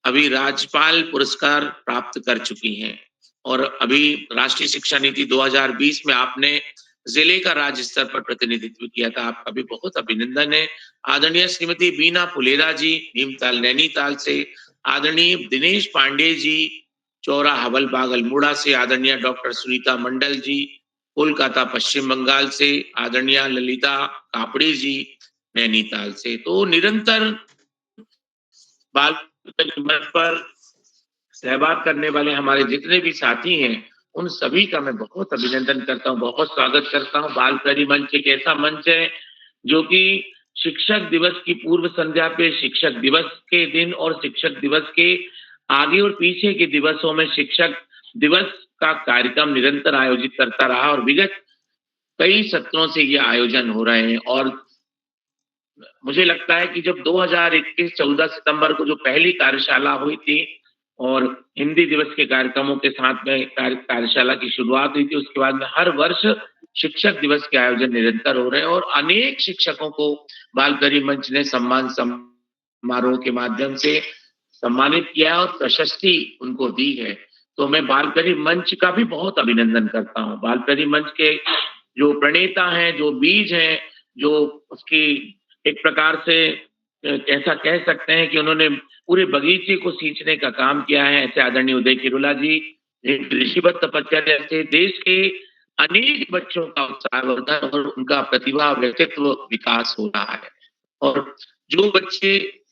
अभी राज्यपाल पुरस्कार प्राप्त कर चुकी हैं और अभी राष्ट्रीय शिक्षा नीति 2020 में आपने जिले का राज्य स्तर पर प्रतिनिधित्व किया था, आपका भी बहुत अभिनंदन है। आदरणीय श्रीमती बीना फुलेरा जी भीमताल नैनीताल से, आदरणीय दिनेश पांडे जी चौरा हवलबाग अल्मोड़ा से, आदरणीय डॉक्टर सुनीता मंडल जी कोलकाता पश्चिम बंगाल से, आदरणीय ललिता कापड़ी जी नैनीताल से। तो निरंतर बालप्रेरी मंच पर सहभाग करने वाले हमारे जितने भी साथी हैं, उन सभी का मैं बहुत अभिनंदन करता हूँ, बहुत स्वागत करता हूँ। बालप्रेरी मंच एक ऐसा मंच है जो कि शिक्षक दिवस की पूर्व संध्या पे शिक्षक दिवस के दिन और शिक्षक दिवस के आगे और पीछे के दिवसों में शिक्षक दिवस का कार्यक्रम निरंतर आयोजित करता रहा और विगत कई सत्रों से ये आयोजन हो रहे हैं। और मुझे लगता है कि जब 2021 14 सितंबर को जो पहली कार्यशाला हुई थी और हिंदी दिवस के कार्यक्रमों के साथ में कार्यशाला की शुरुआत हुई थी, उसके बाद में हर वर्ष शिक्षक दिवस के आयोजन निरंतर हो रहे हैं और अनेक शिक्षकों को बालकरी मंच ने सम्मान समारोह के माध्यम से सम्मानित किया और प्रशस्ति उनको दी है। तो मैं बालकरी मंच का भी बहुत अभिनंदन करता हूँ। बालकरी मंच के जो प्रणेता हैं, जो बीज हैं, जो उसकी एक प्रकार से ऐसा कह सकते हैं कि उन्होंने पूरे बगीचे को सींचने का काम किया है, ऐसे आदरणीय उदय किरोला जी ऋषिवत तपस्या से देश के अनेक बच्चों का उत्साहवर्धन और उनका प्रतिभा व्यक्तित्व विकास हो रहा है। और जो बच्चे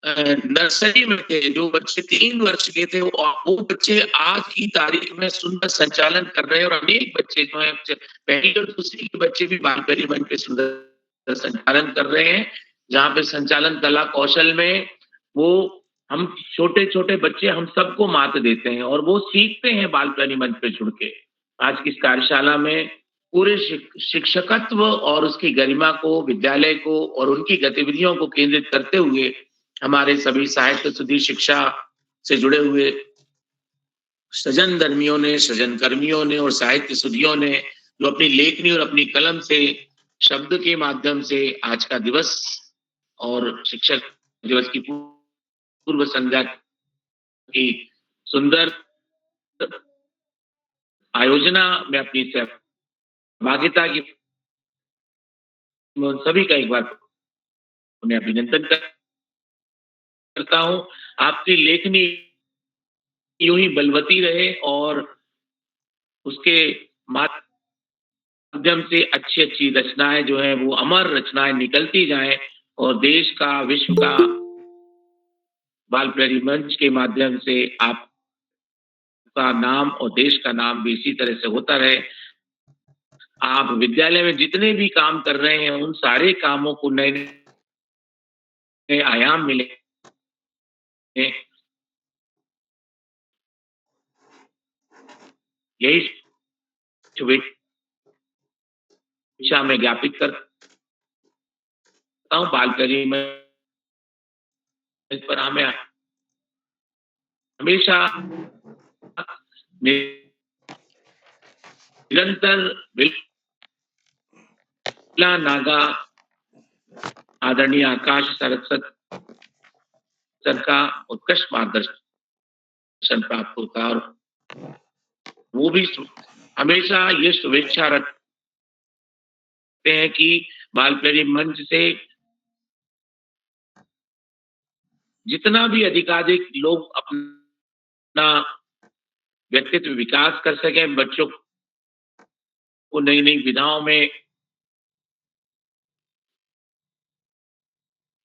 नर्सरी में थे, जो बच्चे 3 वर्ष के थे, वो बच्चे आज की तारीख में सुंदर संचालन कर रहे हैं और अनेक बच्चे जो हैं पहली और दूसरी के बच्चे भी बालकरी मंच पे सुंदर संचालन कर रहे हैं, जहाँ पे संचालन कला कौशल में वो हम छोटे छोटे बच्चे हम सबको मात देते हैं और वो सीखते हैं बालकनी मंच पे जुड़ के। आज की इस कार्यशाला में पूरे शिक्षकत्व और उसकी गरिमा को, विद्यालय को और उनकी गतिविधियों को केंद्रित करते हुए हमारे सभी साहित्य सुधी शिक्षा से जुड़े हुए सृजन धर्मियों ने, सृजन कर्मियों ने और साहित्य सुधियों ने जो अपनी लेखनी और अपनी कलम से शब्द के माध्यम से आज का दिवस और शिक्षक दिवस की पूर्व संध्या की सुंदर आयोजना में अपनी सहभागिता की सभी का एक बार उन्हें अभिनंदन करता हूं। आपकी लेखनी यूं ही बलवती रहे और उसके माध्यम से अच्छी अच्छी रचनाएं जो है वो अमर रचनाएं निकलती जाएं और देश का, विश्व का बालकरी मंच के माध्यम से आपका नाम और देश का नाम भी इसी तरह से होता रहे। आप विद्यालय में जितने भी काम कर रहे हैं उन सारे कामों को नए नए आयाम मिले। यही शुभेच्छा में ज्ञापित करता हूँ। बालकरी में इस पर हमें हमेशा निरंतर बिरला नागा आदरणीय आकाश सरस्वत सर का उत्कृष्ट मार्गदर्शन प्राप्त होता और वो भी हमेशा ये शुभेच्छा रखते हैं कि बालकरी मंच से जितना भी अधिकाधिक लोग अपना व्यक्तित्व विकास कर सकें, बच्चों को नई नई विधाओं में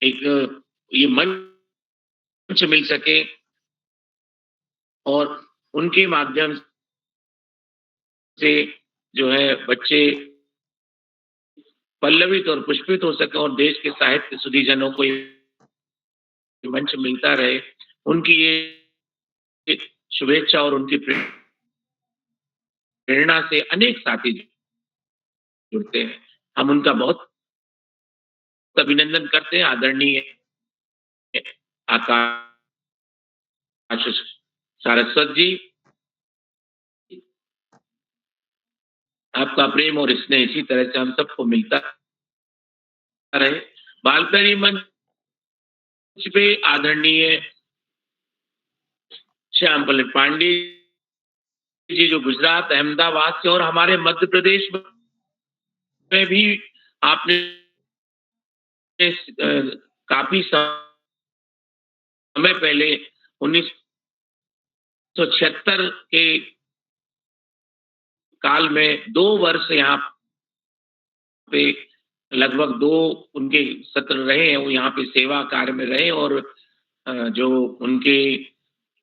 एक ये मंच मिल सके और उनके माध्यम से जो है बच्चे पल्लवित और पुष्पित हो सके और देश के साहित्य सुधीजनों को मंच मिलता रहे। उनकी ये शुभेच्छा और उनकी प्रेरणा से अनेक साथी जुड़ते हैं। हम उनका बहुत अभिनंदन करते हैं। आदरणीय आकाश सारस्वत जी, आपका प्रेम और स्नेह इसी तरह से हम सबको मिलता रहे। बालकनी मंच पे आदरणीय श्याम पलट पांडे जी जो गुजरात अहमदाबाद से और हमारे मध्य प्रदेश में भी आपने काफी समय पहले 1976 के काल में 2 वर्ष यहाँ पे लगभग 2 उनके सत्र रहे हैं, वो यहाँ पे सेवा कार्य में रहे और जो उनके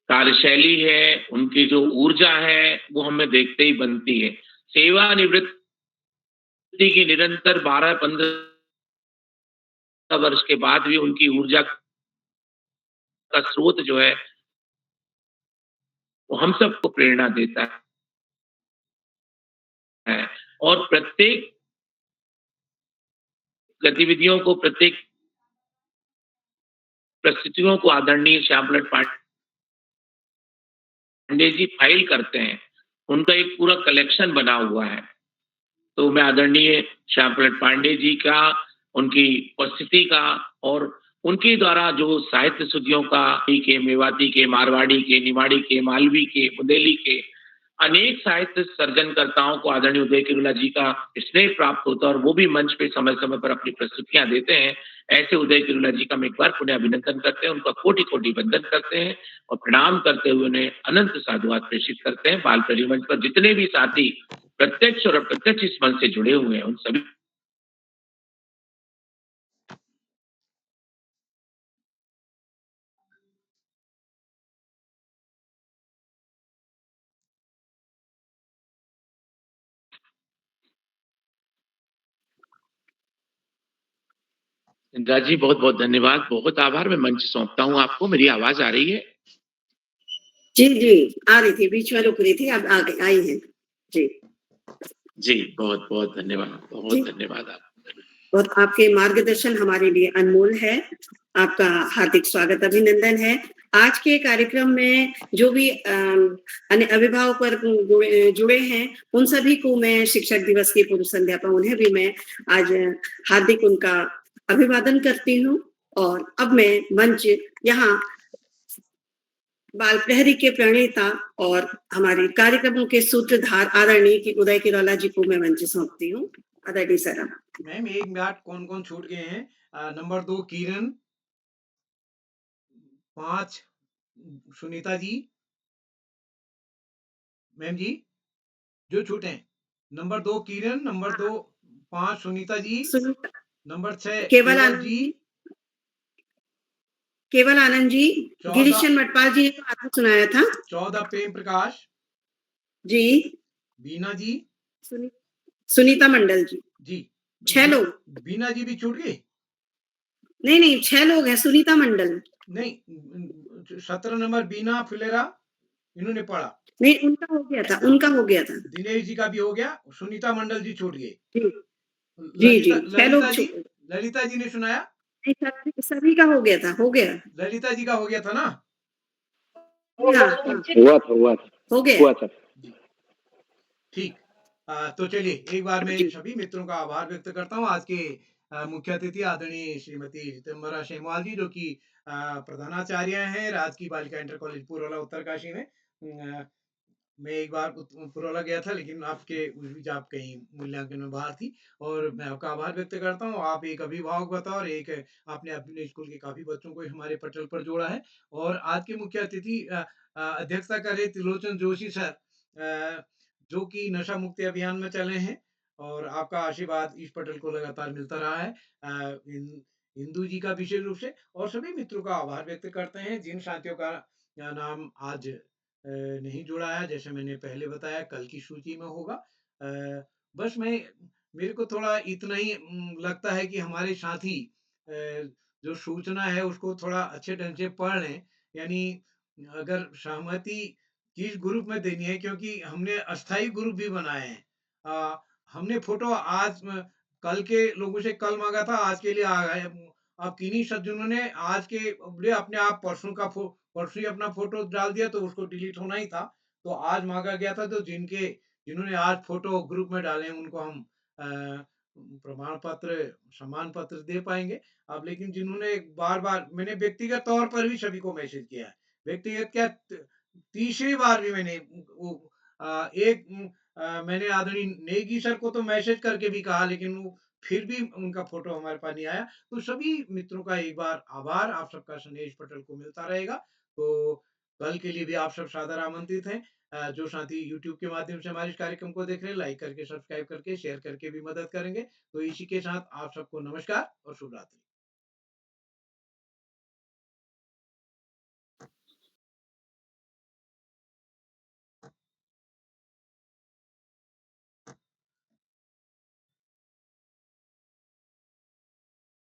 कार्यशैली है, उनकी जो ऊर्जा है वो हमें देखते ही बनती है। सेवानिवृत्ति की निरंतर 12-15 वर्ष के बाद भी उनकी ऊर्जा का स्रोत जो है वो हम सबको प्रेरणा देता है और प्रत्येक गतिविधियों को, प्रत्येक परिस्थितियों को आदरणीय श्यामलाल पांडे जी फाइल करते हैं। उनका एक पूरा कलेक्शन बना हुआ है। तो मैं आदरणीय श्यामलाल पांडे जी का, उनकी उपस्थिति का और उनके द्वारा जो साहित्य सुधियों का के, मेवाती के, मारवाड़ी के, निमाड़ी के, मालवी के, बुंदेली के अनेक साहित्य सर्जनकर्ताओं को आदरणीय उदय किरोला जी का स्नेह प्राप्त होता है और वो भी मंच पे समय-समय पर अपनी प्रस्तुतियां देते हैं। ऐसे उदय किरोला जी का हम एक बार पुनः अभिनंदन करते हैं, उनका कोटि-कोटि वंदन करते हैं और प्रणाम करते हुए उन्हें अनंत साधुवाद प्रेषित करते हैं। बाल प्रहरी मंच पर जितने भी साथी प्रत्यक्ष और अप्रत्यक्ष इस मंच से जुड़े हुए हैं, उन सभी इंदिरा जी बहुत-बहुत धन्यवाद, बहुत आभार। मैं मंच सौंपता हूँ आपको। मेरी आवाज आ रही है? जी, आ रही थी, बीच में रुक रही थी, अब आ गई, आई है। जी। जी, बहुत-बहुत धन्यवाद, बहुत धन्यवाद आप। और आपके मार्गदर्शन हमारे लिए अनमोल है। आपका हार्दिक स्वागत, अभिनंदन है। आज के कार्यक्रम में जो भी अन्य अभिभावक वर्ग जुड़े हैं, उन सभी को मैं शिक्षक दिवस की पूर्व संध्या पर उन्हें भी मैं आज हार्दिक उनका अभिवादन करती हूँ। और अब मैं मंच यहाँ बाल प्रहरी के प्रणेता और हमारे कार्यक्रमों के सूत्रधार आदरणीय की उदय किरोला जी को मैं मंच सौंपती हूँ। आदरणीय सर। मैम एक मिनट, कौन-कौन छूट गए हैं? नंबर 2 किरण, 5 सुनीता जी। मैम जी, जो छूटे हैं। नंबर 2 किरण, नंबर 2 5 सुनीता जी, नंबर 6 केवल आनंद जी, केवल आनंद जी, गिरीशन मटपाल जी ने तो आपको सुनाया था। 14 प्रेम प्रकाश जी। बीना जी, सुनीता मंडल जी। जी 6 लोग। बीना जी भी छूट गई? नहीं 6 लोग हैं। सुनीता मंडल नहीं, 17 नंबर बीना फुलेरा, इन्होंने पढ़ा। नहीं, उनका हो गया था, उनका हो गया था। दिनेश जी का भी हो गया, सुनीता मंडल जी छूट गए। जी जी, 6 लोग जी, ललिता जी ने सुनाया? सभी का हो गया था, हो गया। ललिता जी का हो गया था ना? हुआ था। हो गया। ठीक। तो चलिए एक बार मैं सभी मित्रों का आभार व्यक्त करता हूँ। आज के मुख्य अतिथि आदरणीय श्रीमती रितंबरा शेमवाल जी, जो कि प्रधानाचार्य हैं राजकीय बालिका इंटर कॉलेज पुरोला उत्तरकाशी में। मैं एक बार पुरोला गया था, लेकिन आपके उस बीच आप कहीं मूल्यांकन में बाहर थी और मैं आपका आभार व्यक्त करता हूँ। आप एक अभिभावक बताओ और एक आपने अपने स्कूल के काफी बच्चों को हमारे पटल पर जोड़ा है। और आज के मुख्य अतिथि अध्यक्षता कर रहे त्रिलोचन जोशी सर, जो कि नशा मुक्ति अभियान में चले हैं और आपका आशीर्वाद इस पटल को लगातार मिलता रहा है। हिंदू जी का विशेष रूप से और सभी मित्रों का आभार व्यक्त करते हैं जिन साथियों का नाम आज नहीं जुड़ा है। जैसे मैंने पहले बताया, कल की सूची में होगा। बस मेरे को थोड़ा इतना ही लगता है कि हमारे साथी जो सूचना है उसको थोड़ा अच्छे ढंग से पढ़ लें। यानी अगर सहमति किस ग्रुप में देनी है, क्योंकि हमने अस्थाई ग्रुप भी बनाए हैं। हमने फोटो आज कल के लोगों से कल मांगा था, आज के लिए आ गए। अब किन्हीं सज्जनों ने आज के लिए अपने आप परसों ही अपना फोटो डाल दिया, तो उसको डिलीट होना ही था। तो आज मांगा गया था, तो जिन्होंने आज फोटो ग्रुप में डाले हैं उनको हम प्रमाण पत्र, सम्मान पत्र दे पाएंगे। अब लेकिन जिन्होंने बार-बार, मैंने व्यक्तिगत तौर पर भी सभी को मैसेज किया है। व्यक्तिगत क्या, तीसरी बार भी मैंने मैंने आदरणीय नेगी सर को तो मैसेज करके भी कहा, लेकिन वो फिर भी उनका फोटो हमारे पास नहीं आया। तो सभी मित्रों का एक बार आभार। आप सबका संदेश पटल को मिलता रहेगा। तो कल के लिए भी आप सब सादर आमंत्रित हैं। जो साथी यूट्यूब के माध्यम से हमारे इस कार्यक्रम को देख रहे हैं, लाइक करके, सब्सक्राइब करके, शेयर करके भी मदद करेंगे। तो इसी के साथ आप सबको नमस्कार और शुभ रात्रि।